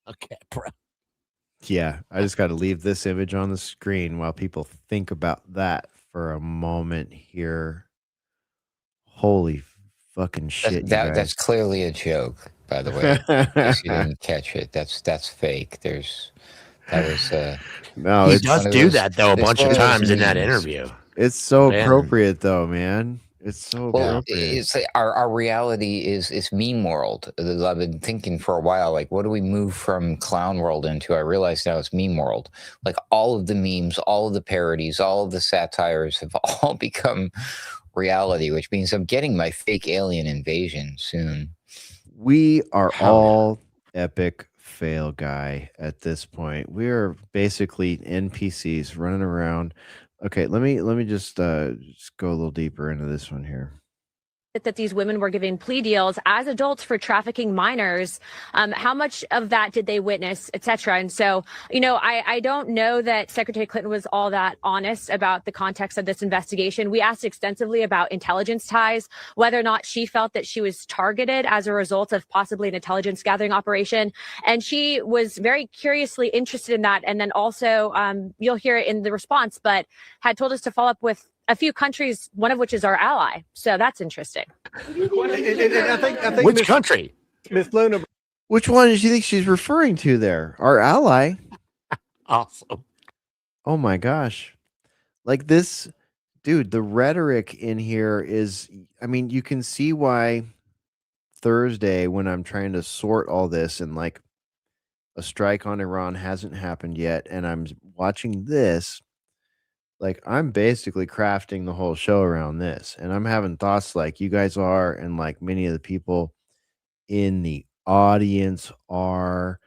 Okay, bro. Yeah, I just got to leave this image on the screen while people think about that for a moment here. Holy fucking shit. That's clearly a joke, by the way. In case you didn't catch it. That's fake. No, he does do that though a bunch of times in that interview. It's so appropriate though, man. It's so appropriate. It's like our reality is meme world. I've been thinking for a while, like, what do we move from clown world into? I realize now it's meme world. Like, all of the memes, all of the parodies, all of the satires have all become reality, which means I'm getting my fake alien invasion soon. We are all epic fail guy at this point. We are basically NPCs running around. Okay, let me just go a little deeper into this one here. That these women were giving plea deals as adults for trafficking minors. How much of that did they witness, et cetera? And so, I don't know that Secretary Clinton was all that honest about the context of this investigation. We asked extensively about intelligence ties, whether or not she felt that she was targeted as a result of possibly an intelligence gathering operation. And she was very curiously interested in that. And then also, you'll hear it in the response, but had told us to follow up with a few countries, one of which is our ally. So that's interesting. I think Which country? Miss Luna. Which one do you think she's referring to there? Our ally. Awesome. Oh my gosh. Like this, dude, the rhetoric in here is, I mean, you can see why Thursday, when I'm trying to sort all this and like a strike on Iran hasn't happened yet, and I'm watching this, like, I'm basically crafting the whole show around this, and I'm having thoughts like you guys are, and like many of the people in the audience are.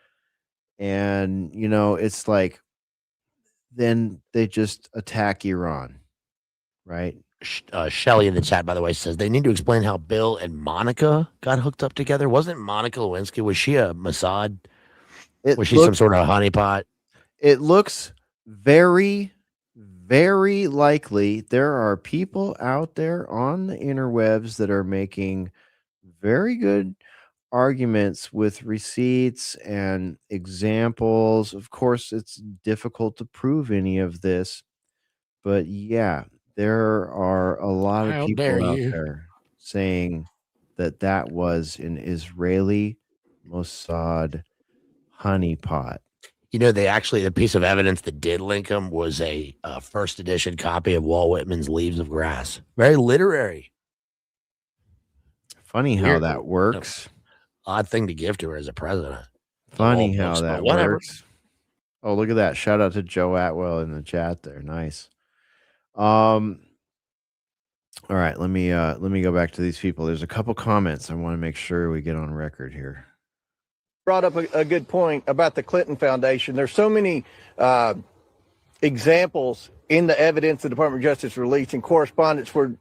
And, it's like, then they just attack Iran, right? Shelly in the chat, by the way, says they need to explain how Bill and Monica got hooked up together. Wasn't Monica Lewinsky? Was she a Mossad? Was she some sort of honeypot? It looks very, very likely there are people out there on the interwebs that are making very good arguments with receipts and examples. Of course, it's difficult to prove any of this, but yeah, there are a lot of How dare people out you. there saying that that was an Israeli Mossad honeypot. You know, the piece of evidence that did link him was a first edition copy of Walt Whitman's Leaves of Grass. Very literary. Funny how Weird. that works. Odd thing to give to her as a president. Funny Of all how books, but that whatever. works. Oh, look at that. Shout out to Joe Atwell in the chat there. Nice. All right, let me go back to these people. There's a couple comments I want to make sure we get on record here. Brought up a good point about the Clinton Foundation. There's so many examples in the evidence the Department of Justice released in correspondence where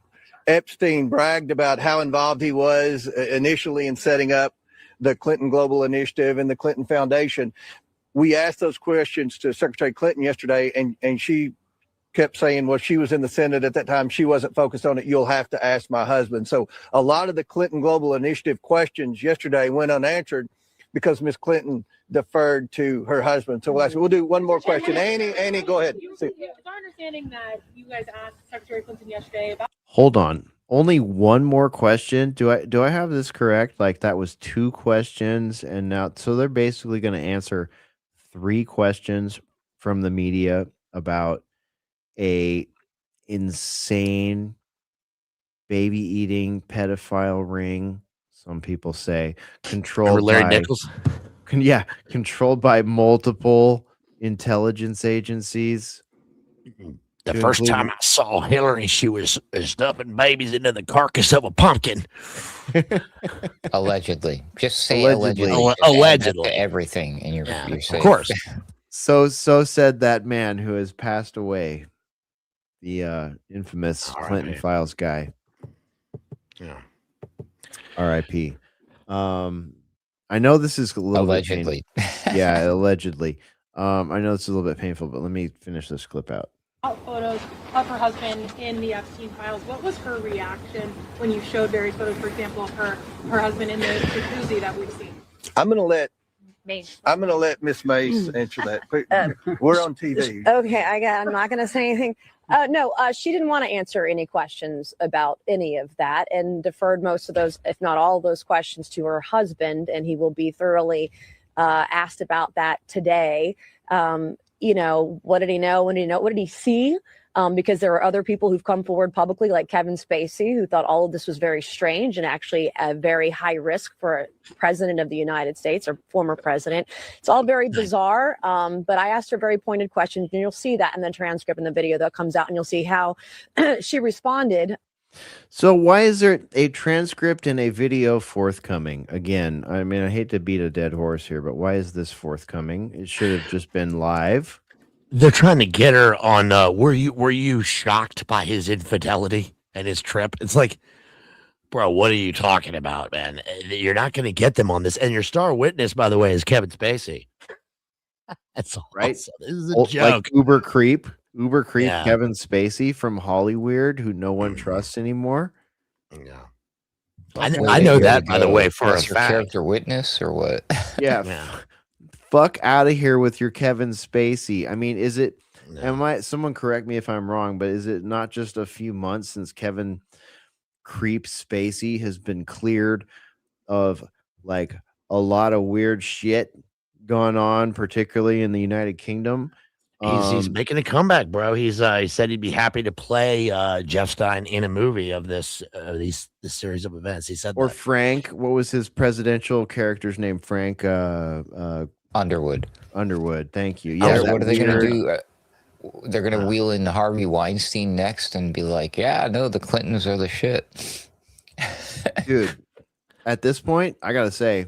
Epstein bragged about how involved he was initially in setting up the Clinton Global Initiative and the Clinton Foundation. We asked those questions to Secretary Clinton yesterday, and she kept saying, well, she was in the Senate at that time. She wasn't focused on it. You'll have to ask my husband. So a lot of the Clinton Global Initiative questions yesterday went unanswered because Ms. Clinton deferred to her husband. So we'll do one more question. Annie, go ahead. It's our understanding that you guys asked Secretary Clinton yesterday about. Hold on. Only one more question. Do I have this correct? Like that was 2 questions, and now so they're basically going to answer 3 questions from the media about a insane baby eating pedophile ring. Some people say controlled Larry by Nichols? Controlled by multiple intelligence agencies. The first time I saw Hillary, she was stuffing babies into the carcass of a pumpkin. Allegedly. Just say Allegedly. allegedly. Allegedly. Everything, and you're safe. Of course. So said that man who has passed away, the infamous Clinton Files guy. Yeah. R.I.P. I know this is a little allegedly. bit yeah, allegedly. I know it's a little bit painful, but let me finish this clip out. Photos of her husband in the Epstein files. What was her reaction when you showed various photos, for example, of her husband in the jacuzzi that we've seen? I'm going to let Miss Mace answer that. We're on TV. Okay, I'm not going to say anything. No, she didn't want to answer any questions about any of that and deferred most of those, if not all of those questions, to her husband, and he will be thoroughly asked about that today. What did he know? When did he know? What did he see? Because there are other people who've come forward publicly, like Kevin Spacey, who thought all of this was very strange and actually a very high risk for a president of the United States or former president. It's all very bizarre. But I asked her very pointed questions, and you'll see that in the transcript in the video that comes out, and you'll see how she responded. So why is there a transcript and a video forthcoming? Again, I mean, I hate to beat a dead horse here, but why is this forthcoming? It should have just been live. They're trying to get her on. Were you shocked by his infidelity and his trip? It's like, bro, what are you talking about, man? You're not going to get them on this. And your star witness, by the way, is Kevin Spacey. That's right. Awesome. This is a joke. Like Uber creep, Yeah. Kevin Spacey from Hollywood, who no one trusts anymore. Yeah. I know that, by the way, for a your fact. character witness or what? Yeah. Fuck out of here with your Kevin Spacey. I mean, is it, someone correct me if I'm wrong, but is it not just a few months since Kevin Creep Spacey has been cleared of like a lot of weird shit going on, particularly in the United Kingdom? He's making a comeback, bro. He said he'd be happy to play Jeff Stein in a movie of this series of events. He said, or that. Frank, what was his presidential character's name? Frank Underwood. Thank you. Yeah. What are they going to do? They're going to wheel in Harvey Weinstein next and be like, yeah, no, the Clintons are the shit. Dude, at this point, I got to say,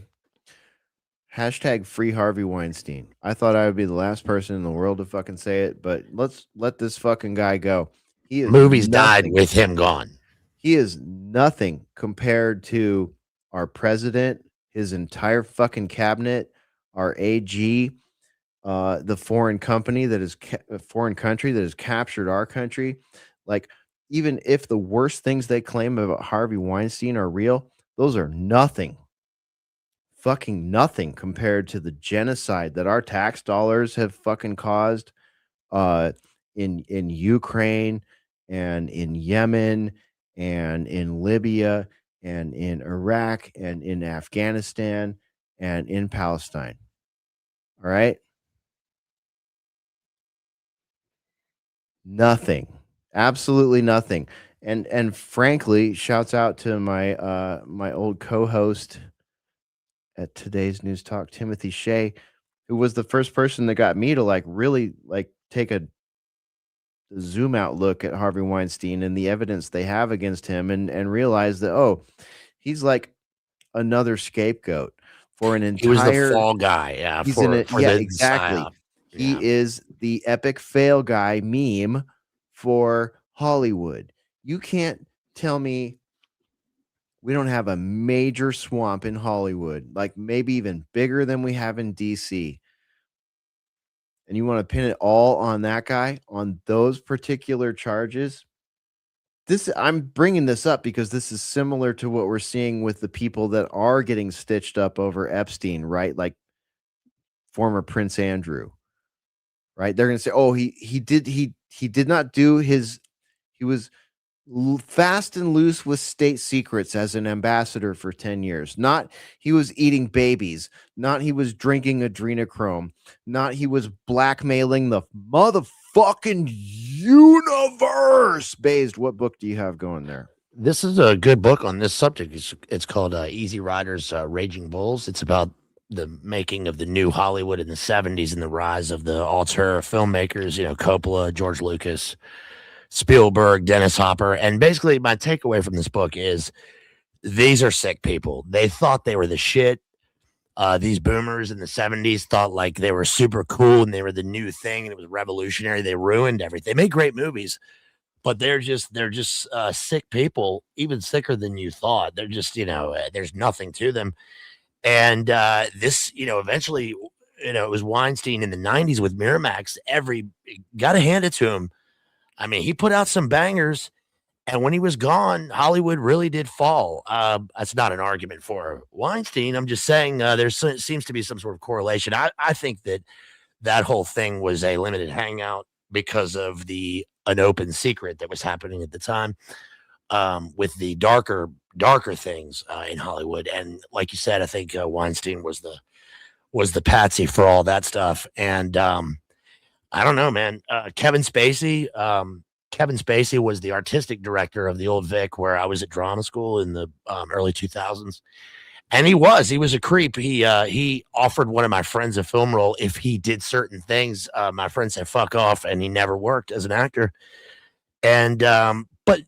hashtag free Harvey Weinstein. I thought I would be the last person in the world to fucking say it, but let's let this fucking guy go. He is Movies died nothing. with him gone. He is nothing compared to our president, his entire fucking cabinet, our AG, the foreign country that has captured our country. Like, even if the worst things they claim about Harvey Weinstein are real, those are nothing, fucking nothing compared to the genocide that our tax dollars have fucking caused in Ukraine and in Yemen and in Libya and in Iraq and in Afghanistan and in Palestine. All right? Nothing. Absolutely nothing. And frankly, shouts out to my my old co-host at today's News Talk, Timothy Shea, who was the first person that got me to like really like take a zoom out look at Harvey Weinstein and the evidence they have against him and realize that, oh, he's like another scapegoat for an He was the entire fall guy, yeah, he's for yeah, the exactly. psyop. He Yeah. is the epic fail guy meme for Hollywood. You can't tell me we don't have a major swamp in Hollywood, like maybe even bigger than we have in DC. And you want to pin it all on that guy, on those particular charges. I'm bringing this up because this is similar to what we're seeing with the people that are getting stitched up over Epstein, right? Like former Prince Andrew, right? They're going to say, "Oh, he did not do his he was fast and loose with state secrets as an ambassador for 10 years. Not he was eating babies, not he was drinking adrenochrome, not he was blackmailing the motherfucking universe." Based, what book do you have going there? This is a good book on this subject. It's called Easy Riders, Raging Bulls. It's about the making of the new Hollywood in the 70s and the rise of the auteur filmmakers, Coppola, George Lucas, Spielberg, Dennis Hopper. And basically my takeaway from this book is these are sick people. They thought they were the shit. These boomers in the 70s thought like they were super cool and they were the new thing and it was revolutionary. They ruined everything. They made great movies, but they're just sick people, even sicker than you thought. They're just, there's nothing to them. And this, eventually, it was Weinstein in the 90s with Miramax. Got to hand it to him. I mean, he put out some bangers, and when he was gone, Hollywood really did fall. That's not an argument for Weinstein. I'm just saying there seems to be some sort of correlation. I think that whole thing was a limited hangout because of an open secret that was happening at the time with the darker things in Hollywood. And like you said, I think Weinstein was the patsy for all that stuff. And I don't know, man. Kevin Spacey was the artistic director of the old Vic, where I was at drama school in the early 2000s. And he was a creep. He offered one of my friends a film role if he did certain things. My friend said, "Fuck off." And he never worked as an actor. And, but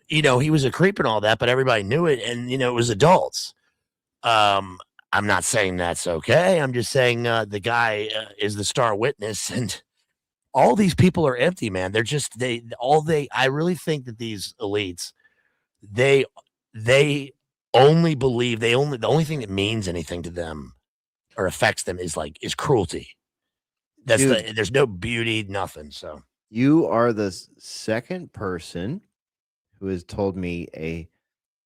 he was a creep and all that, but everybody knew it. And, it was adults. I'm not saying that's okay. I'm just saying the guy is the star witness, and all these people are empty, man. They're just I really think that these elites, they only believe the only thing that means anything to them or affects them is cruelty. Dude, there's no beauty, nothing. So you are the second person who has told me a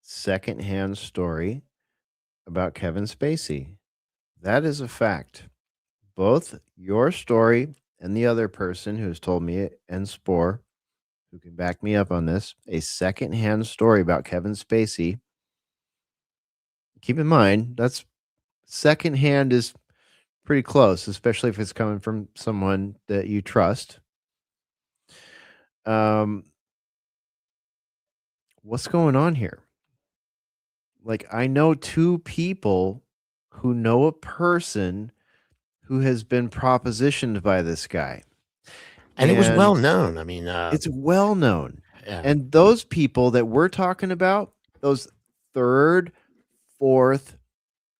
secondhand story about Kevin Spacey. That is a fact. Both your story and the other person who has told me it, and Spore, who can back me up on this, a secondhand story about Kevin Spacey. Keep in mind, that's secondhand is pretty close, especially if it's coming from someone that you trust. What's going on here? Like, I know two people who know a person who has been propositioned by this guy. And it was well known. I mean, it's well known. Yeah. And those people that we're talking about, those third, fourth,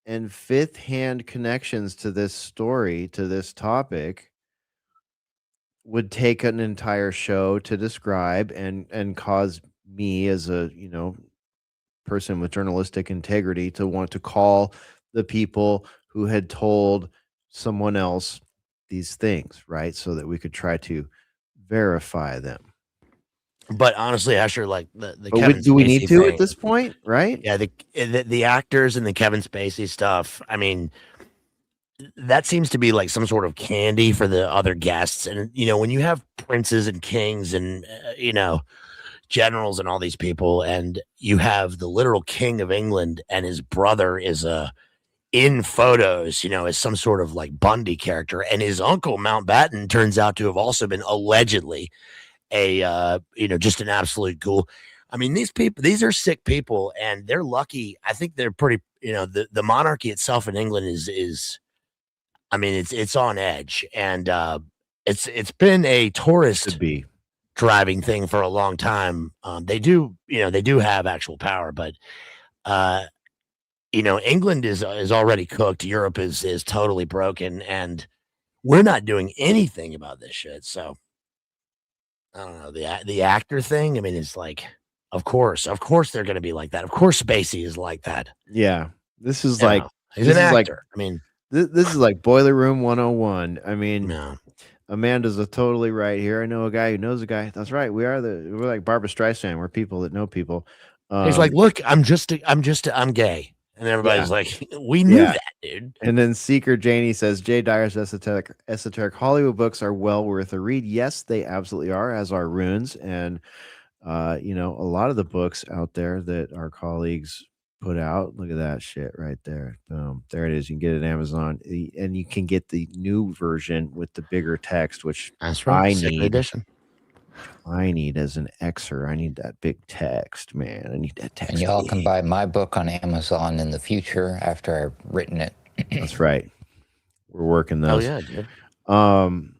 and fifth hand connections to this story, to this topic, would take an entire show to describe and cause me as a, person with journalistic integrity to want to call the people who had told someone else these things, right? So that we could try to verify them. But honestly, Hesher, like the But Kevin do we need Spacey to thing, at this point, right? yeah, the actors and the Kevin Spacey stuff. I mean, that seems to be like some sort of candy for the other guests. And when you have princes and kings and generals and all these people, and you have the literal king of England and his brother is in photos, as some sort of like Bundy character, and his uncle Mountbatten turns out to have also been allegedly a just an absolute ghoul. I mean, these are sick people, and they're lucky. I think they're pretty. The monarchy itself in England is I mean, it's on edge, and it's been a tourist driving thing for a long time. They do have actual power, but England is already cooked. Europe is totally broken, and we're not doing anything about this shit. So I don't know, the actor thing. I mean, it's like, of course they're going to be like that. Of course, Spacey is like that. Yeah, this is You like know, he's an actor. I mean, this is like Boiler Room 101. I mean, no. Amanda's totally right here. I know a guy who knows a guy. That's right. We're like Barbara Streisand. We're people that know people. He's like, look, I'm gay. And everybody's like, we knew that, dude. And then Seeker Janie says, Jay Dyer's esoteric Hollywood books are well worth a read. Yes, they absolutely are, as are Runes. And, a lot of the books out there that our colleagues put out. Look at that shit right there. Boom. There it is. You can get it at Amazon. And you can get the new version with the bigger text, which that's right. I Second need. edition. I need as an Xer. I need that big text, man. I need that text. And y'all can buy my book on Amazon in the future after I've written it. That's right. We're working those. Oh yeah, dude.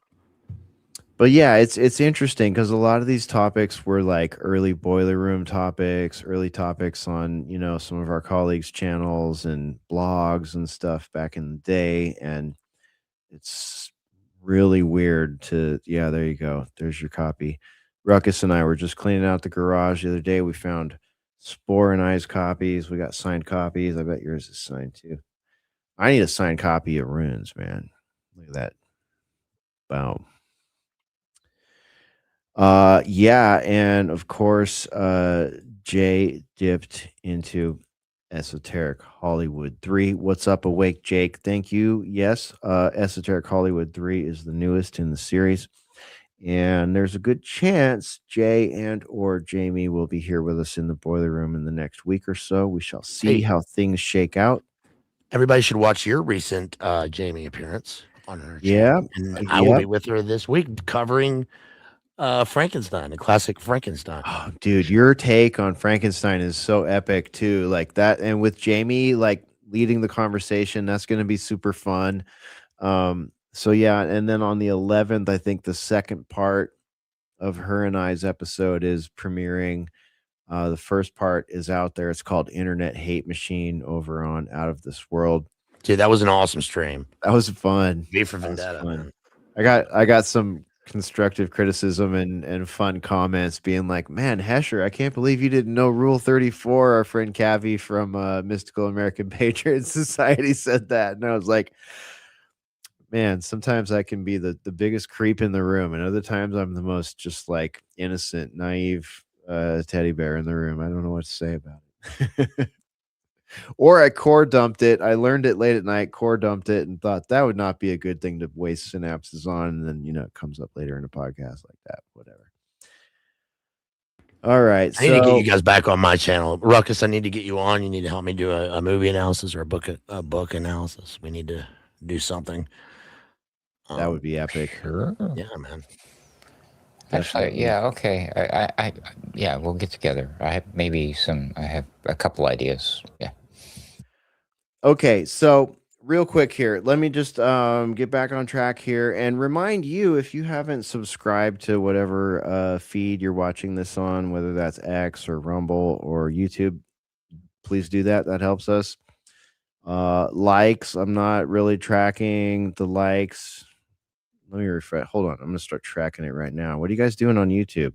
But yeah, it's interesting because a lot of these topics were like early Boiler Room topics, early topics on, some of our colleagues' channels and blogs and stuff back in the day. And it's really weird there you go. There's your copy. Ruckus and I were just cleaning out the garage the other day. We found Spore and I's copies. We got signed copies. I bet yours is signed too. I need a signed copy of Runes, man. Look at that. Boom. Yeah, and of course, Jay dipped into Esoteric Hollywood 3. What's up, Awake Jake? Thank you. Yes, Esoteric Hollywood 3 is the newest in the series. And there's a good chance Jay and or Jamie will be here with us in the Boiler Room in the next week or so. We shall see how things shake out. Everybody should watch your recent Jamie appearance on her channel. And I will be with her this week covering Frankenstein, a classic Frankenstein. Oh, dude, your take on Frankenstein is so epic too. Like that, and with Jamie like leading the conversation, that's going to be super fun. So yeah, and then on the 11th, I think the second part of her and I's episode is premiering. The first part is out there. It's called Internet Hate Machine over on Out of This World. Dude, that was an awesome stream. That was fun. V for Vendetta. Man. I got some constructive criticism and fun comments being like, man, Hesher, I can't believe you didn't know Rule 34. Our friend Cavi from Mystical American Patriot Society said that. And I was like, man, sometimes I can be the biggest creep in the room. And other times I'm the most just like innocent, naive teddy bear in the room. I don't know what to say about it. Or I core dumped it. I learned it late at night, core dumped it, and thought that would not be a good thing to waste synapses on. And then, it comes up later in a podcast like that. Whatever. All right. I need to get you guys back on my channel. Ruckus, I need to get you on. You need to help me do a movie analysis or a book analysis. We need to do something. That would be epic. Sure. Yeah, man. Actually, yeah, okay. I we'll get together. I have a couple ideas. Yeah. Okay, so real quick here, let me just get back on track here and remind you, if you haven't subscribed to whatever feed you're watching this on, whether that's X or Rumble or YouTube, please do that. That helps us. Likes, I'm not really tracking the likes. Let me refresh. Hold on. I'm going to start tracking it right now. What are you guys doing on YouTube?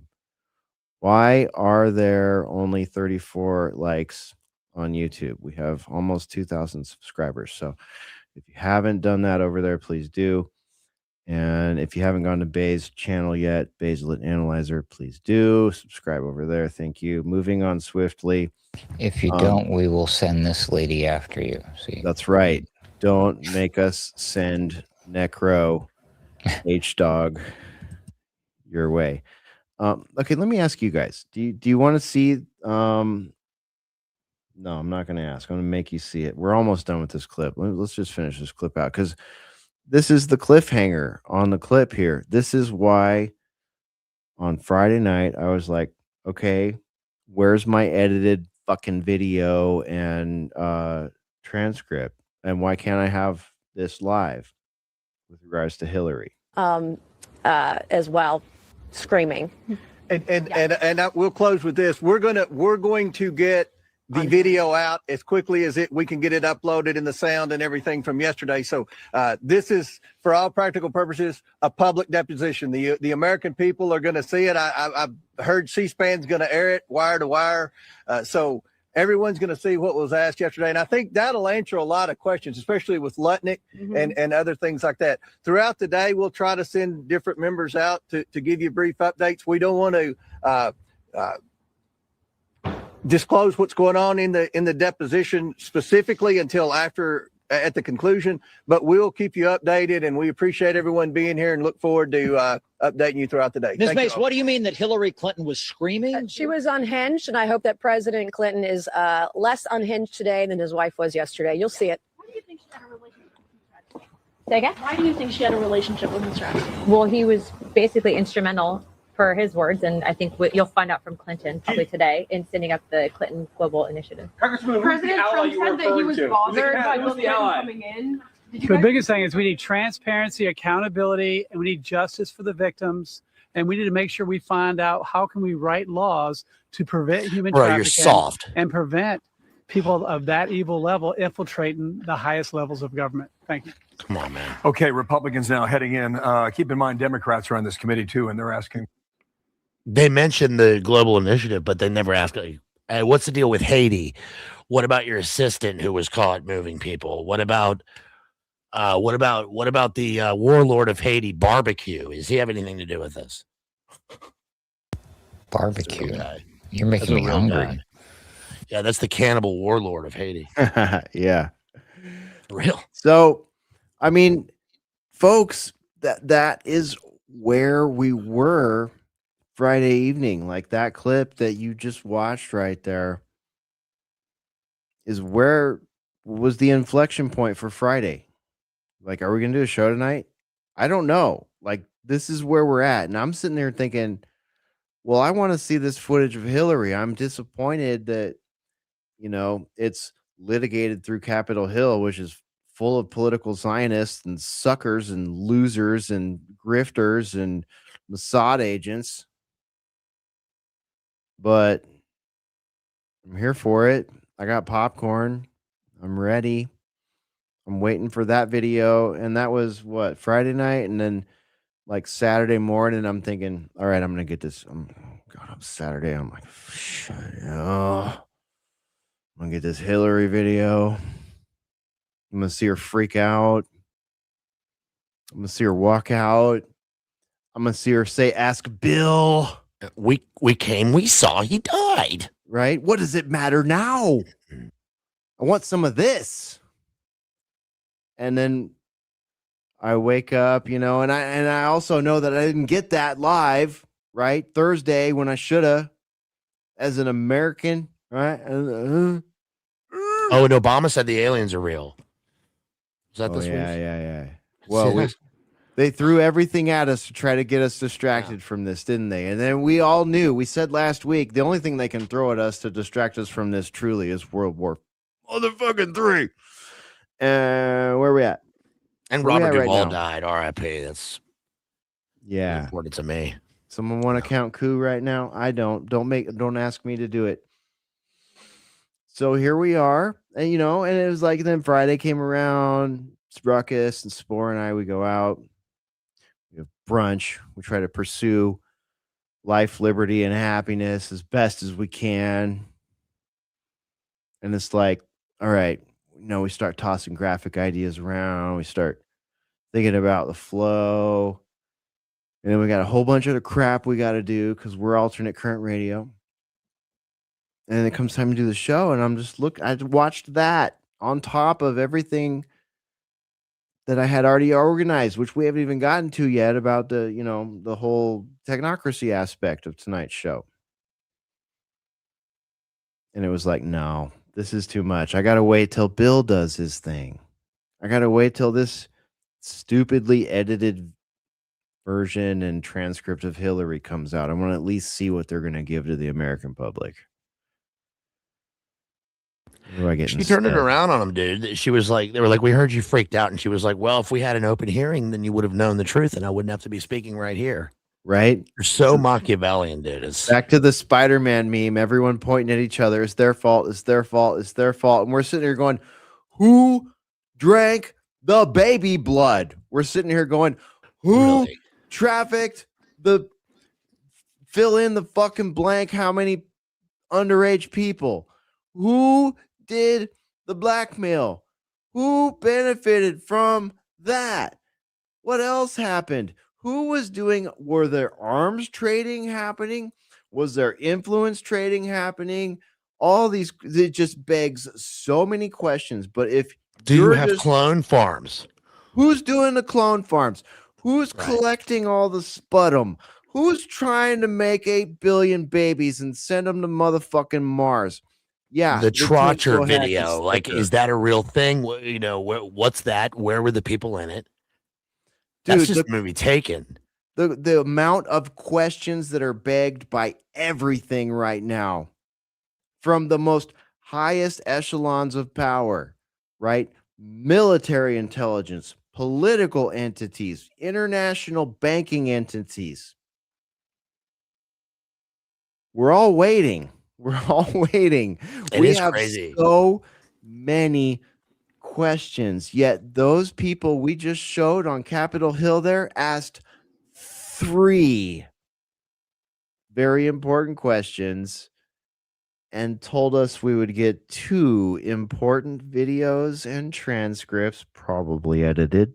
Why are there only 34 likes on YouTube? We have almost 2,000 subscribers. So if you haven't done that over there, please do. And if you haven't gone to Bay's channel yet, Bazed-Lit Analyzer, please do subscribe over there. Thank you. Moving on swiftly. If you don't, we will send this lady after you. See, that's right. Don't make us send Necro H-Dog your way. Okay, let me ask you guys. Do you want to see? No, I'm not going to ask. I'm going to make you see it. We're almost done with this clip. Let's just finish this clip out because this is the cliffhanger on the clip here. This is why on Friday night I was like, okay, where's my edited fucking video and transcript, and why can't I have this live with regards to Hillary? As well, screaming. And we'll close with this. We're going to get the video out as quickly as we can get it uploaded in the sound and everything from yesterday. So this is, for all practical purposes, a public deposition. The American people are going to see it. I've heard C-SPAN's going to air it wire to wire. So everyone's going to see what was asked yesterday. And I think that'll answer a lot of questions, especially with Lutnick and other things like that. Throughout the day, we'll try to send different members out to give you brief updates. We don't want to disclose what's going on in the deposition specifically until after at the conclusion, but we'll keep you updated, and we appreciate everyone being here and look forward to updating you throughout the day. Ms. Mace, what do you mean that Hillary Clinton was screaming? She was unhinged, and I hope that President Clinton is less unhinged today than his wife was yesterday. You'll see it. Why do you think she had a relationship with Mr. Epstein? Say again? Why do you think she had a relationship with Mr. Epstein? Well, he was basically instrumental, per his words, and I think you'll find out from Clinton probably today in sending up the Clinton Global Initiative. President Trump said that he was bothered by Bill Clinton coming in. The biggest thing is we need transparency, accountability, and we need justice for the victims. And we need to make sure we find out how can we write laws to prevent human Bro, trafficking you're soft. and prevent people of that evil level infiltrating the highest levels of government. Thank you. Come on, man. Okay, Republicans now heading in. Keep in mind, Democrats are on this committee too, and they're asking. They mentioned the global initiative, but they never asked, like, hey, what's the deal with Haiti? What about your assistant who was caught moving people? What about the warlord of Haiti, Barbecue? Does he have anything to do with this? Barbecue. You're making me hungry. Guy. Yeah, that's the cannibal warlord of Haiti. Yeah. Real. So, I mean, folks, that is where we were Friday evening. Like that clip that you just watched right there is where was the inflection point for Friday. Like, are we going to do a show tonight? I don't know. Like, this is where we're at. And I'm sitting there thinking, well, I want to see this footage of Hillary. I'm disappointed that, it's litigated through Capitol Hill, which is full of political Zionists and suckers and losers and grifters and Mossad agents. But I'm here for it. I got popcorn. I'm ready. I'm waiting for that video. And that was what, Friday night? And then like Saturday morning, I'm thinking, all right, I'm going to get this. On Saturday, I'm like, shit, I'm going to get this Hillary video. I'm going to see her freak out. I'm going to see her walk out. I'm going to see her say, ask Bill. We came, we saw, he died. Right? What does it matter now? I want some of this. And then I wake up, and I also know that I didn't get that live, right? Thursday when I should have, as an American, right? Oh, and Obama said the aliens are real. Is that this one? Yeah. Well, they threw everything at us to try to get us distracted from this, didn't they? And then we all knew. We said last week, the only thing they can throw at us to distract us from this truly is World War motherfucking 3. Where are we at? And Where Robert we at Duvall right now? died. R.I.P. That's important to me. Someone want to count coup right now? I don't. Don't ask me to do it. So here we are, and and it was like then Friday came around. Ruckus and Spore and I, we go out. brunch. We try to pursue life, liberty, and happiness as best as we can. And it's like, all right, we start tossing graphic ideas around. We start thinking about the flow. And then we got a whole bunch of the crap we got to do because we're alternate current radio. And then it comes time to do the show. And I watched that on top of everything that I had already organized, which we haven't even gotten to yet about the whole technocracy aspect of tonight's show. And it was like, no, this is too much. I got to wait till Bill does his thing. I got to wait till this stupidly edited version and transcript of Hillary comes out. I want to at least see what they're going to give to the American public. What do I get She instead? turned it around on him, dude. She was like, they were like, we heard you freaked out. And she was like, well, if we had an open hearing, then you would have known the truth and I wouldn't have to be speaking right here. Right? You're so Machiavellian, dude. It's back to the Spider-Man meme. Everyone pointing at each other. It's their fault. It's their fault. It's their fault. And we're sitting here going, who drank the baby blood? We're sitting here going, who trafficked the fill in the fucking blank? How many underage people? Who did the blackmail? Who benefited from that? What else happened? Who was were there arms trading happening? Was there influence trading happening? All these, it just begs so many questions. But if do you have clone farms? Who's doing the clone farms? Who's collecting all the sputum? Who's trying to make 8 billion babies and send them to motherfucking Mars? Yeah. The Trotcher video. Like, is that a real thing? What's that? Where were the people in it? That's just a movie taken. The amount of questions that are begged by everything right now from the most highest echelons of power, right? Military intelligence, political entities, international banking entities. We're all waiting. We're all waiting. We have crazy. So many questions, yet those people we just showed on Capitol Hill there asked 3 very important questions and told us we would get 2 important videos and transcripts, probably edited,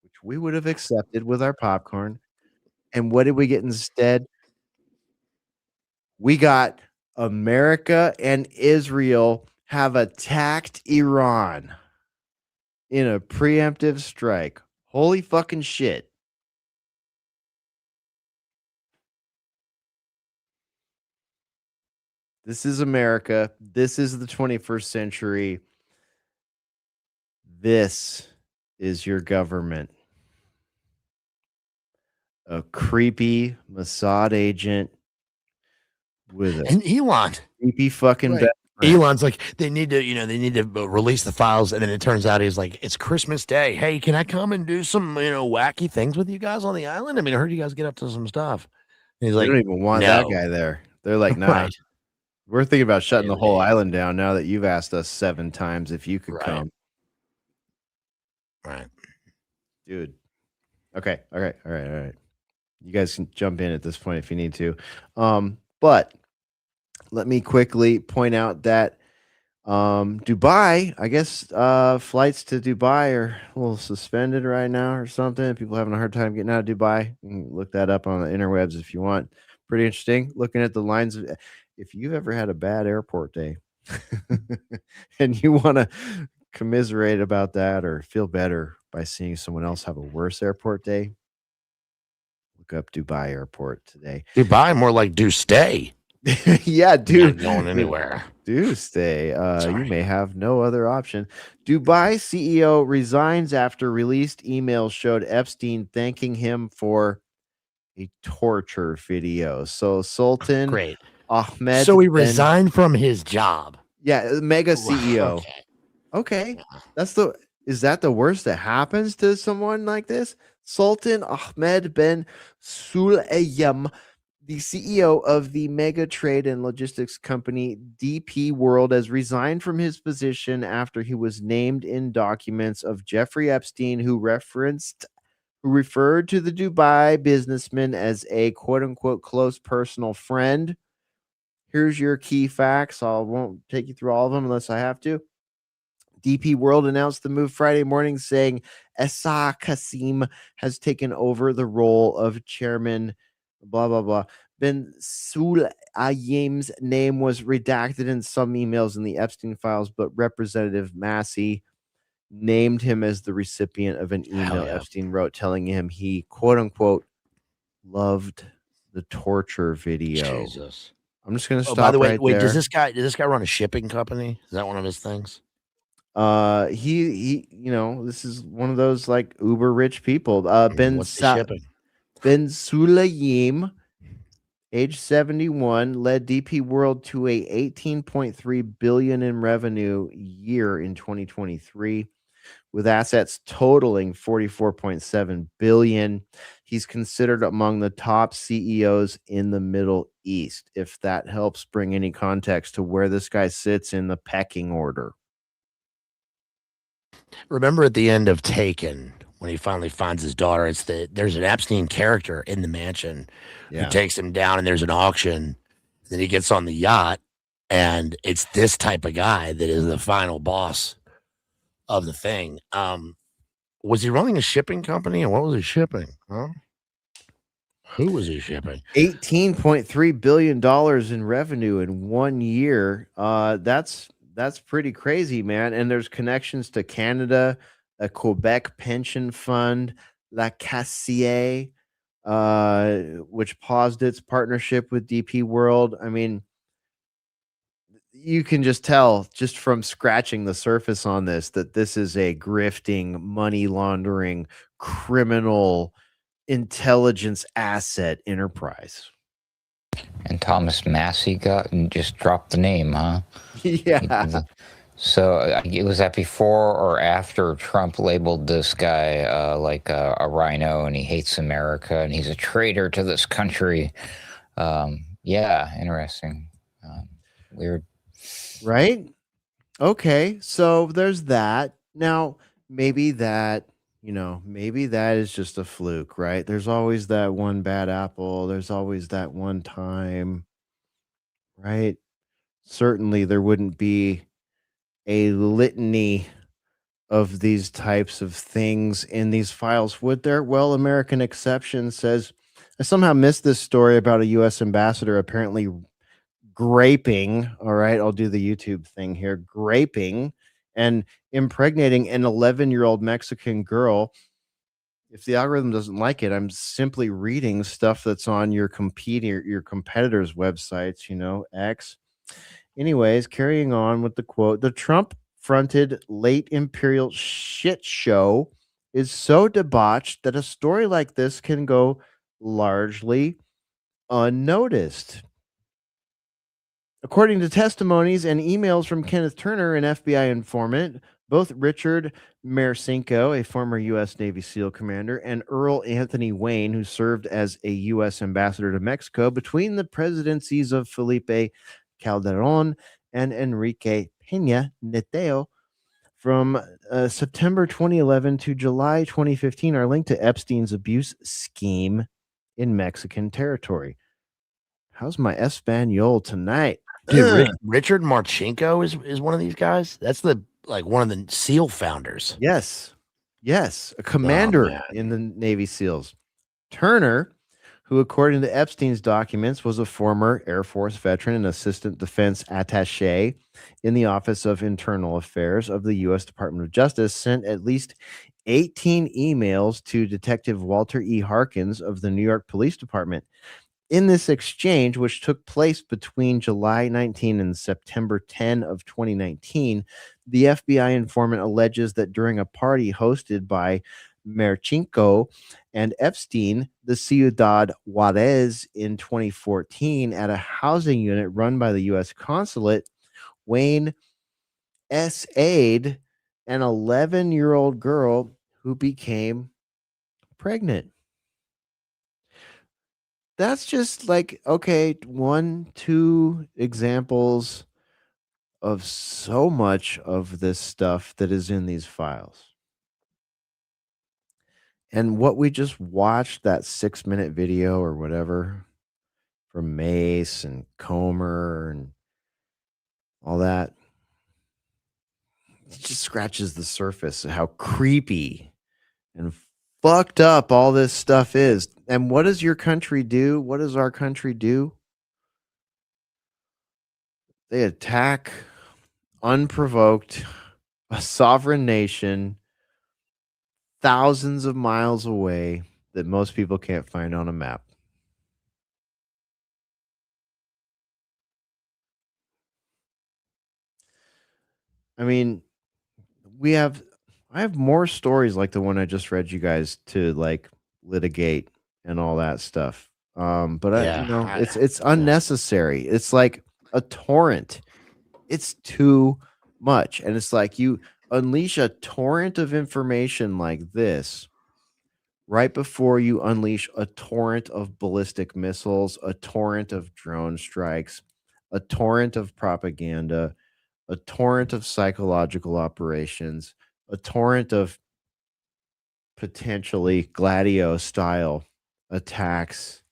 which we would have accepted with our popcorn. And what did we get instead? We got America and Israel have attacked Iran in a preemptive strike. Holy fucking shit. This is America. This is the 21st century. This is your government. A creepy Mossad agent with and Elon. Creepy fucking right. Elon's like, they need to release the files, and then it turns out he's like, it's Christmas Day. Hey, can I come and do some wacky things with you guys on the island? I mean, I heard you guys get up to some stuff. And he's like, they don't even want that guy there. They're like, nah. Right. We're thinking about shutting the whole island down now that you've asked us 7 times if you could come. Right. Dude. Okay. All right. You guys can jump in at this point if you need to. But let me quickly point out that Dubai, I guess flights to Dubai are a little suspended right now or something. People having a hard time getting out of Dubai. You can look that up on the interwebs if you want. Pretty interesting. Looking at the lines of, if you've ever had a bad airport day and you want to commiserate about that or feel better by seeing someone else have a worse airport day, look up Dubai airport today. Dubai, more like do stay. Yeah, dude. Not going anywhere. Do stay. You may have no other option. Dubai CEO resigns after released emails showed Epstein thanking him for a torture video. So Sultan Great. Ahmed. So he resigned from his job. Yeah, mega CEO. Okay. Is that the worst that happens to someone like this? Sultan Ahmed bin Sulayem, the CEO of the mega trade and logistics company DP World, has resigned from his position after he was named in documents of Jeffrey Epstein, who referenced who referred to the Dubai businessman as a quote unquote close personal friend. Here's your key facts. I won't take you through all of them unless I have to. DP World announced the move Friday morning, saying Essa Kasim has taken over the role of chairman, blah, blah, blah. Ben Sulayem's name was redacted in some emails in the Epstein files, but Representative Massey named him as the recipient of an email Epstein wrote telling him he, quote unquote, loved the torture video. Jesus. I'm just going to stop by the way, right wait, there. does this guy run a shipping company? Is that one of his things? He this is one of those like uber rich people. Ben shipping? Ben Sulayem, age 71, led DP World to a 18.3 billion in revenue year in 2023, with assets totaling 44.7 billion. He's considered among the top CEOs in the Middle East, if that helps bring any context to where this guy sits in the pecking order. Remember at the end of Taken, when he finally finds his daughter, there's an Epstein character in the mansion who takes him down, and there's an auction. Then he gets on the yacht, and it's this type of guy that is the final boss of the thing. Was he running a shipping company, and what was he shipping? Huh? Who was he shipping? $18.3 billion in revenue in 1 year. That's pretty crazy, man. And there's connections to Canada, a Quebec pension fund, La Cassier, which paused its partnership with DP World. I mean, you can just tell just from scratching the surface on this that this is a grifting, money laundering, criminal intelligence asset enterprise. And Thomas Massey just dropped the name, huh? Yeah. So was that before or after Trump labeled this guy like a rhino and he hates America and he's a traitor to this country? Yeah, interesting. Weird. Right? Okay, so there's that. Now, maybe that is just a fluke, right? There's always that one bad apple. There's always that one time, right? Certainly there wouldn't be a litany of these types of things in these files, would there? Well, American Exception says, I somehow missed this story about a U.S. ambassador apparently graping. All right, I'll do the YouTube thing here. Graping and impregnating an 11-year-old Mexican girl. If the algorithm doesn't like it, I'm simply reading stuff that's on your competitors' websites, X. Anyways, carrying on with the quote, the Trump-fronted late imperial shit show is so debauched that a story like this can go largely unnoticed. According to testimonies and emails from Kenneth Turner, an FBI informant, both Richard Marcinko, a former U.S. Navy SEAL commander, and Earl Anthony Wayne, who served as a U.S. ambassador to Mexico between the presidencies of Felipe Calderon and Enrique Peña Nieto, from September 2011 to July 2015, are linked to Epstein's abuse scheme in Mexican territory. How's my Espanol tonight? Dude, Richard Marcinko is one of these guys. That's one of the SEAL founders. Yes, a commander in the Navy SEALs. Turner, who according to Epstein's documents was a former Air Force veteran and assistant defense attaché in the Office of Internal Affairs of the U.S. Department of Justice, sent at least 18 emails to Detective Walter E. Harkins of the New York Police Department. In this exchange, which took place between July 19 and September 10 of 2019, the FBI informant alleges that during a party hosted by Marcinko and Epstein, the Ciudad Juarez in 2014, at a housing unit run by the U.S. consulate, Wayne S.A'd an 11-year-old girl who became pregnant. That's just like, okay, 1-2 examples of so much of this stuff that is in these files. And what we just watched, that 6-minute video or whatever from Mace and Comer and all that, it just scratches the surface of how creepy and fucked up all this stuff is. And what does your country do? What does our country do? They attack unprovoked a sovereign nation thousands of miles away that most people can't find on a map. I mean, I have more stories like the one I just read you guys to like litigate and all that stuff. But it's unnecessary. It's like a torrent. It's too much. And it's like you unleash a torrent of information like this right before you unleash a torrent of ballistic missiles, a torrent of drone strikes, a torrent of propaganda, a torrent of psychological operations, a torrent of potentially Gladio style attacks.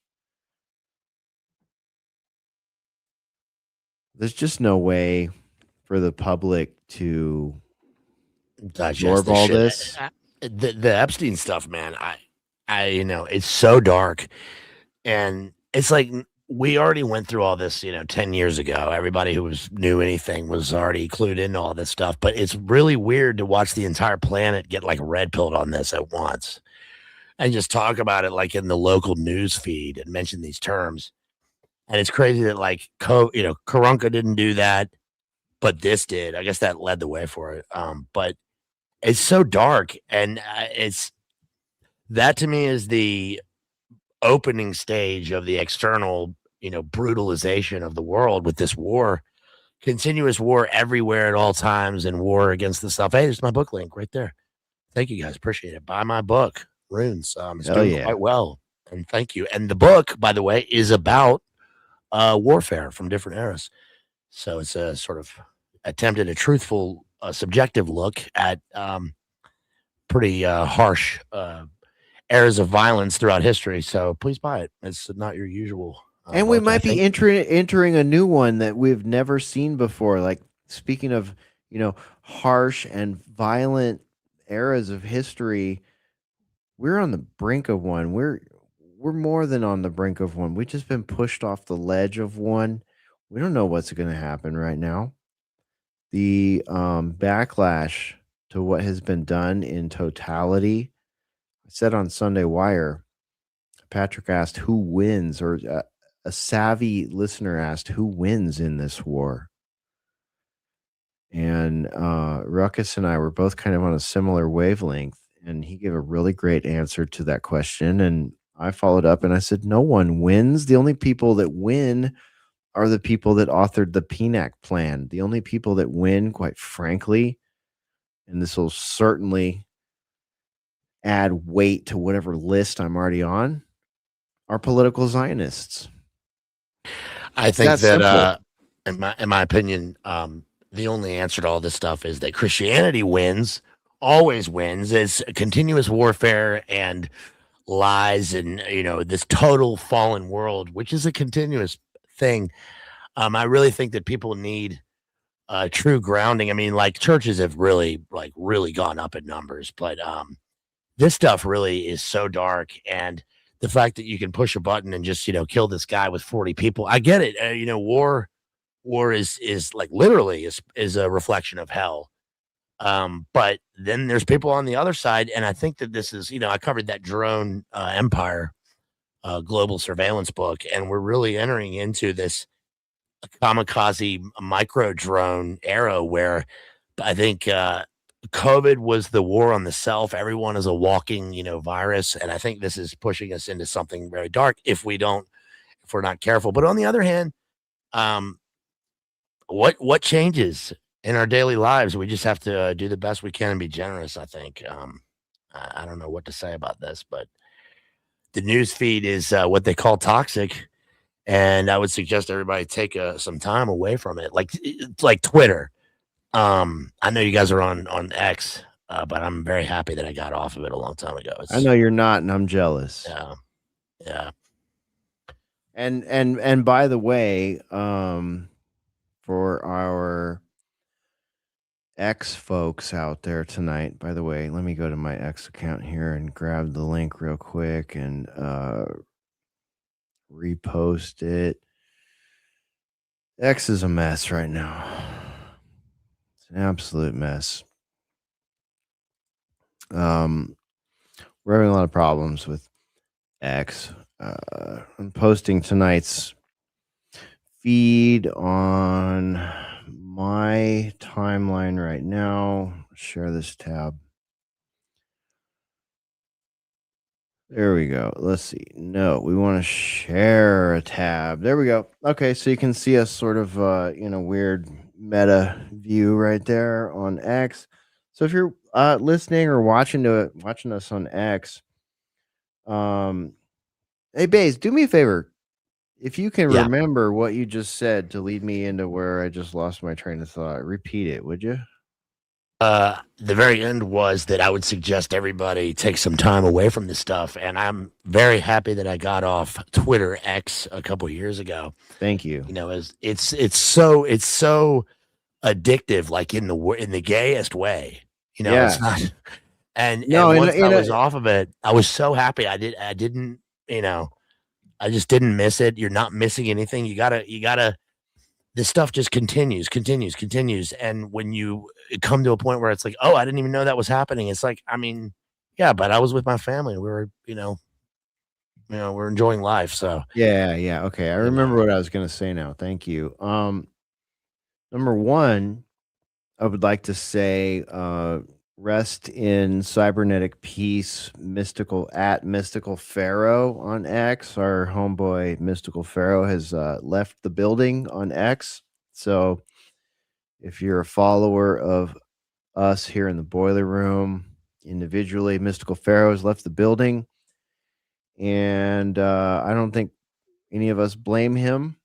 There's just no way for the public to absorb all this. The Epstein stuff, man. It's so dark, and it's like we already went through all this, 10 years ago. Everybody who knew anything was already clued into all this stuff. But it's really weird to watch the entire planet get like red pilled on this at once, and just talk about it like in the local news feed and mention these terms. And it's crazy that like Karunka didn't do that, but this did. I guess that led the way for it. But it's so dark, and that to me is the opening stage of the external, brutalization of the world with this war, continuous war everywhere at all times, and war against the stuff. Hey, there's my book link right there. Thank you guys. Appreciate it. Buy my book, Runes. It's doing quite well. And thank you. And the book, by the way, is about warfare from different eras. So it's a sort of attempted a truthful, subjective look at pretty harsh eras of violence throughout history. So please buy it. It's not your usual. And we might be entering a new one that we've never seen before. Like, speaking of, harsh and violent eras of history, we're on the brink of one. We're more than on the brink of one. We've just been pushed off the ledge of one. We don't know what's going to happen right now. The backlash to what has been done in totality. I said on Sunday Wire, Patrick asked who wins, or a savvy listener asked who wins in this war. And Ruckus and I were both kind of on a similar wavelength, and he gave a really great answer to that question. And I followed up and I said, no one wins. The only people that win are the people that authored the PNAC plan. The only people that win, quite frankly, and this will certainly add weight to whatever list I'm already on, are political Zionists. I think that in my opinion, the only answer to all this stuff is that Christianity wins, always wins. It's continuous warfare and lies, and this total fallen world, which is a continuous thing. I really think that people need true grounding. I mean, like, churches have really gone up in numbers, but this stuff really is so dark. And the fact that you can push a button and just kill this guy with 40 people, I get it. War is like literally is a reflection of hell. But then there's people on the other side, and I think that this is, I covered that drone empire global surveillance book, and we're really entering into this kamikaze micro drone era where I think COVID was the war on the self. Everyone is a walking, virus, and I think this is pushing us into something very dark if we're not careful. But on the other hand, what changes in our daily lives? We just have to do the best we can and be generous, I think. I don't know what to say about this, but the news feed is what they call toxic, and I would suggest everybody take some time away from it, like Twitter. I know you guys are on X. but I'm very happy that I got off of it a long time ago. I know you're not, and I'm jealous. Yeah. And by the way, for our X folks out there tonight, by the way, let me go to my X account here and grab the link real quick and repost it. X is a mess right now. It's an absolute mess. We're having a lot of problems with X. I'm posting tonight's feed on my timeline right now. Share this tab. There we go. Let's see. No, we want to share a tab. There we go. Okay, so you can see a sort of weird meta view right there on X. So if you're listening or watching us on X, hey Baze, do me a favor. If you can remember what you just said to lead me into where I just lost my train of thought, repeat it, would you? The very end was that I would suggest everybody take some time away from this stuff, and I'm very happy that I got off Twitter X a couple years ago. Thank you. You know, it's so addictive, like in the gayest way. You know, it's not. And once I was off of it, I was so happy. I didn't. You know, I just didn't miss it. You're not missing anything. You gotta. This stuff just continues. And when you come to a point where it's like, oh, I didn't even know that was happening. It's like, I mean, yeah, but I was with my family. We were, we're enjoying life. So yeah. Okay. I remember what I was going to say now. Thank you. Number one, I would like to say, rest in cybernetic peace, mystical Pharaoh on X. Our homeboy Mystical Pharaoh has left the building on X. So if you're a follower of us here in the boiler room individually, Mystical Pharaoh has left the building. And I don't think any of us blame him.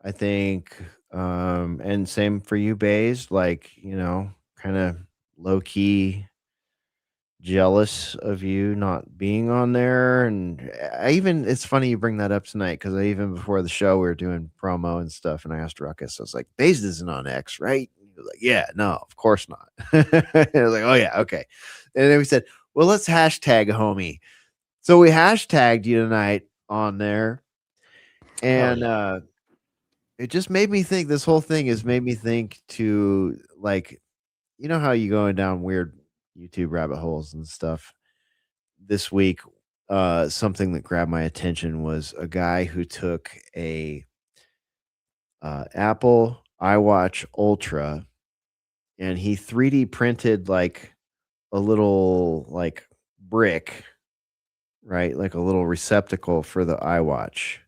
I think, and same for you, Baze, like, kind of low key jealous of you not being on there. And it's funny you bring that up tonight, because even before the show we were doing promo and stuff, and I asked Ruckus, I was like, Baze isn't on X, right? And he was like, yeah, no, of course not. I was like, oh yeah, okay. And then we said, well, let's hashtag homie. So we hashtagged you tonight on there, and it just made me think, this whole thing has made me think to, like, you know how you going down weird YouTube rabbit holes and stuff. This week, something that grabbed my attention was a guy who took a Apple iWatch Ultra, and he 3D printed like a little like brick, right? Like a little receptacle for the iWatch.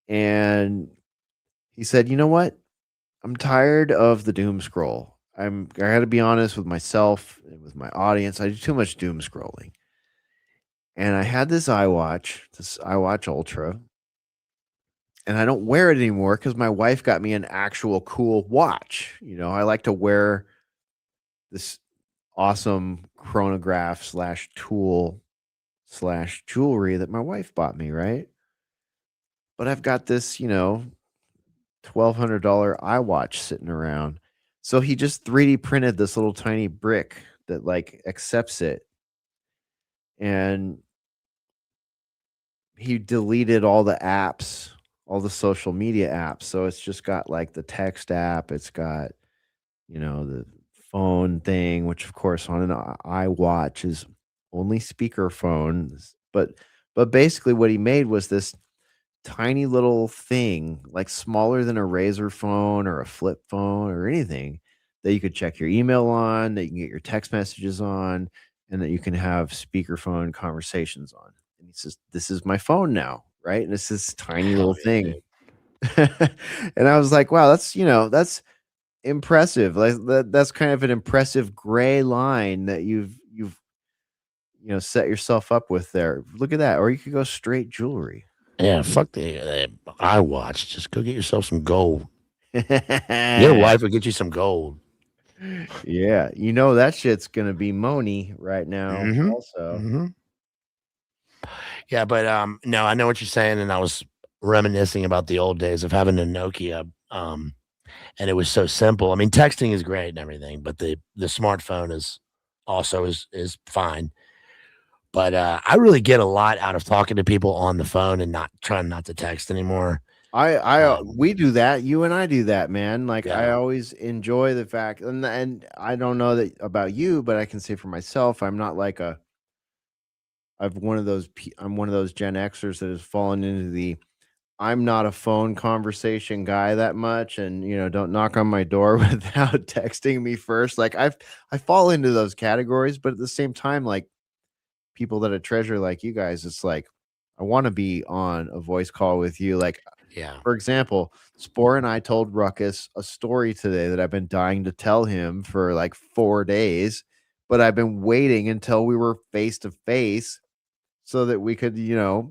And he said, you know what? I'm tired of the doom scroll. I got to be honest with myself and with my audience. I do too much doom scrolling. And I had this iWatch Ultra, and I don't wear it anymore because my wife got me an actual cool watch. I like to wear this awesome chronograph / tool / jewelry that my wife bought me, right? But I've got this, $1,200 iWatch sitting around. So he just 3D printed this little tiny brick that like accepts it. And he deleted all the apps, all the social media apps. So it's just got like the text app. It's got, the phone thing, which of course on an iWatch is only speakerphone. But basically what he made was this tiny little thing, like smaller than a Razr phone or a flip phone or anything, that you could check your email on, that you can get your text messages on, and that you can have speakerphone conversations on. And he says, this is my phone now, right? And it's this tiny little thing. And I was like, wow, that's impressive. Like that's kind of an impressive gray line that you've set yourself up with there. Look at that. Or you could go straight jewelry. Yeah, fuck the iWatch. Just go get yourself some gold. Your wife will get you some gold. Yeah, you know that shit's gonna be Moni right now. Mm-hmm. Also, Mm-hmm. Yeah, but no, I know what you're saying, and I was reminiscing about the old days of having a Nokia, and it was so simple. I mean, texting is great and everything, but the smartphone is also is fine. But I really get a lot out of talking to people on the phone and not trying not to text anymore. we do that. You and I do that, man. Like I Yeah, always enjoy the fact, and I don't know that about you, but I can say for myself, I'm not like a. I'm one of those Gen Xers that has fallen into the I'm not a phone conversation guy that much, and don't knock on my door without texting me first. Like I fall into those categories, but at the same time, like people that I treasure like you guys, it's like I want to be on a voice call with you. Like yeah. for example, Spore and I told Ruckus a story today that I've been dying to tell him for like 4 days, but I've been waiting until we were face to face so that we could,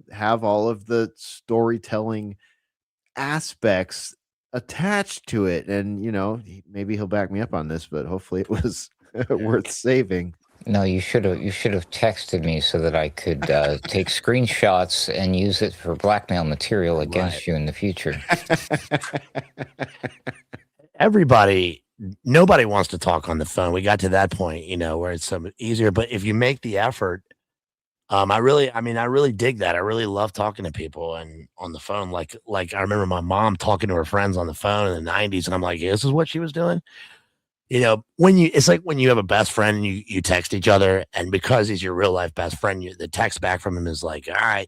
have all of the storytelling aspects attached to it. And, maybe he'll back me up on this, but hopefully it was worth saving. No, you should have texted me so that I could take screenshots and use it for blackmail material against you in the future. Nobody wants to talk on the phone. We got to that point, where it's so easier. But if you make the effort, I really dig that. I really love talking to people and on the phone. Like I remember my mom talking to her friends on the phone in the 90s, and I'm like, this is what she was doing. It's like when you have a best friend and you text each other, and because he's your real life best friend, the text back from him is like, all right.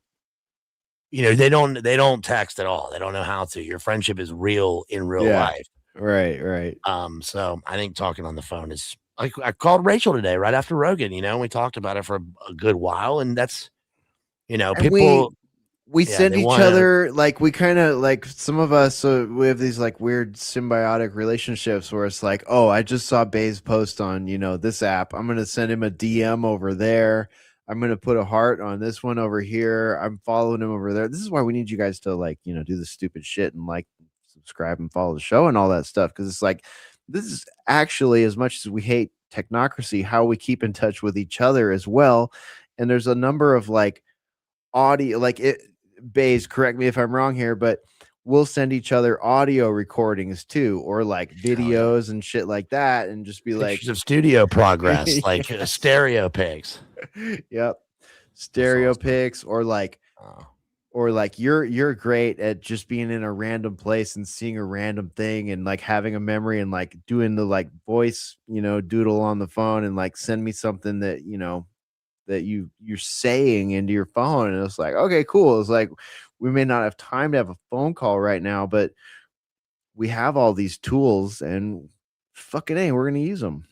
They don't text at all. They don't know how to. Your friendship is real in real Yeah. life. Right. So I think talking on the phone is like I called Rachel today right after Rogan, we talked about it for a good while, and that's And people we yeah, send they each wanna other like we kind of like some of us we have these like weird symbiotic relationships where it's like, oh, I just saw Baze post on this app, I'm gonna send him a DM over there, I'm gonna put a heart on this one over here, I'm following him over there. This is why we need you guys to like do the stupid shit and like subscribe and follow the show and all that stuff, because it's like this is actually, as much as we hate technocracy, how we keep in touch with each other as well. And there's a number of like audio, like it, Baze, correct me if I'm wrong here, but we'll send each other audio recordings too, or like videos and shit like that, and just be like pictures of studio progress, like Yes. stereo pics. Yep, stereo pics, or like you're great at just being in a random place and seeing a random thing and like having a memory and like doing the like voice doodle on the phone and like send me something that that you're saying into your phone, and it's like, okay, cool. It's like we may not have time to have a phone call right now, but we have all these tools, and fucking A, we're gonna use them.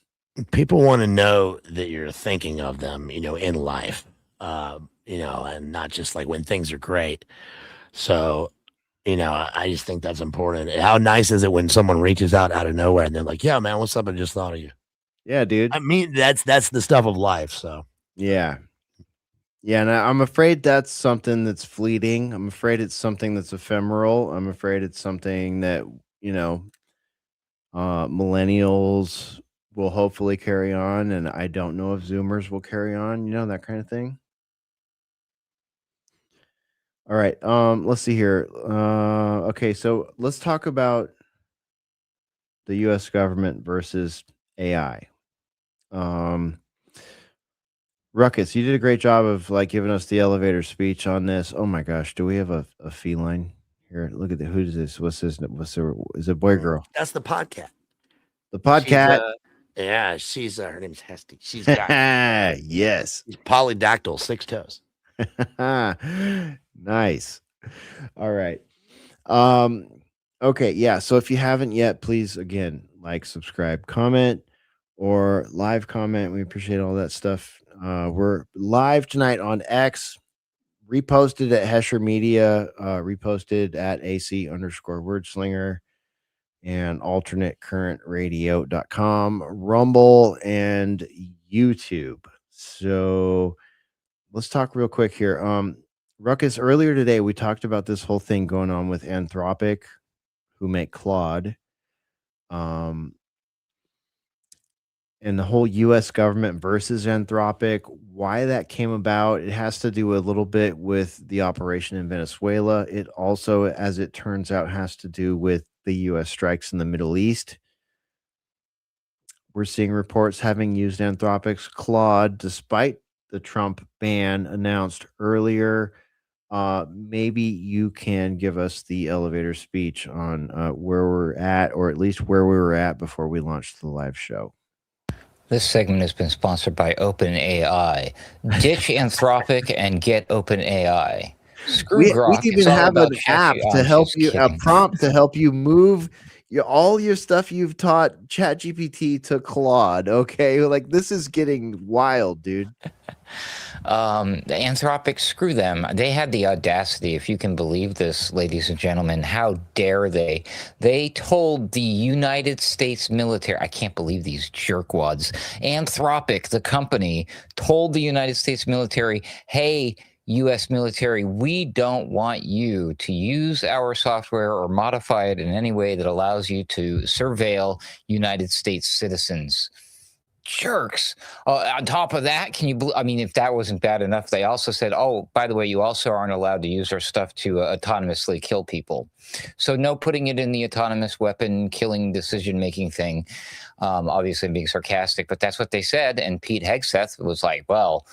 People want to know that you're thinking of them, in life, and not just like when things are great. So, I just think that's important. How nice is it when someone reaches out of nowhere and they're like, yeah, man, what's up? I just thought of you. Yeah, dude. I mean, that's the stuff of life. So, Yeah. And I'm afraid that's something that's fleeting. I'm afraid it's something that's ephemeral. I'm afraid it's something that millennials will hopefully carry on, and I don't know if Zoomers will carry on. That kind of thing. All right. Let's see here. Okay, so let's talk about the US government versus AI. Ruckus, you did a great job of like giving us the elevator speech on this. Oh my gosh, do we have a feline here? Look at who is this? What's this? Is it boy or girl? that's the podcast. The podcast. Yeah, she's her name's Hesty. She's got yes. She's polydactyl, 6 toes. Nice. All right. Okay, yeah. So if you haven't yet, please again like, subscribe, comment, or live comment. We appreciate all that stuff. We're live tonight on X, reposted at Hesher Media, reposted at AC_wordslinger, and alternatecurrentradio.com, Rumble, and YouTube. So let's talk real quick here. Ruckus, earlier today we talked about this whole thing going on with Anthropic, who make Claude. and the whole US government versus Anthropic, why that came about, it has to do a little bit with the operation in Venezuela. It also, as it turns out, has to do with the US strikes in the Middle East. We're seeing reports having used Anthropic's Claude despite the Trump ban announced earlier. Maybe you can give us the elevator speech on where we're at, or at least where we were at before we launched the live show. This segment has been sponsored by OpenAI. Ditch Anthropic and get OpenAI. Screw We Grok. even It's all have about an app ChatGPT. to I'm help just you, a kidding. prompt to help you move all your stuff you've taught ChatGPT to Claude. Okay, like this is getting wild, dude. Anthropic, screw them. They had the audacity, if you can believe this, ladies and gentlemen. How dare they? They told the United States military, I can't believe these jerkwads. Anthropic, the company, told the United States military, hey, U.S. military, we don't want you to use our software or modify it in any way that allows you to surveil United States citizens. Jerks. On top of that, I mean, if that wasn't bad enough, they also said, oh, by the way, you also aren't allowed to use our stuff to autonomously kill people. So no putting it in the autonomous weapon killing decision-making thing. Obviously being sarcastic, but that's what they said. And Pete Hegseth was like, well,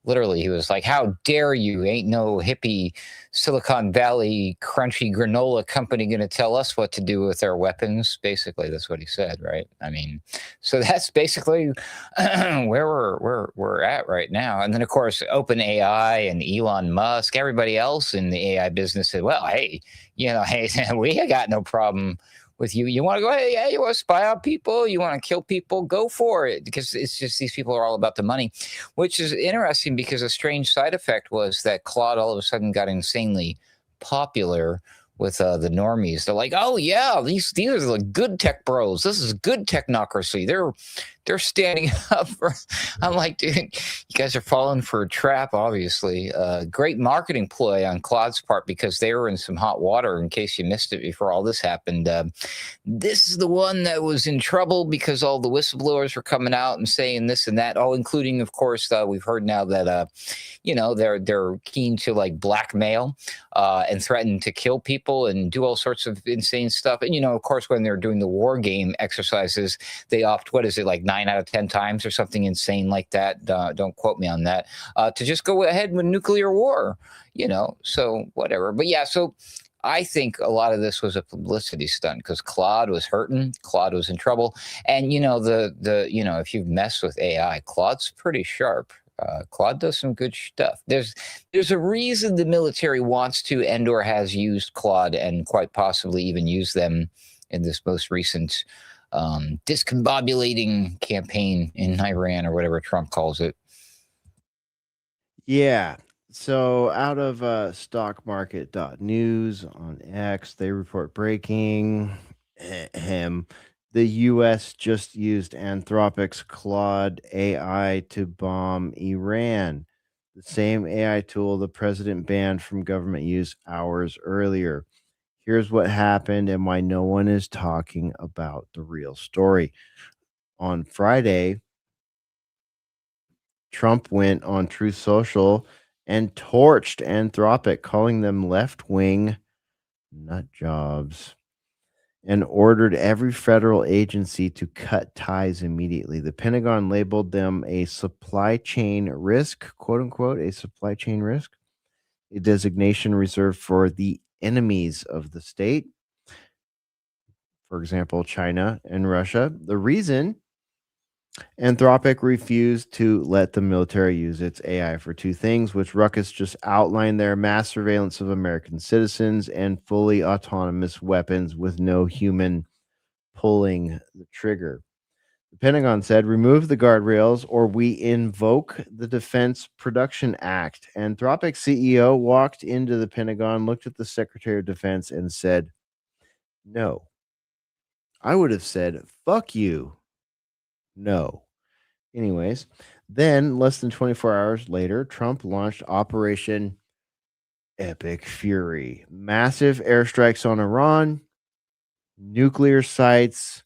literally, he was like, how dare you? Ain't no hippie Silicon Valley crunchy granola company going to tell us what to do with our weapons. Basically, that's what he said, right? I mean, so that's basically where we're at right now. And then, of course, OpenAI and Elon Musk, everybody else in the AI business said, well, hey, hey, we got no problem with you. You want to go, hey, yeah, you want to spy on people? You want to kill people? Go for it. Because it's just these people are all about the money, which is interesting because a strange side effect was that Claude all of a sudden got insanely popular with the normies. They're like, oh, yeah, these are the good tech bros. This is good technocracy. They're standing up for. I'm like, dude, you guys are falling for a trap, obviously. Great marketing ploy on Claude's part because they were in some hot water in case you missed it before all this happened. This is the one that was in trouble because all the whistleblowers were coming out and saying this and that, including, of course, we've heard now that, they're keen to like blackmail and threaten to kill people and do all sorts of insane stuff. And, of course, when they're doing the war game exercises, they opt, what is it, like 9 out of 10 times or something insane like that. Don't quote me on that. To just go ahead with nuclear war, so whatever. But yeah, so I think a lot of this was a publicity stunt because Claude was hurting. Claude was in trouble. And, if you've messed with AI, Claude's pretty sharp. Claude does some good stuff. There's a reason the military wants to and or has used Claude and quite possibly even used them in this most recent discombobulating campaign in Iran or whatever Trump calls it. Yeah. So out of stockmarket.news on X, they report breaking. The U.S. just used Anthropic's Claude AI to bomb Iran, the same AI tool the president banned from government use hours earlier. Here's what happened and why no one is talking about the real story. On Friday, Trump went on Truth Social and torched Anthropic, calling them left-wing nut jobs, and ordered every federal agency to cut ties immediately. The Pentagon labeled them a supply chain risk, quote unquote, a supply chain risk, a designation reserved for the enemies of the state. For example, China and Russia. The reason Anthropic refused to let the military use its AI for two things, which Ruckus just outlined there: mass surveillance of American citizens and fully autonomous weapons with no human pulling the trigger. The Pentagon said, remove the guardrails or we invoke the Defense Production Act. Anthropic CEO walked into the Pentagon, looked at the Secretary of Defense, and said, no. I would have said, fuck you. No. Anyways, then less than 24 hours later, Trump launched Operation Epic Fury. Massive airstrikes on Iran, nuclear sites,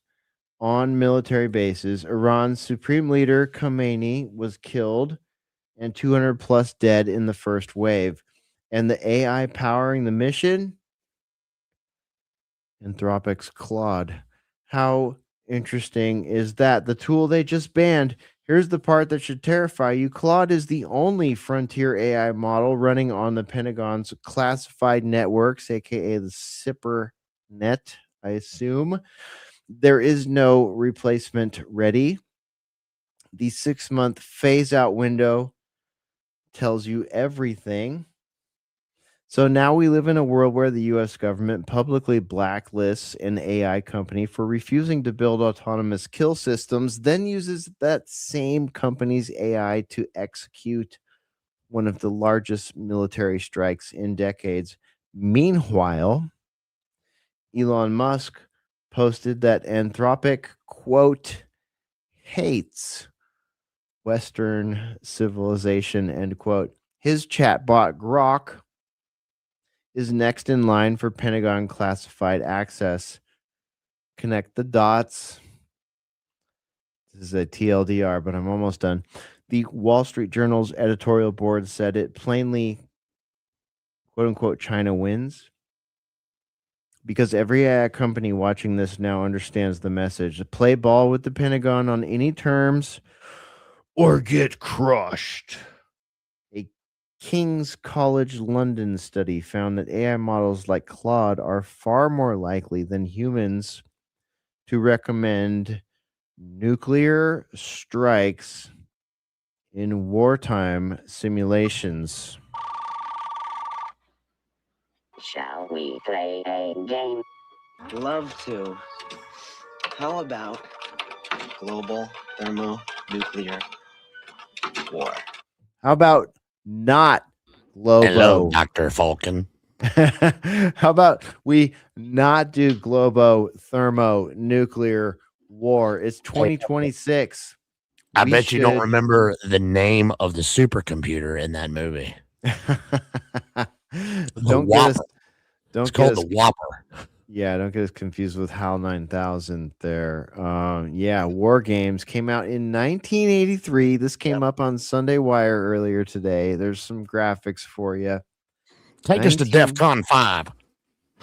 on military bases. Iran's supreme leader Khamenei was killed and 200 plus dead in the first wave. And the AI powering the mission? Anthropic's Claude. How interesting is that? The tool they just banned. Here's the part that should terrify you. Claude is the only frontier AI model running on the Pentagon's classified networks, aka the SIPR net, I assume. There is no replacement ready. The 6-month phase out window tells you everything. So now we live in a world where the US government publicly blacklists an AI company for refusing to build autonomous kill systems, then uses that same company's AI to execute one of the largest military strikes in decades. Meanwhile, Elon Musk posted that Anthropic, quote, hates Western civilization, end quote. His chatbot, Grok, is next in line for Pentagon classified access. Connect the dots. This is a TLDR, but I'm almost done. The Wall Street Journal's editorial board said it plainly, quote unquote, China wins. Because every AI company watching this now understands the message. Play ball with the Pentagon on any terms or get crushed. A King's College London study found that AI models like Claude are far more likely than humans to recommend nuclear strikes in wartime simulations. Shall we play a game? Love to. How about global thermonuclear war? How about not Globo? Hello, Dr. Falcon. How about we not do Globo thermonuclear war? It's 2026. I bet you don't remember the name of the supercomputer in that movie. Don't get us. It's called the Whopper. Yeah, don't get us confused with HAL 9000 there. Yeah, War Games came out in 1983. This came up on Sunday Wire earlier today. There's some graphics for you. Take us to DEFCON 5.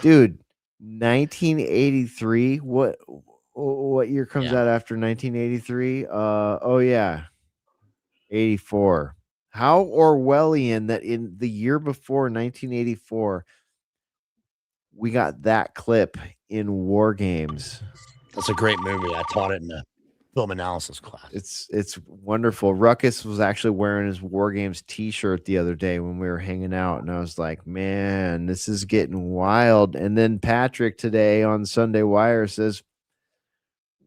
Dude, 1983. What year comes out after 1983? Oh yeah. 84. How Orwellian that in the year before 1984 we got that clip in War Games. That's a great movie. I taught it in a film analysis class. It's wonderful. Ruckus was actually wearing his War Games t-shirt the other day when we were hanging out, and I was like, man, this is getting wild. And then Patrick today on Sunday Wire says,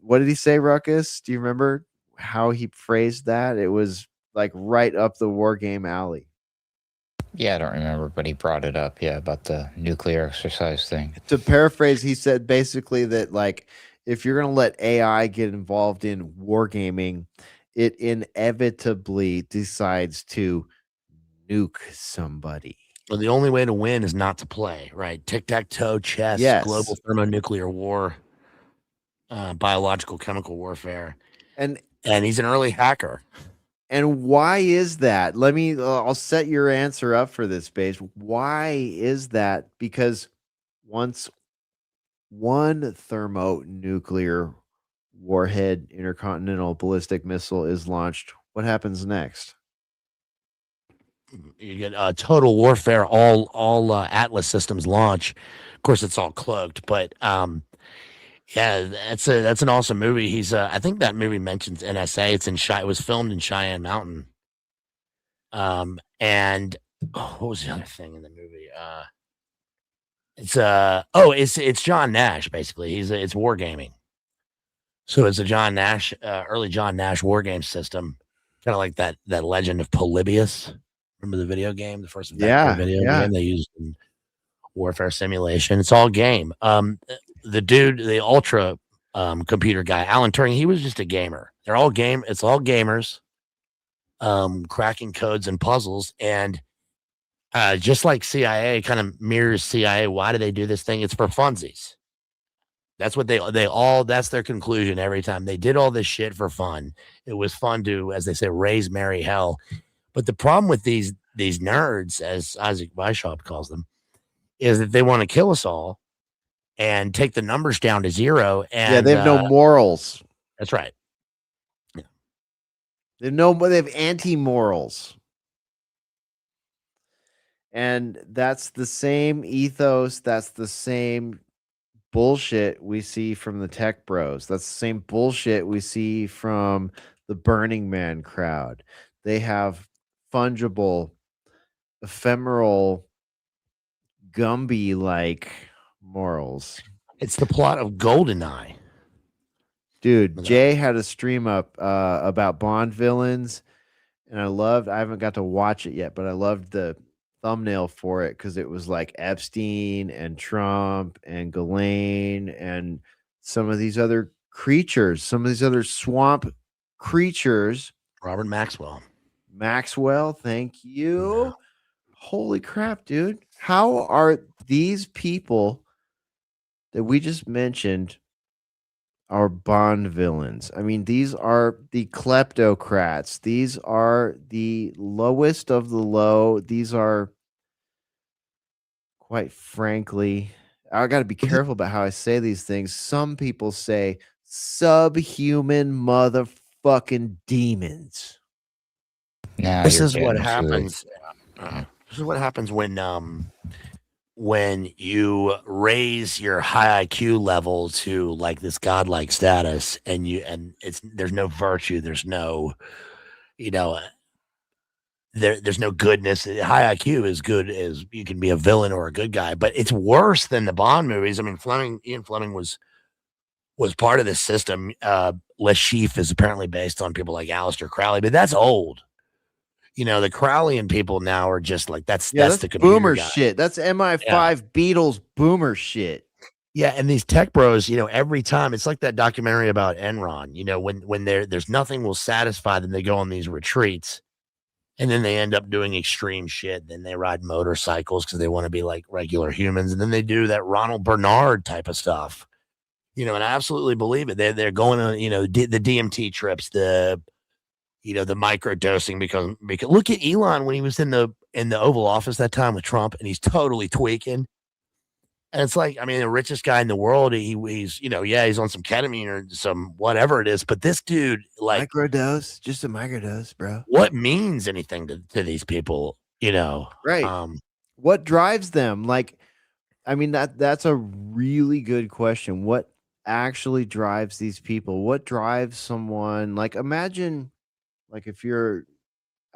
what did he say, Ruckus? Do you remember how he phrased that? It was like right up the War Game alley. Yeah, I don't remember, but he brought it up, about the nuclear exercise thing. To paraphrase, he said basically that, like, if you're going to let AI get involved in wargaming, it inevitably decides to nuke somebody. Well, the only way to win is not to play, right? Tic-tac-toe, chess, global thermonuclear war, biological chemical warfare. And he's an early hacker. And why is that? I'll set your answer up for this, Base. Why is that? Because once one thermonuclear warhead intercontinental ballistic missile is launched, what happens next? You get total warfare, all Atlas systems launch. Of course, it's all cloaked, but yeah, that's an awesome movie. He's I think that movie mentions NSA. It was filmed in Cheyenne Mountain. And what was the other thing in the movie? It's John Nash basically. It's wargaming. So it's a John Nash, early John Nash war game system, kind of like that Legend of Polybius. Remember the video game, the first video game they used in warfare simulation. It's all game. The dude, the ultra computer guy, Alan Turing, he was just a gamer. They're all game. It's all gamers, cracking codes and puzzles. And just like CIA kind of mirrors CIA. Why do they do this thing? It's for funsies. That's what that's their conclusion every time. They did all this shit for fun. It was fun to, as they say, raise merry hell. But the problem with these nerds, as Isaac Weishaupt calls them, is that they want to kill us all and take the numbers down to zero. And they have no morals. That's right. Yeah. They have anti-morals. And that's the same ethos. That's the same bullshit we see from the tech bros. That's the same bullshit we see from the Burning Man crowd. They have fungible, ephemeral, Gumby-like morals. It's the plot of GoldenEye. Dude, Jay had a stream up about Bond villains, and I haven't got to watch it yet, but I loved the thumbnail for it because it was like Epstein and Trump and Ghislaine and some of these other creatures, some of these other swamp creatures. Robert Maxwell. Thank you. Yeah. Holy crap, dude. How are these people that we just mentioned are Bond villains? I mean, these are the kleptocrats. These are the lowest of the low. These are, quite frankly, I got to be careful about how I say these things. Some people say subhuman motherfucking demons. This is what happens. This is what happens when you raise your high IQ level to like this godlike status, and there's no virtue, there's no, there's no goodness. High IQ is good as you can be a villain or a good guy, but it's worse than the Bond movies. I mean, Ian Fleming was part of this system. Les Chiffre is apparently based on people like Aleister Crowley, but that's old. The Crowleyan people now are just like that's the boomer guy. shit. That's MI5 Beatles boomer shit. Yeah, and these tech bros, every time it's like that documentary about Enron. When there's nothing will satisfy them, they go on these retreats, and then they end up doing extreme shit. Then they ride motorcycles because they want to be like regular humans, and then they do that Ronald Bernard type of stuff. And I absolutely believe it. They're going on, the DMT trips, the micro dosing because look at Elon when he was in the Oval Office that time with Trump, and he's totally tweaking. And it's like, I mean, the richest guy in the world, he's he's on some ketamine or some whatever it is, but this dude, like, microdose, just a microdose, bro. What means anything to these people, right? What drives them? Like, I mean, that's a really good question. What actually drives these people? What drives someone? Like, imagine, like, if you're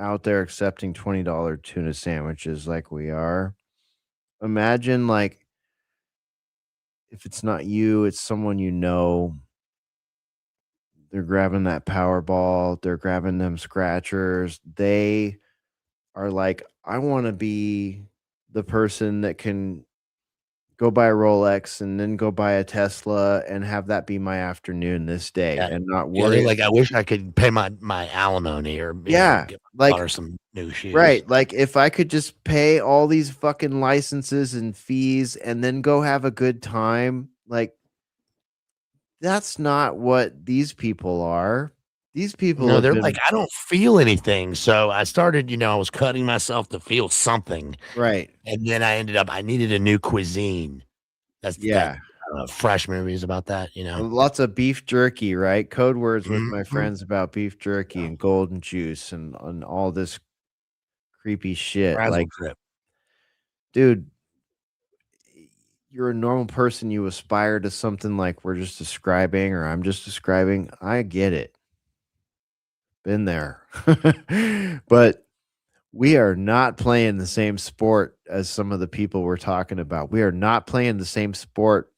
out there accepting $20 tuna sandwiches like we are, imagine, like, if it's not you, it's someone they're grabbing that Powerball, they're grabbing them scratchers. They are like, I want to be the person that can go buy a Rolex and then go buy a Tesla and have that be my afternoon this day and not worry. Like, I wish I could pay my alimony or get my daughter some new shoes. Right. Like, if I could just pay all these fucking licenses and fees and then go have a good time, like, that's not what these people are. These people, no, they're like, I don't feel anything. So I started, I was cutting myself to feel something. Right. And then I needed a new cuisine. That's fresh movies about that, Lots of beef jerky, right? Code words with my friends about beef jerky and golden juice and all this creepy shit. Like, dude, you're a normal person. You aspire to something like we're just describing, or I'm just describing. I get it. Been there. But we are not playing the same sport as some of the people we're talking about. We are not playing the same sport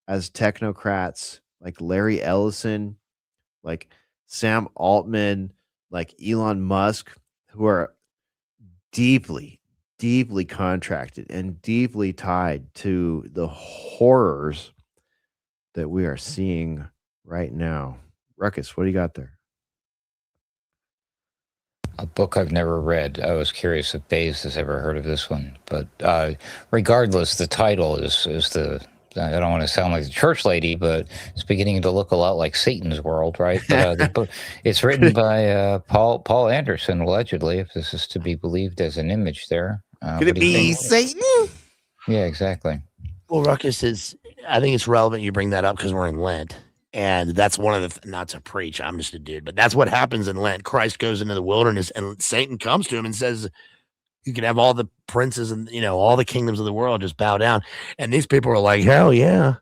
as technocrats like Larry Ellison, like Sam Altman, like Elon Musk, who are deeply, deeply contracted and deeply tied to the horrors that we are seeing right now. Ruckus, what do you got there? A book I've never read. I was curious if Baze has ever heard of this one, but regardless, the title is the I don't want to sound like the church lady, but it's beginning to look a lot like Satan's World, right? But the book, it's written by Paul Anderson, allegedly, if this is to be believed as an image there. Could it be Satan? Yeah, exactly. Well, Ruckus I think it's relevant you bring that up because we're in Lent. And that's one of the, not to preach, I'm just a dude, but that's what happens in Lent. Christ goes into the wilderness and Satan comes to him and says, you can have all the princes and, all the kingdoms of the world just bow down. And these people are like, hell yeah.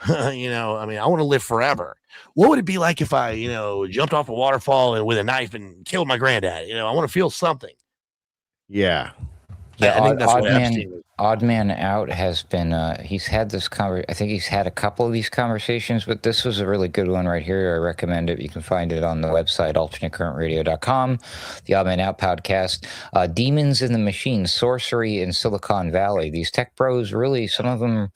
I want to live forever. What would it be like if I, jumped off a waterfall and with a knife and killed my granddad? I want to feel something. Yeah. Yeah, I think that's what Epstein was. Odd Man Out has been, he's had this I think he's had a couple of these conversations, but this was a really good one right here. I recommend it. You can find it on the website, alternatecurrentradio.com, the Odd Man Out podcast. Demons in the Machine, Sorcery in Silicon Valley. These tech bros, really, some of them,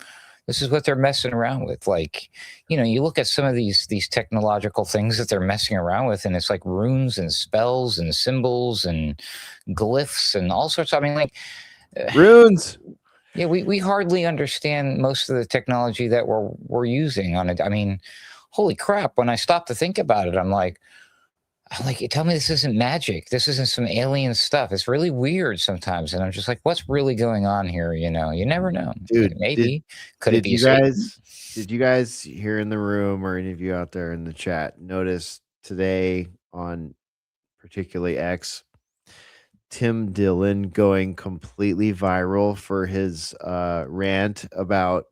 this is what they're messing around with. Like, you look at some of these technological things that they're messing around with, and it's like runes and spells and symbols and glyphs and all sorts of, runes. Yeah, we hardly understand most of the technology that we're using on it. Holy crap, when I stop to think about it, I'm like, tell me this isn't magic. This isn't some alien stuff. It's really weird sometimes. And I'm just like, what's really going on here? You never know. Dude, maybe. Could it be did you guys here in the room or any of you out there in the chat notice today on particularly X, Tim Dillon going completely viral for his rant about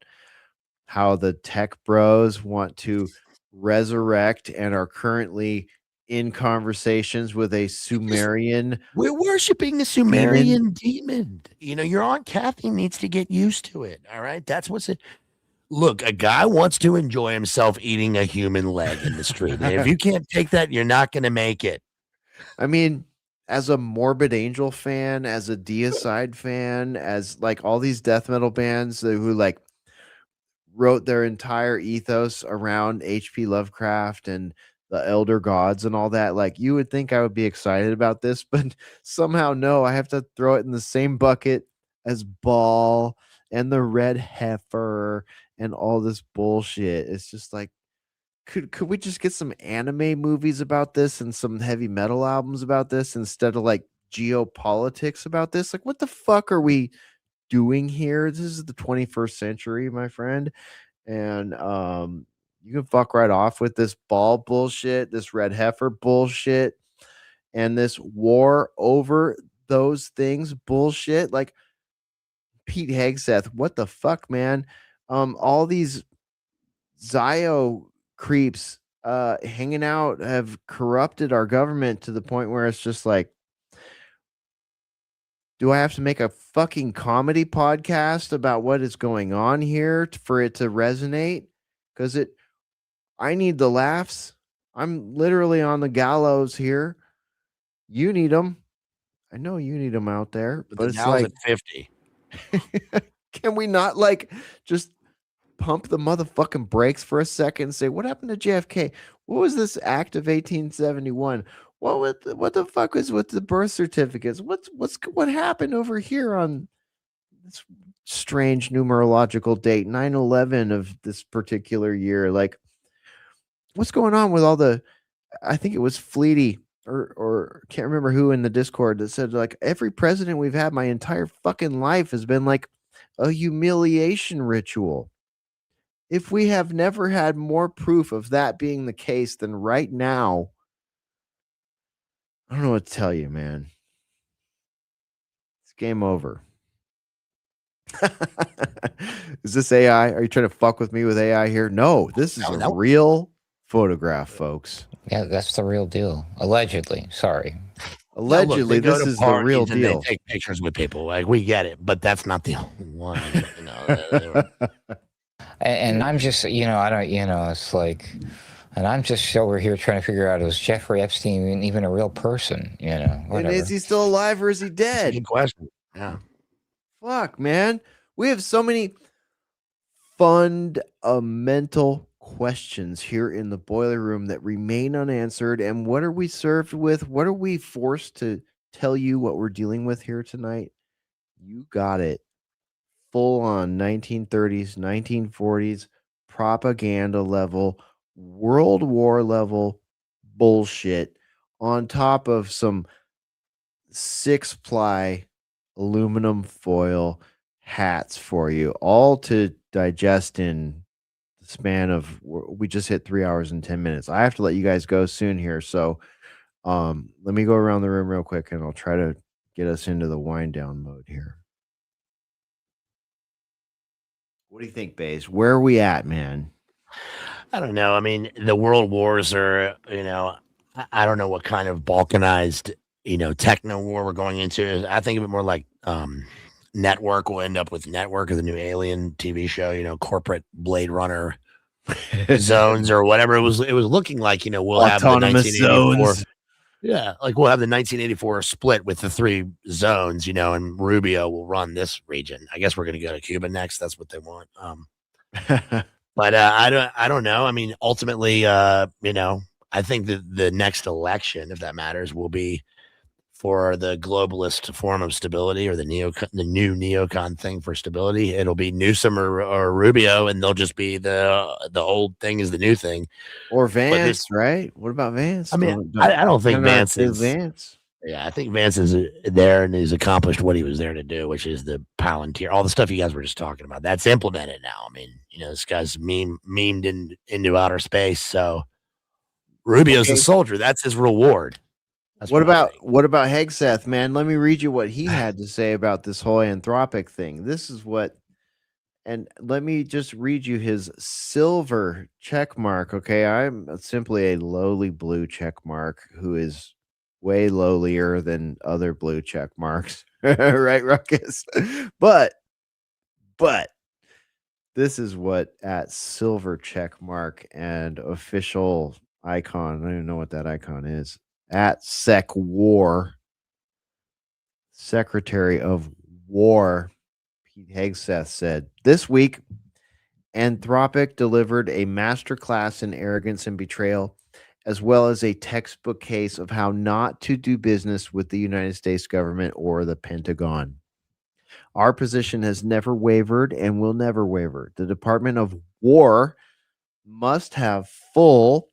how the tech bros want to resurrect and are currently in conversations with a Sumerian. We're worshiping the Sumerian demon. Your Aunt Kathy needs to get used to it. All right. That's what's it. Look, a guy wants to enjoy himself eating a human leg in the street. And if you can't take that, you're not going to make it. As a Morbid Angel fan, as a Deicide fan, as like all these death metal bands who like wrote their entire ethos around H.P. Lovecraft and the Elder Gods and all that, like you would think I would be excited about this, but somehow no, I have to throw it in the same bucket as Baal and the Red Heifer and all this bullshit. It's just like, could we just get some anime movies about this and some heavy metal albums about this instead of like geopolitics about this? Like, what the fuck are we doing here? This is the 21st century, my friend. And you can fuck right off with this Baal bullshit, this Red Heifer bullshit, and this war over those things bullshit. Like Pete Hegseth, what the fuck, man? All these Zio creeps hanging out have corrupted our government to the point where it's just like, do I have to make a fucking comedy podcast about what is going on here for it to resonate? Because I need the laughs. I'm literally on the gallows here. You need them. I know you need them out there, but it's like at 50. Can we not like just pump the motherfucking brakes for a second and say, what happened to JFK? What was this act of 1871? What the fuck is with the birth certificates? What happened over here on this strange numerological date, 9/11 of this particular year? Like, what's going on with all the, I think it was Fleety or can't remember who in the Discord that said like every president we've had my entire fucking life has been like a humiliation ritual. If we have never had more proof of that being the case than right now, I don't know what to tell you, man. It's game over. Is this AI? Are you trying to fuck with me with AI here? No, this is a real photograph, folks. Yeah, that's the real deal. Allegedly. Sorry. Allegedly, this is the real deal. They take pictures with people. Like, we get it, but that's not the only one. And I'm just, I don't, it's like, and I'm just over here trying to figure out, is Jeffrey Epstein even a real person? Whatever. And is he still alive or is he dead? Good question. Yeah. Fuck, man. We have so many fundamental questions here in the boiler room that remain unanswered. And what are we served with? What are we forced to tell you what we're dealing with here tonight? You got it. full on 1930s, 1940s propaganda level, World War level bullshit on top of some 6-ply aluminum foil hats for you, all to digest in the span of we just hit 3 hours and 10 minutes. I have to let you guys go soon here, so let me go around the room real quick and I'll try to get us into the wind down mode here. What do you think, Baze? Where are we at, man? I don't know. I mean, the world wars are, I don't know what kind of balkanized, techno war we're going into. I think of it more like Network will end up with Network or the new Alien TV show, corporate Blade Runner zones or whatever it was looking like, we'll have the Autonomous 1984. zones. Yeah, like we'll have the 1984 split with the 3 zones, and Rubio will run this region. I guess we're going to go to Cuba next. That's what they want. But I don't know. I mean, ultimately, I think that the next election, if that matters, will be for the globalist form of stability or the new neocon thing for stability. It'll be Newsom or Rubio, and they'll just be the old thing is the new thing. Or Vance, right? What about Vance? I mean, I don't think Vance is Vance. Yeah, I think Vance is there and he's accomplished what he was there to do, which is the Palantir, all the stuff you guys were just talking about. That's implemented now. I mean, this guy's memed into outer space. So Rubio's a soldier. That's his reward. That's what about Hegseth, man? Let me read you what he had to say about this whole Anthropic thing. This is what, and let me just read you his silver check mark. Okay, I'm simply a lowly blue check mark who is way lowlier than other blue check marks, right, Ruckus? But this is what at silver check mark and official icon. I don't even know what that icon is. At Sec War, Secretary of War Pete Hegseth said this week, Anthropic delivered a masterclass in arrogance and betrayal, as well as a textbook case of how not to do business with the United States government or the Pentagon. Our position has never wavered and will never waver. The Department of War must have full,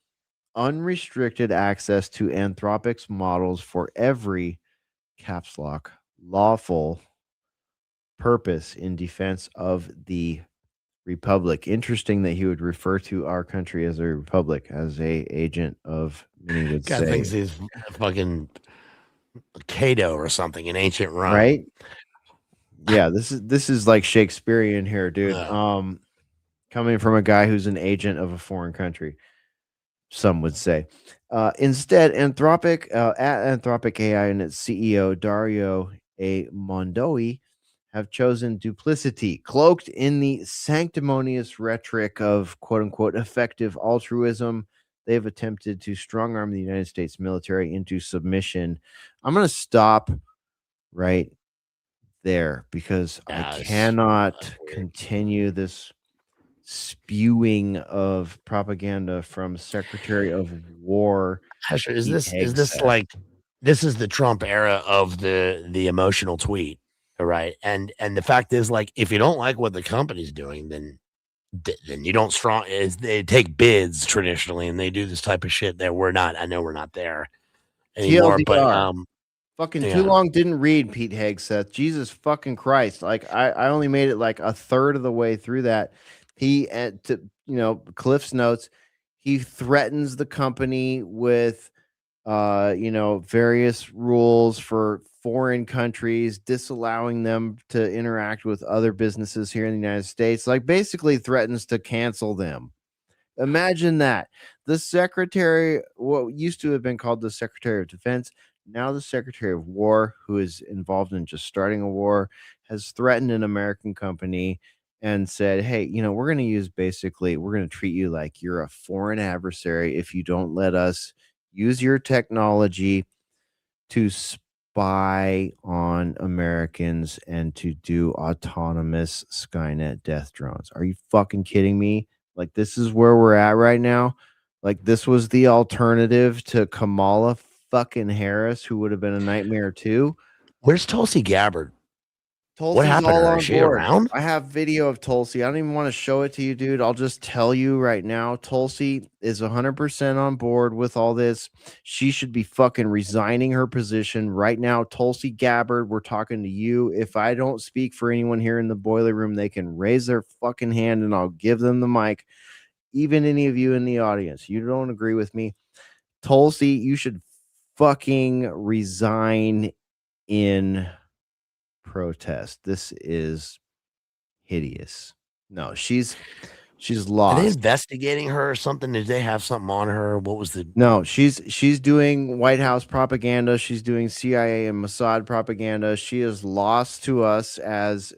unrestricted access to Anthropic's models for every caps lock lawful purpose in defense of the republic. Interesting that he would refer to our country as a republic, as a agent of many would God say. thinks he's fucking Cato or something in ancient Rome, right? Yeah, this is like Shakespearean here, dude. Coming from a guy who's an agent of a foreign country, some would say. Instead, Anthropic at Anthropic AI and its CEO Dario A. Mondoi have chosen duplicity, cloaked in the sanctimonious rhetoric of quote unquote effective altruism. They've attempted to strong arm the United States military into submission. I'm going to stop right there because I cannot continue this spewing of propaganda from Secretary of War. Hesher, is this like this is the Trump era of the emotional tweet, right? And the fact is, like, if you don't like what the company's doing, then you don't they take bids traditionally and they do this type of shit that I know we're not there anymore, TLDR. but fucking too long didn't read Pete Hegseth. Jesus fucking Christ. Like I only made it like a third of the way through that. He Cliff's notes, he threatens the company with various rules for foreign countries, disallowing them to interact with other businesses here in the United States, like basically threatens to cancel them. Imagine that. The secretary, what used to have been called the Secretary of Defense, now the Secretary of War, who is involved in just starting a war, has threatened an American company and said, hey, we're going to treat you like you're a foreign adversary if you don't let us use your technology to spy on Americans and to do autonomous Skynet death drones. Are you fucking kidding me? Like, this is where we're at right now. Like, this was the alternative to Kamala fucking Harris, who would have been a nightmare too. Where's Tulsi Gabbard? Tulsi's happened to all her? on Is she board. around? I have video of Tulsi. I don't even want to show it to you, dude. I'll just tell you right now. Tulsi is 100% on board with all this. She should be fucking resigning her position right now. Tulsi Gabbard, we're talking to you. If I don't speak for anyone here in the boiler room, they can raise their fucking hand and I'll give them the mic. Even any of you in the audience, you don't agree with me. Tulsi, you should fucking resign in protest. This is hideous. No, she's Are they lost. investigating her or something? Did they have something on her? What was the? No, she's doing White House propaganda. She's doing CIA and Mossad propaganda. She is lost to us as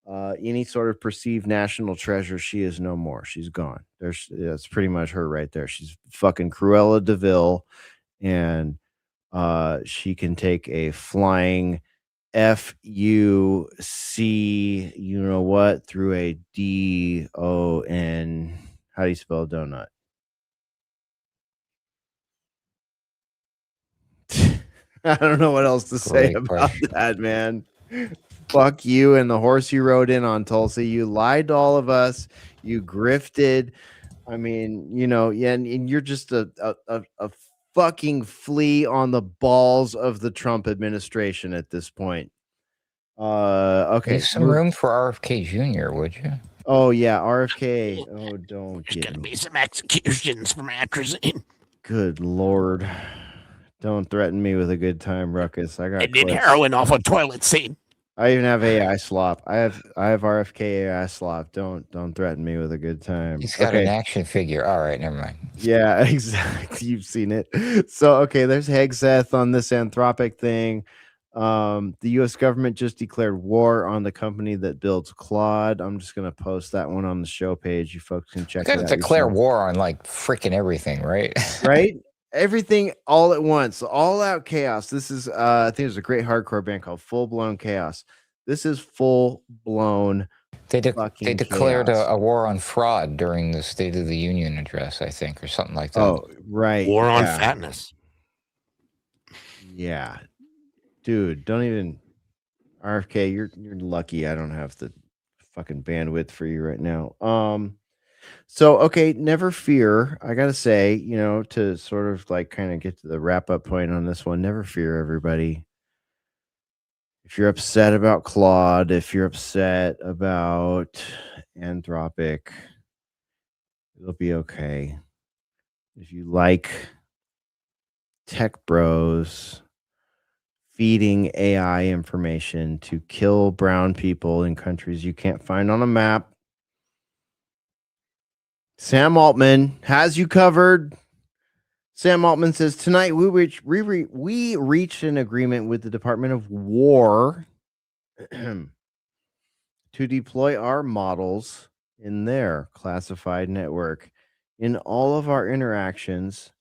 any sort of perceived national treasure. She is no more. She's gone. That's pretty much her right there. She's fucking Cruella DeVille, and she can take a flying FUC, you know what, through a DON. How do you spell donut? I don't know what else to say Great about question. that, man. Fuck you and the horse you rode in on, Tulsi. You lied to all of us. You grifted. I mean, you know, yeah, and you're just a fucking flea on the balls of the Trump administration at this point. Okay. Leave some room for RFK Jr., would you? Oh yeah, RFK. Oh, don't There's get gonna me. be some executions from atrazine. Good Lord. Don't threaten me with a good time, Ruckus. I got They did clips. heroin off a toilet seat. I even have AI slop. I have RFK AI slop. Don't threaten me with a good time. He's got an action figure. All right, never mind. Yeah, exactly. You've seen it. So okay, there's Hegseth on this Anthropic thing. The US government just declared war on the company that builds Claude. I'm just gonna post that one on the show page. You folks can check You it gotta out. declare yourself. war on like freaking everything, right? Right? Everything all at once, all out chaos. This is I think there's a great hardcore band called Full Blown Chaos. This is full blown They fucking declared chaos. a war on fraud during the State of the Union address, I think, or something like that. Oh, right. War on yeah. fatness. Yeah. Dude, don't even RFK, you're lucky I don't have the fucking bandwidth for you right now. So okay, never fear. I gotta say, you know, to sort of like kind of get to the wrap up point on this one, never fear, everybody. If you're upset about Claude, if you're upset about Anthropic, it'll be okay. If you like tech bros feeding AI information to kill brown people in countries you can't find on a map, Sam Altman has you covered. Sam Altman says tonight we reached an agreement with the Department of War to deploy our models in their classified network. In all of our interactions,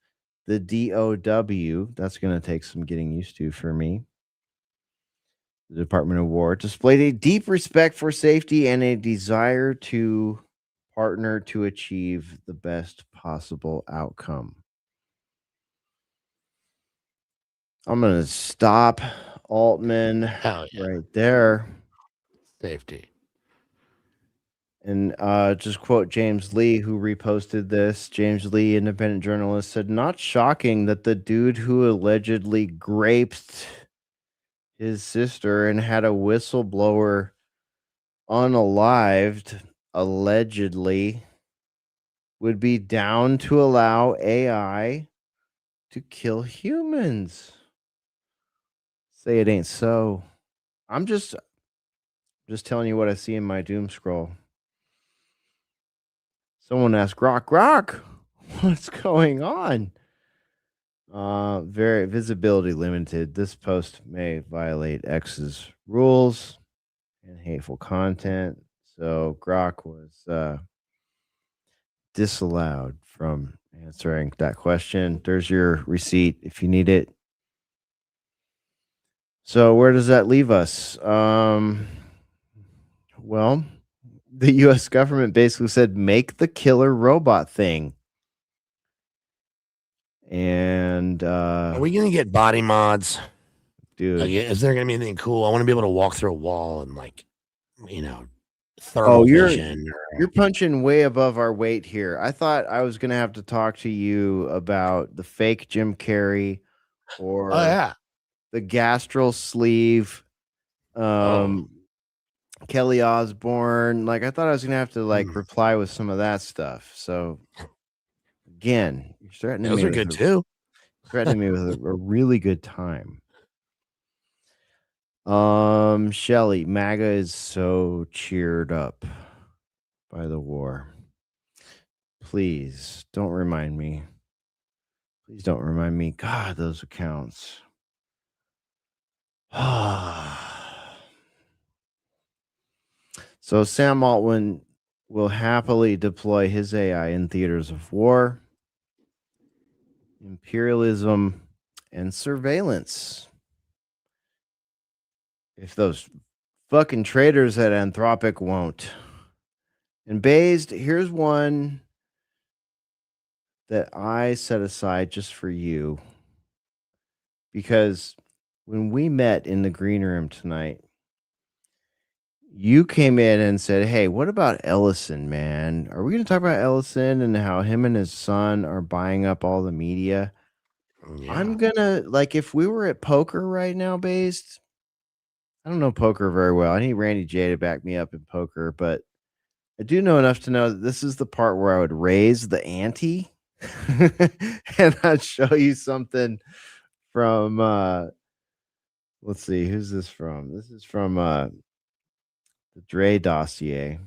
the DOW, that's going to take some getting used to for me. The Department of War displayed a deep respect for safety and a desire to partner to achieve the best possible outcome. I'm going to stop Altman right there. Safety. And just quote James Lee, who reposted this. James Lee, independent journalist, said, "Not shocking that the dude who allegedly raped his sister and had a whistleblower unalived, allegedly, would be down to allow AI to kill humans. Say it ain't so. I'm just telling you what I see in my doom scroll." Someone asked Grok, what's going on? Very visibility limited. This post may violate X's rules and hateful content. So Grok was disallowed from answering that question. There's your receipt if you need it. So where does that leave us? Well, the US government basically said, make the killer robot thing. And Are we gonna get body mods? dude. Like, is there going to be anything cool? I want to be able to walk through a wall and like, you know, Oh, thermal vision. you're punching way above our weight here. I thought I was gonna have to talk to you about the fake Jim Carrey or Oh yeah. the gastral sleeve, Oh. Kelly Osbourne. Like I thought I was gonna have to like Mm. reply with some of that stuff. So again, you're threatening Those me are with good too. threatening me with a really good time. Shelly, MAGA is so cheered up by the war. Please don't remind me. Please don't remind me. God, those accounts. So Sam Altman will happily deploy his AI in theaters of war, imperialism, and surveillance. If those fucking traitors at Anthropic won't. And Bazed, here's one that I set aside just for you. Because when we met in the green room tonight, you came in and said, "Hey, what about Ellison, man? Are we going to talk about Ellison and how him and his son are buying up all the media?" I'm going to, like, if we were at poker right now, Based, I don't know poker very well. I need Randy J to back me up in poker, but I do know enough to know that this is the part where I would raise the ante and I'd show you something from, let's see, who's this from? This is from the Dre dossier.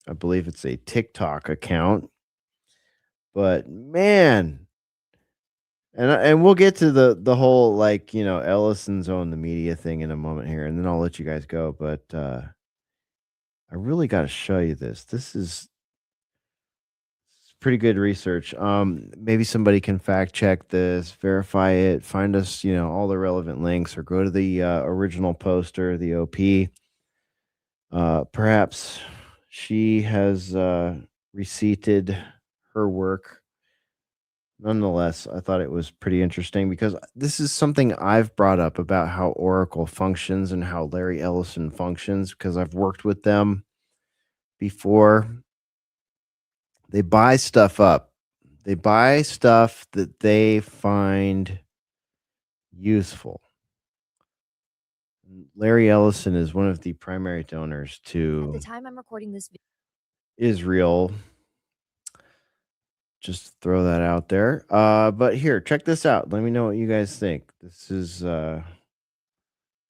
I believe it's a TikTok account. But man, and we'll get to the whole like, you know, Ellison's own the media thing in a moment here, and then I'll let you guys go. But I really got to show you this. This is pretty good research. Maybe somebody can fact check this, verify it, find us, you know, all the relevant links, or go to the original poster, the OP. Perhaps she has receipted her work. Nonetheless, I thought it was pretty interesting because this is something I've brought up about how Oracle functions and how Larry Ellison functions because I've worked with them before. They buy stuff up. They buy stuff that they find useful. Larry Ellison is one of the primary donors At to the time I'm recording this video. Israel. Just throw that out there. But here, check this out. Let me know what you guys think. This is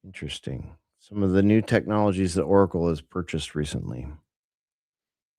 interesting. Some of the new technologies that Oracle has purchased recently.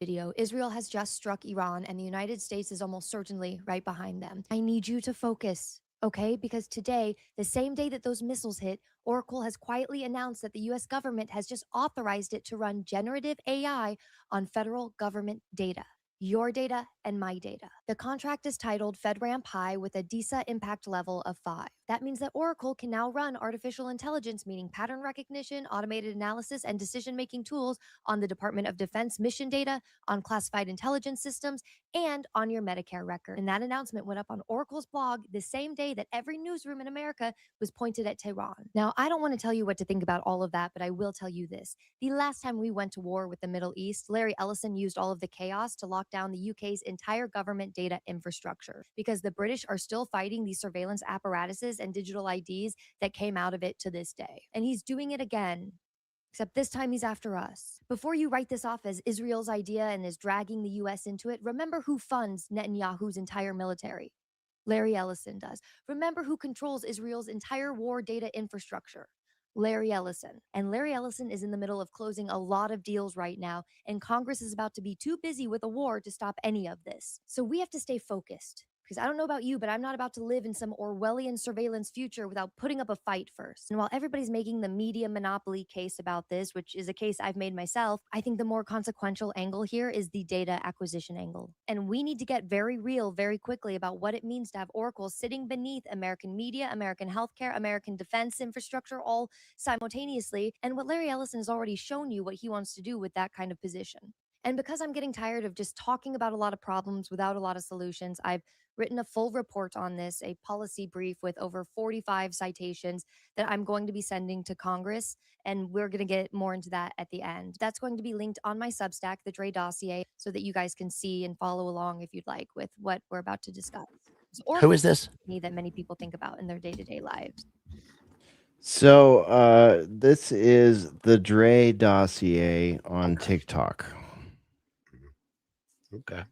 Israel has just struck Iran, and the United States is almost certainly right behind them. I need you to focus, okay? Because today, the same day that those missiles hit, Oracle has quietly announced that the US government has just authorized it to run generative AI on federal government data. Your data and my data. The contract is titled FedRAMP High with a DISA impact level of 5. That means that Oracle can now run artificial intelligence, meaning pattern recognition, automated analysis, and decision-making tools on the Department of Defense mission data, on classified intelligence systems, and on your Medicare record. And that announcement went up on Oracle's blog the same day that every newsroom in America was pointed at Tehran. Now, I don't want to tell you what to think about all of that, but I will tell you this. The last time we went to war with the Middle East, Larry Ellison used all of the chaos to lock down the UK's entire government data infrastructure because the British are still fighting these surveillance apparatuses and digital IDs that came out of it to this day. And he's doing it again. Except this time he's after us. Before you write this off as Israel's idea and is dragging the US into it, remember who funds Netanyahu's entire military. Larry Ellison does. Remember who controls Israel's entire war data infrastructure. Larry Ellison. And Larry Ellison is in the middle of closing a lot of deals right now, and Congress is about to be too busy with a war to stop any of this. So we have to stay focused. Because I don't know about you, but I'm not about to live in some Orwellian surveillance future without putting up a fight first. And while everybody's making the media monopoly case about this, which is a case I've made myself, I think the more consequential angle here is the data acquisition angle. And we need to get very real very quickly about what it means to have Oracle sitting beneath American media, American healthcare, American defense infrastructure all simultaneously, and what Larry Ellison has already shown you what he wants to do with that kind of position. And because I'm getting tired of just talking about a lot of problems without a lot of solutions, I've written a full report on this, a policy brief with over 45 citations that I'm going to be sending to Congress. And we're going to get more into that at the end. That's going to be linked on my Substack, the Dre Dossier, so that you guys can see and follow along if you'd like with what we're about to discuss. Who is this? That many people think about in their day-to-day lives. So this is the Dre Dossier on TikTok. Okay.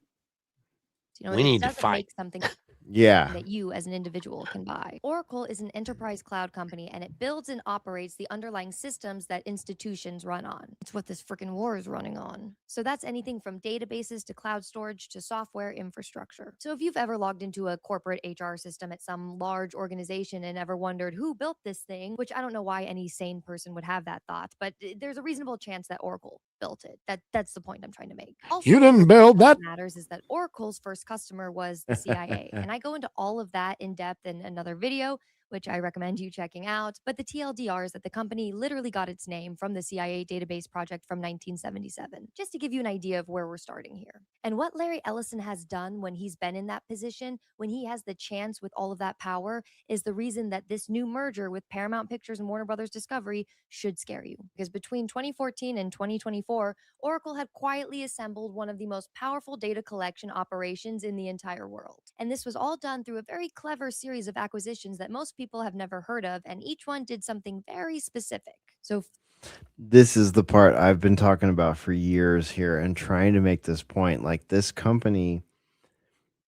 You know, We it need to doesn't fight. make something Yeah. that you as an individual can buy. Oracle is an enterprise cloud company, and it builds and operates the underlying systems that institutions run on. It's what this freaking war is running on. So that's anything from databases to cloud storage to software infrastructure. So if you've ever logged into a corporate HR system at some large organization and ever wondered who built this thing, which I don't know why any sane person would have that thought, but there's a reasonable chance that Oracle built it. That's the point I'm trying to make. Also, You didn't build that. what matters is that Oracle's first customer was the CIA, and I go into all of that in depth in another video, which I recommend you checking out. But the TLDR is that the company literally got its name from the CIA database project from 1977, just to give you an idea of where we're starting here. And what Larry Ellison has done when he's been in that position, when he has the chance with all of that power, is the reason that this new merger with Paramount Pictures and Warner Brothers Discovery should scare you. Because between 2014 and 2024, Oracle had quietly assembled one of the most powerful data collection operations in the entire world. And this was all done through a very clever series of acquisitions that most people have never heard of, and each one did something very specific. So this is the part I've been talking about for years here and trying to make this point. Like, this company,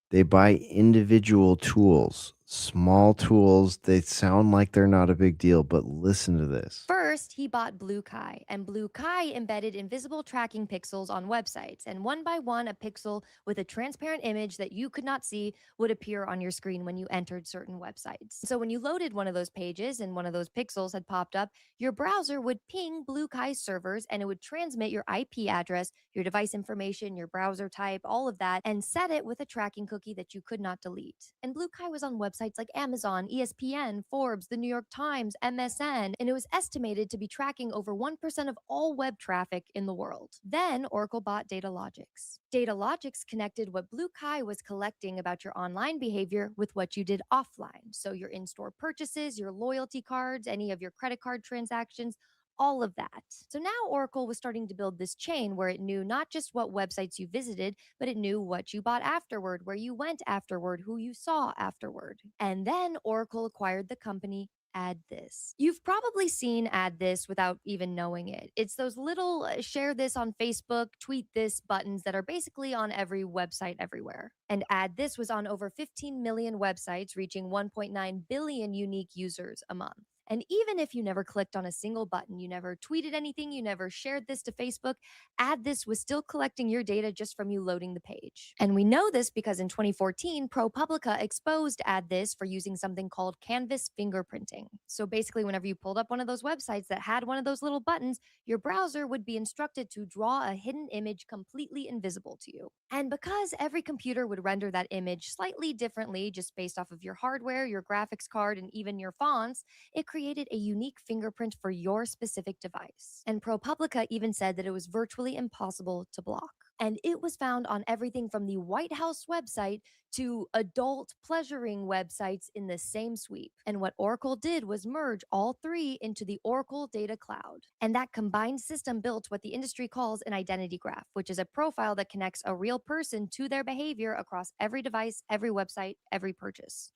they buy individual tools, small tools. They sound like they're not a big deal, but listen to this. first, he bought Blue Kai, and Blue Kai embedded invisible tracking pixels on websites, and one by one, a pixel with a transparent image that you could not see would appear on your screen when you entered certain websites. So when you loaded one of those pages and one of those pixels had popped up, your browser would ping Blue Kai's servers, and it would transmit your IP address, your device information, your browser type, all of that, and set it with a tracking cookie that you could not delete. And Blue Kai was on websites like Amazon, ESPN, Forbes, the New York Times, MSN, and it was estimated to be tracking over 1% of all web traffic in the world. Then Oracle bought Datalogix. Datalogix connected what Blue Kai was collecting about your online behavior with what you did offline. So your in-store purchases, your loyalty cards, any of your credit card transactions, all of that. So now Oracle was starting to build this chain where it knew not just what websites you visited, but it knew what you bought afterward, where you went afterward, who you saw afterward. And then Oracle acquired the company Add This. You've probably seen Add This without even knowing it. It's those little share this on Facebook, tweet this buttons that are basically on every website everywhere. And Add This was on over 15 million websites, reaching 1.9 billion unique users a month. And even if you never clicked on a single button, you never tweeted anything, you never shared this to Facebook, Add This was still collecting your data just from you loading the page. And we know this because in 2014, ProPublica exposed Add This for using something called canvas fingerprinting. So basically, whenever you pulled up one of those websites that had one of those little buttons, your browser would be instructed to draw a hidden image completely invisible to you. And because every computer would render that image slightly differently, just based off of your hardware, your graphics card, and even your fonts, it created a unique fingerprint for your specific device. And ProPublica even said that it was virtually impossible to block. And it was found on everything from the White House website to adult pleasuring websites in the same sweep. And what Oracle did was merge all three into the Oracle Data Cloud. And that combined system built what the industry calls an identity graph, which is a profile that connects a real person to their behavior across every device, every website, every purchase.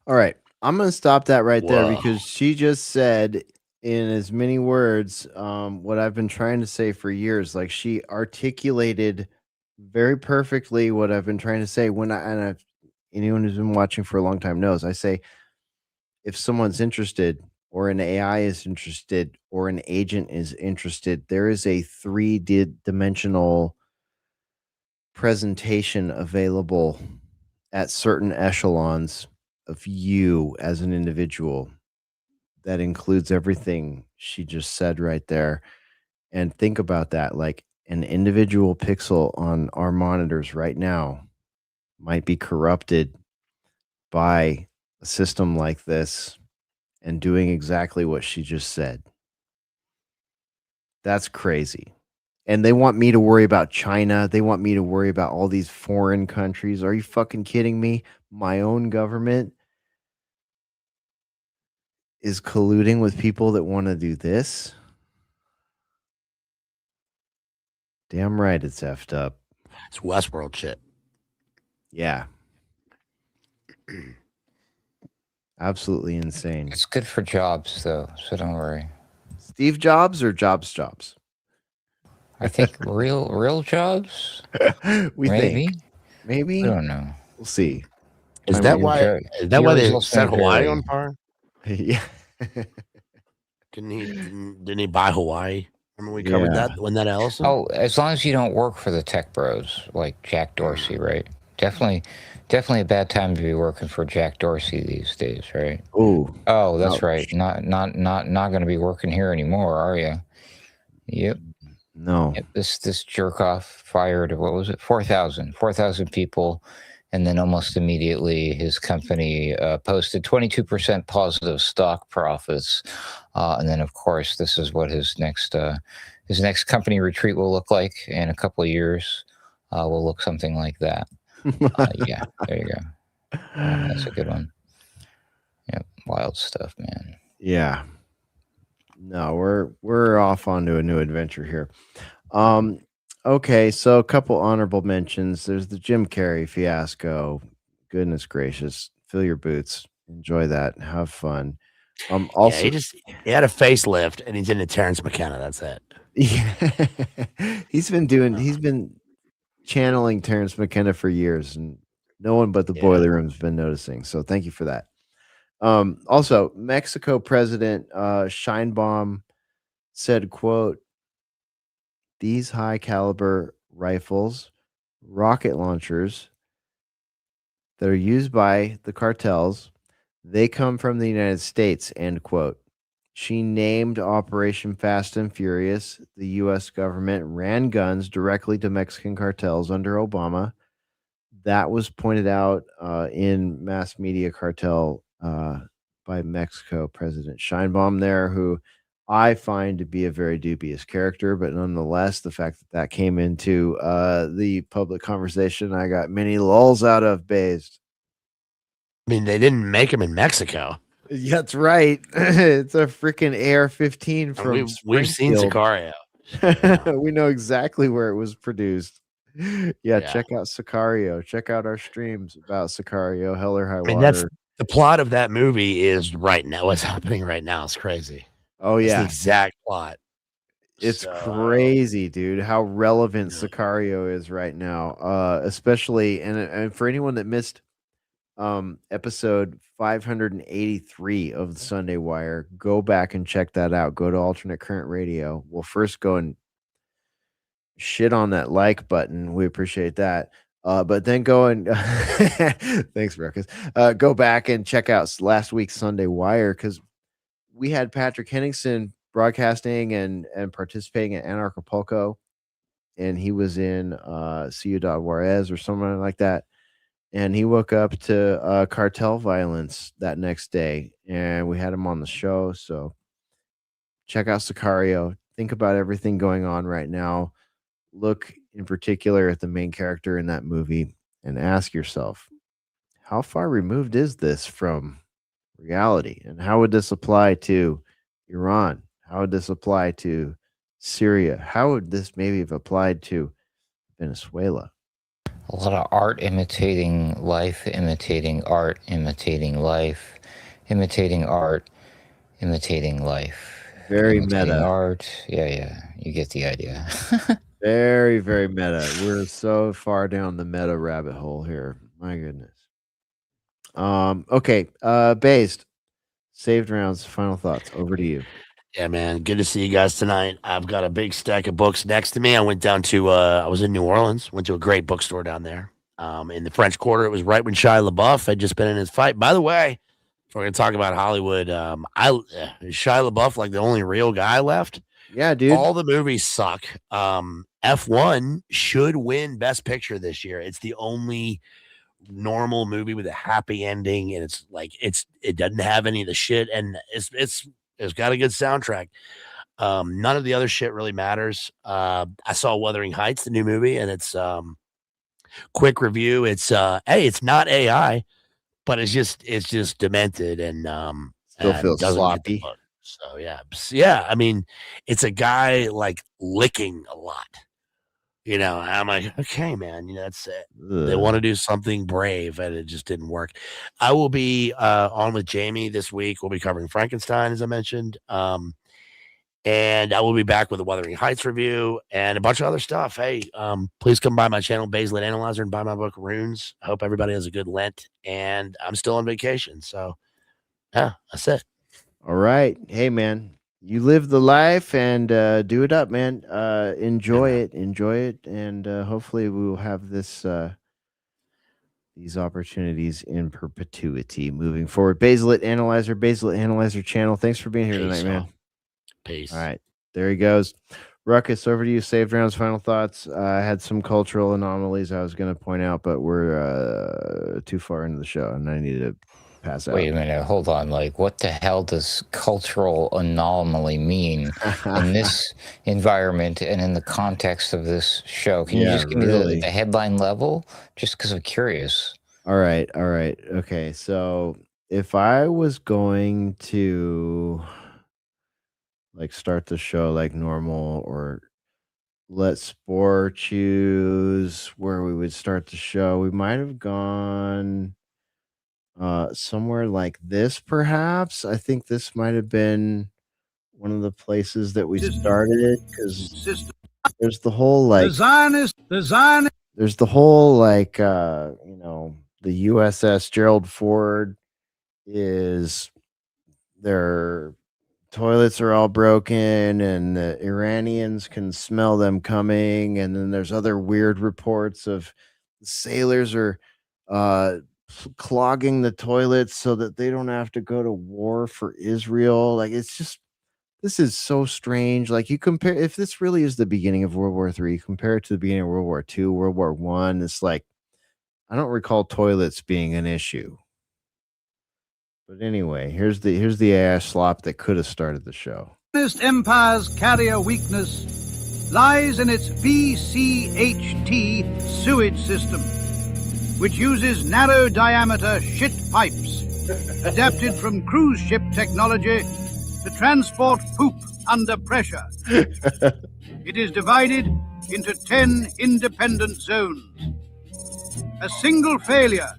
All right. I'm going to stop that right there Whoa. because she just said in as many words what I've been trying to say for years. Like, she articulated very perfectly what I've been trying to say. Anyone who's been watching for a long time knows I say, if someone's interested or an AI is interested or an agent is interested, there is a 3-dimensional presentation available at certain echelons of you as an individual that includes everything she just said right there. And think about that. Like, an individual pixel on our monitors right now might be corrupted by a system like this and doing exactly what she just said. That's crazy. And they want me to worry about China. They want me to worry about all these foreign countries. Are you fucking kidding me? My own government is colluding with people that want to do this? Damn right it's effed up. It's Westworld shit. Yeah. Absolutely insane. It's good for jobs, though, so don't worry. Steve Jobs or Jobs? I think real jobs. We maybe. think. Maybe. I don't know. We'll see. Is Time that will why? tell. Is that why they set Hawaii on fire? Yeah. Didn't he buy Hawaii? Remember we covered that when that Ellison? Oh, as long as you don't work for the tech bros like Jack Dorsey, right? Definitely a bad time to be working for Jack Dorsey these days, right? Oh, that's right. Not going to be working here anymore, are you? Yep. No. Yep. This jerk off fired, what was it? 4,000 people. And then almost immediately his company posted 22% positive stock profits. And then, of course, this is what his next company retreat will look like in a couple of years. Will look something like that. Yeah, there you go. That's a good one. Yep, wild stuff, man. Yeah. No, we're off onto a new adventure here. Okay, so a couple honorable mentions. There's the Jim Carrey fiasco. Goodness gracious. Fill your boots. Enjoy that. Have fun. Also, he had a facelift and he's into Terrence McKenna. That's it. Yeah. he's been channeling Terrence McKenna for years, and no one but the boiler room's been noticing. So thank you for that. Also, Mexico President Scheinbaum said, quote, "These high caliber rifles, rocket launchers that are used by the cartels, they come from the United States," end quote. She named Operation Fast and Furious. The U.S. government ran guns directly to Mexican cartels under Obama. That was pointed out in mass media cartel by Mexico President Scheinbaum there, who I find to be a very dubious character, but nonetheless, the fact that came into the public conversation, I got many lulls out of Bazed. I mean, they didn't make him in Mexico. Yeah, that's right. It's a freaking AR-15 from we've seen Springfield. Sicario. We know exactly where it was produced. Yeah, check out Sicario. Check out our streams about Sicario, Hell or High Water. I mean, that's the plot of that movie is right now. What's happening right now is crazy. Oh, It's yeah. the exact plot. It's crazy, dude, how relevant Sicario is right now. Especially, and for anyone that missed episode 583 of the Sunday Wire, go back and check that out. Go to Alternate Current Radio. We'll first go and shit on that like button. We appreciate that. But then go and thanks, Ruckus. Go back and check out last week's Sunday Wire, because we had Patrick Henningsen broadcasting and participating at Anarchapulco, and he was in Ciudad Juarez or something like that. And he woke up to cartel violence that next day, and we had him on the show. So check out Sicario. Think about everything going on right now. Look in particular at the main character in that movie and ask yourself, how far removed is this from reality? And how would this apply to Iran? How would this apply to Syria? How would this maybe have applied to Venezuela? A lot of art imitating life, imitating art, imitating life, imitating art, imitating life. Very imitating meta. Art. Yeah. You get the idea. Very, very meta. We're so far down the meta rabbit hole here. My goodness. Okay. Based. Saved rounds. Final thoughts. Over to you. Yeah, man. Good to see you guys tonight. I've got a big stack of books next to me. I went down to I was in New Orleans, went to a great bookstore down there. In the French Quarter. It was right when Shia LaBeouf had just been in his fight. By the way, if we're gonna talk about Hollywood, is Shia LaBeouf like the only real guy left? Yeah, dude. All the movies suck. F1 should win Best Picture this year. It's the only normal movie with a happy ending, and it's like it doesn't have any of the shit, and it's got a good soundtrack. None of the other shit really matters. I saw Wuthering Heights, the new movie, and it's quick review. It's hey, it's not AI, but it's just demented and Still feels doesn't get the sloppy. book. So yeah. I mean, it's a guy like licking a lot. I'm like, okay, man. That's it. They want to do something brave, and it just didn't work. I will be on with Jamie this week. We'll be covering Frankenstein, as I mentioned. And I will be back with a Wuthering Heights review and a bunch of other stuff. Hey, please come by my channel, Bazed-Lit Analyzer, and buy my book, Runes. I hope everybody has a good Lent, and I'm still on vacation. So, yeah, that's it. All right. Hey, man, you live the life and do it up, man. Enjoy it. And hopefully we will have these opportunities in perpetuity moving forward. Bazed-Lit Analyzer channel. Thanks for being here tonight, man. Peace. All right. There he goes. Ruckus, over to you. Saved rounds, final thoughts. I had some cultural anomalies I was going to point out, but we're too far into the show, and I needed to pass out. Wait a minute, hold on. Like, what the hell does cultural anomaly mean in this environment and in the context of this show? Can you just give me the headline level? Just because I'm curious. All right. Okay, so if I was going to like start the show like normal, or let Spore choose where we would start the show, we might have gone somewhere like this, perhaps. I think this might have been one of the places that we started it, because there's the whole like there's the whole like the USS Gerald Ford their toilets are all broken, and the Iranians can smell them coming, and then there's other weird reports of sailors are clogging the toilets so that they don't have to go to war for Israel. Like, it's just, this is so strange. Like, you compare, if this really is the beginning of World War III, compare it to the beginning of World War II, World War I. It's like, I don't recall toilets being an issue. But anyway, here's the ass slop that could have started the show. Empire's carrier weakness lies in its VCHT sewage system, which uses narrow diameter shit pipes adapted from cruise ship technology to transport poop under pressure. It is divided into 10 independent zones. A single failure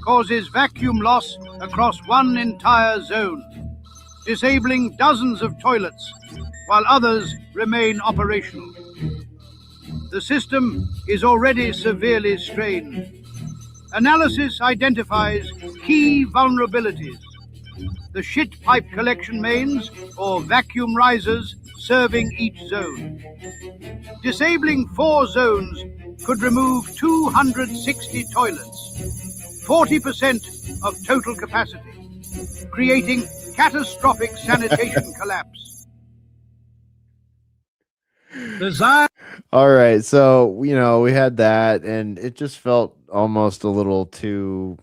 causes vacuum loss across one entire zone, disabling dozens of toilets while others remain operational. The system is already severely strained. Analysis identifies key vulnerabilities: the shit pipe collection mains, or vacuum risers, serving each zone. Disabling 4 zones could remove 260 toilets, 40% of total capacity, creating catastrophic sanitation collapse. All right, so we had that, and it just felt almost a little too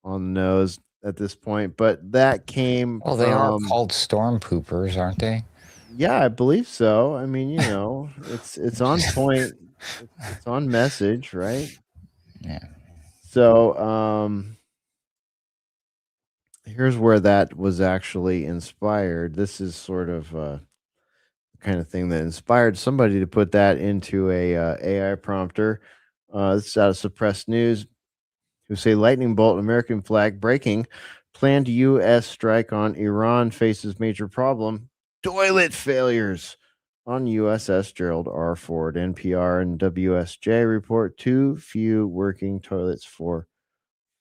on the nose at this point. But that came. Well, they are called storm poopers, aren't they? Yeah, I believe so. I mean, it's on point. It's on message, right? Yeah. So, here's where that was actually inspired. This is sort of the kind of thing that inspired somebody to put that into a AI prompter. This is out of Suppressed News, who say lightning bolt, American flag breaking, planned U.S. strike on Iran faces major problem. Toilet failures on USS Gerald R. Ford. NPR and WSJ report too few working toilets for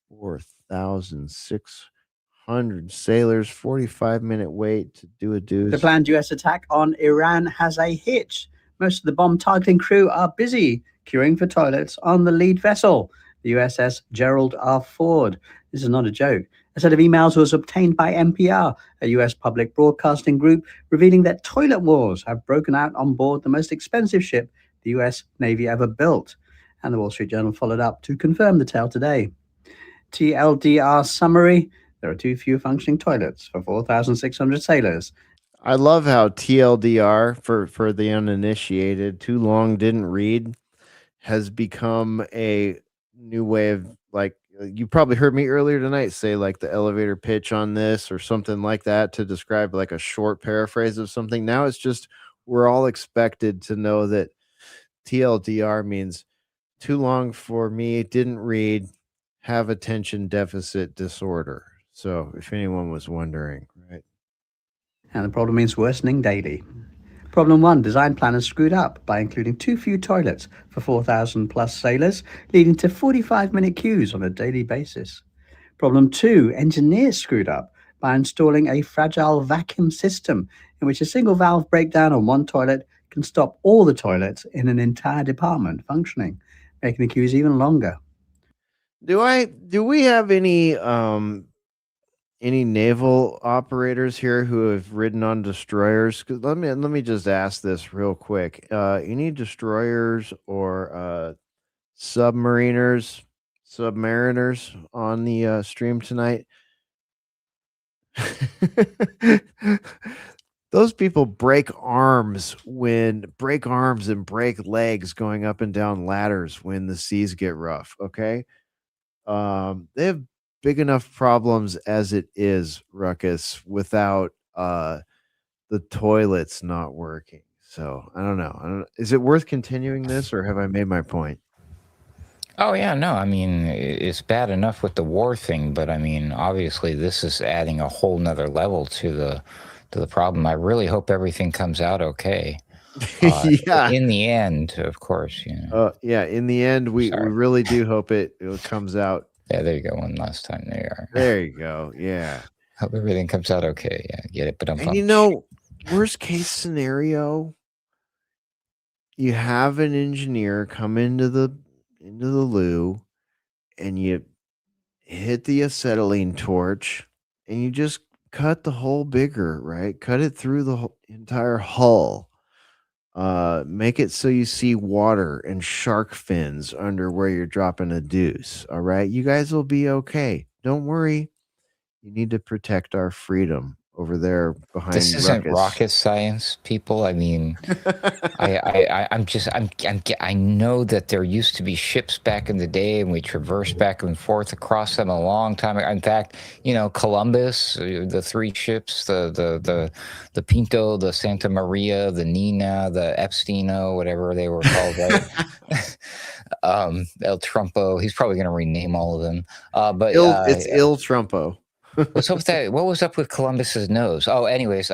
4,600 sailors. 45-minute wait to do a deuce. The planned U.S. attack on Iran has a hitch. Most of the bomb targeting crew are busy queuing for toilets on the lead vessel, the USS Gerald R. Ford. This is not a joke. A set of emails was obtained by NPR, a U.S. public broadcasting group, revealing that toilet wars have broken out on board the most expensive ship the U.S. Navy ever built. And the Wall Street Journal followed up to confirm the tale today. TLDR summary: there are too few functioning toilets for 4,600 sailors. I love how TLDR for the uninitiated, too long didn't read, has become a new way of like you probably heard me earlier tonight say like the elevator pitch on this or something like that to describe like a short paraphrase of something. Now it's just we're all expected to know that TLDR means too long for me, didn't read, have attention deficit disorder. So if anyone was wondering, right? And the problem is worsening daily. Problem 1, design planners screwed up by including too few toilets for 4,000 plus sailors, leading to 45-minute queues on a daily basis. Problem 2, engineers screwed up by installing a fragile vacuum system in which a single valve breakdown on one toilet can stop all the toilets in an entire department functioning, making the queues even longer. Do we have any naval operators here who have ridden on destroyers? 'Cause let me just ask this real quick. Any destroyers or submariners on the stream tonight? Those people break arms and break legs going up and down ladders when the seas get rough, okay? They have big enough problems as it is, Ruckus, without the toilets not working. So I don't know. Is it worth continuing this, or have I made my point? Oh yeah, no, I mean it's bad enough with the war thing, but I mean obviously this is adding a whole nother level to the problem. I really hope everything comes out okay. Yeah. In the end, of course, you know. Yeah. In the end, we really do hope it comes out. Yeah, there you go. One last time. There you are. There you go. Yeah. Hope everything comes out okay. Yeah, get it. But And you know, worst case scenario, you have an engineer come into the loo, and you hit the acetylene torch, and you just cut the hole bigger, right? Cut it through the entire hull. Make it so you see water and shark fins under where you're dropping a deuce. All right, you guys will be okay. Don't worry. You need to protect our freedom over there behind. This isn't Ruckus. rocket science, people. I mean, I know that there used to be ships back in the day, and we traversed back and forth across them a long time ago. In fact, you know, Columbus, the three ships, the Pinto, the Santa Maria, the Nina, the Epsteino, whatever they were called, right? El Trumpo. He's probably going to rename all of them. But it's Il Trumpo. What's up with that? What was up with Columbus's nose? Oh, anyways,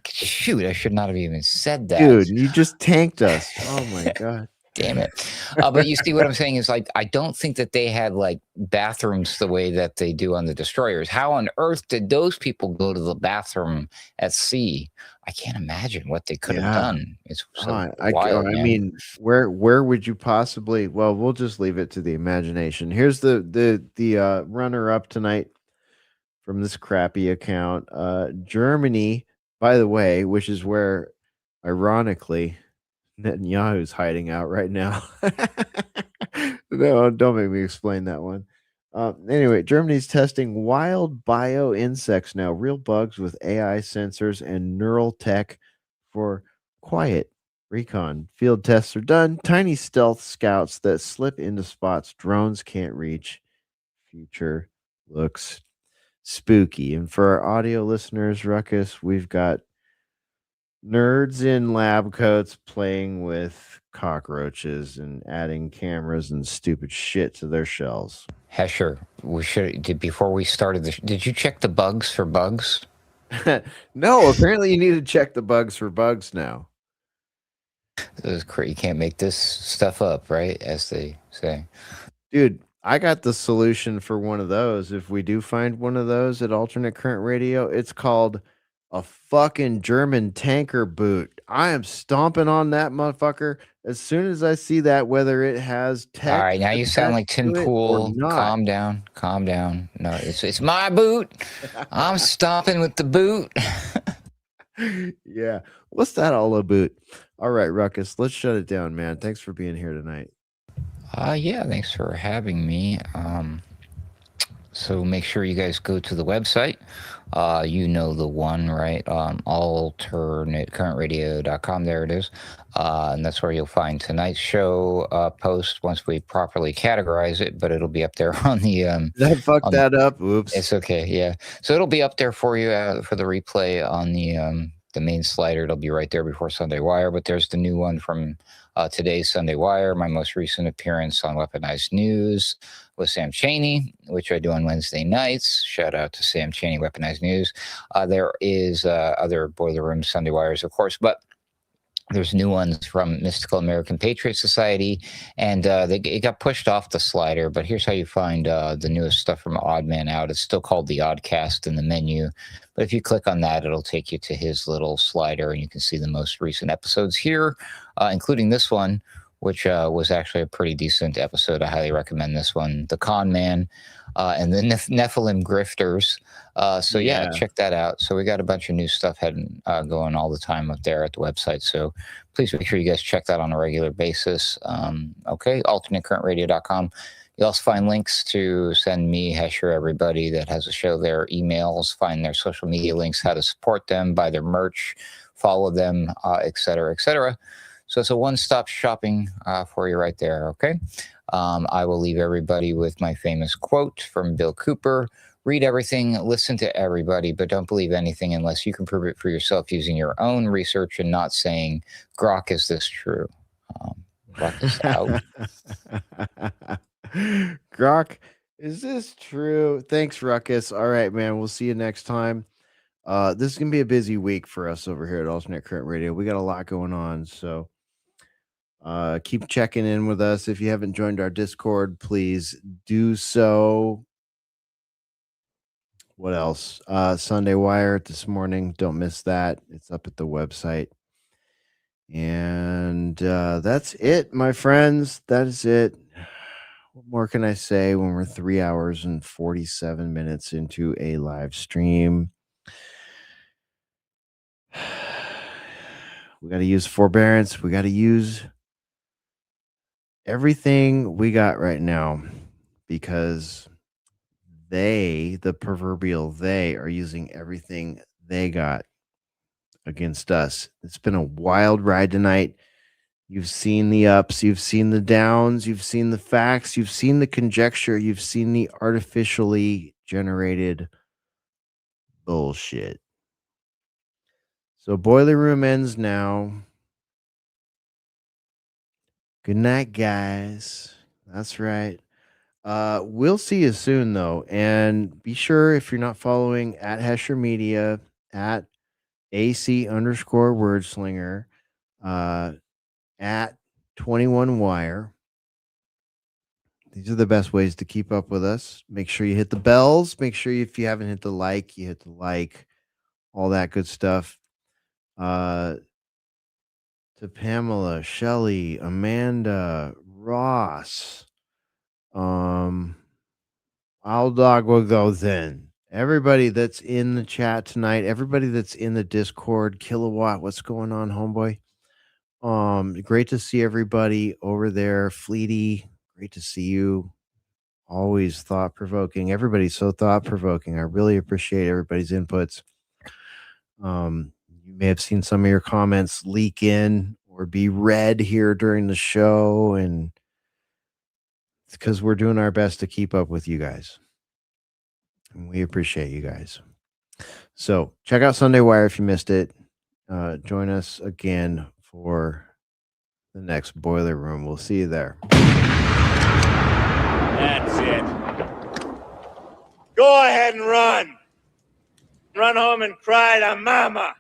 shoot, I should not have even said that. Dude, you just tanked us. Oh my god. Damn it. But you see what I'm saying is like, I don't think that they had like bathrooms the way that they do on the destroyers. How on earth did those people go to the bathroom at sea? I can't imagine what they could have done. It's so wild, I mean, where would you possibly? Well, we'll just leave it to the imagination. Here's the runner up tonight from this crappy account. Germany, by the way, which is where, ironically, Netanyahu's hiding out right now. No, don't make me explain that one. Anyway, Germany's testing wild bio insects now, real bugs with AI sensors and neural tech for quiet recon. Field tests are done. Tiny stealth scouts that slip into spots drones can't reach. Future looks spooky. And for our audio listeners, Ruckus, we've got nerds in lab coats playing with cockroaches and adding cameras and stupid shit to their shells. Hesher, before we started this, did you check the bugs for bugs? No, apparently you need to check the bugs for bugs now. This is crazy. You can't make this stuff up, right? As they say. Dude, I got the solution for one of those. If we do find one of those at Alternate Current Radio, it's called a fucking German tanker boot. I am stomping on that motherfucker as soon as I see that, whether it has tech. All right, now you sound like Tim Pool. Calm down. No, it's my boot. I'm stomping with the boot. Yeah. What's that all about? All right, Ruckus, let's shut it down, man. Thanks for being here tonight. Yeah, thanks for having me. So make sure you guys go to the website. You know the one, right? Alternatecurrentradio.com. There it is. And that's where you'll find tonight's show post once we properly categorize it, but it'll be up there on the... Did I fuck that up? Oops. It's okay, yeah. So it'll be up there for you for the replay on the main slider. It'll be right there before Sunday Wire, but there's the new one from today's Sunday Wire, my most recent appearance on Weaponized News with Sam Chaney, which I do on Wednesday nights. Shout out to Sam Chaney, Weaponized News. There is other Boiler Room Sunday Wires, of course, but there's new ones from Mystical American Patriot Society, and it got pushed off the slider, but here's how you find the newest stuff from Odd Man Out. It's still called the Oddcast in the menu, but if you click on that, it'll take you to his little slider, and you can see the most recent episodes here, including this one, which was actually a pretty decent episode. I highly recommend this one. The Con Man and the Nephilim Grifters. So yeah, check that out. So we got a bunch of new stuff going all the time up there at the website. So please make sure you guys check that on a regular basis. Okay, alternatecurrentradio.com. You'll also find links to send me, Hesher, everybody that has a show there, emails, find their social media links, how to support them, buy their merch, follow them, et cetera, et cetera. So it's a one-stop shopping for you right there, okay? I will leave everybody with my famous quote from Bill Cooper. Read everything, listen to everybody, but don't believe anything unless you can prove it for yourself using your own research and not saying, Grok, is this true? Grok is out. Grok, is this true? Thanks, Ruckus. All right, man. We'll see you next time. This is going to be a busy week for us over here at Alternate Current Radio. We got a lot going on, so keep checking in with us. If you haven't joined our Discord, please do so. What else? Sunday Wire this morning. Don't miss that. It's up at the website. And that's it, my friends. That is it. What more can I say when we're 3 hours and 47 minutes into a live stream? We got to use forbearance. We got to use everything we got right now because the proverbial they, are using everything they got against us. It's been a wild ride tonight. You've seen the ups, you've seen the downs, you've seen the facts, you've seen the conjecture, you've seen the artificially generated bullshit. So Boiler Room ends now. Good night, guys. That's right. We'll see you soon, though. And be sure, if you're not following at Hesher Media, at AC_wordslinger, at 21 Wire. These are the best ways to keep up with us. Make sure you hit the bells. Make sure if you haven't hit the like, you hit the like. All that good stuff. To Pamela, Shelly, Amanda, Ross, I'll dog will go then. Everybody that's in the chat tonight, everybody that's in the Discord, Kilowatt, what's going on, homeboy? Great to see everybody over there. Fleety, great to see you. Always thought-provoking. Everybody's so thought-provoking. I really appreciate everybody's inputs. You may have seen some of your comments leak in or be read here during the show, and it's because we're doing our best to keep up with you guys. And we appreciate you guys. So check out Sunday Wire if you missed it. Join us again for the next Boiler Room. We'll see you there. That's it. Go ahead and run. Run home and cry to mama.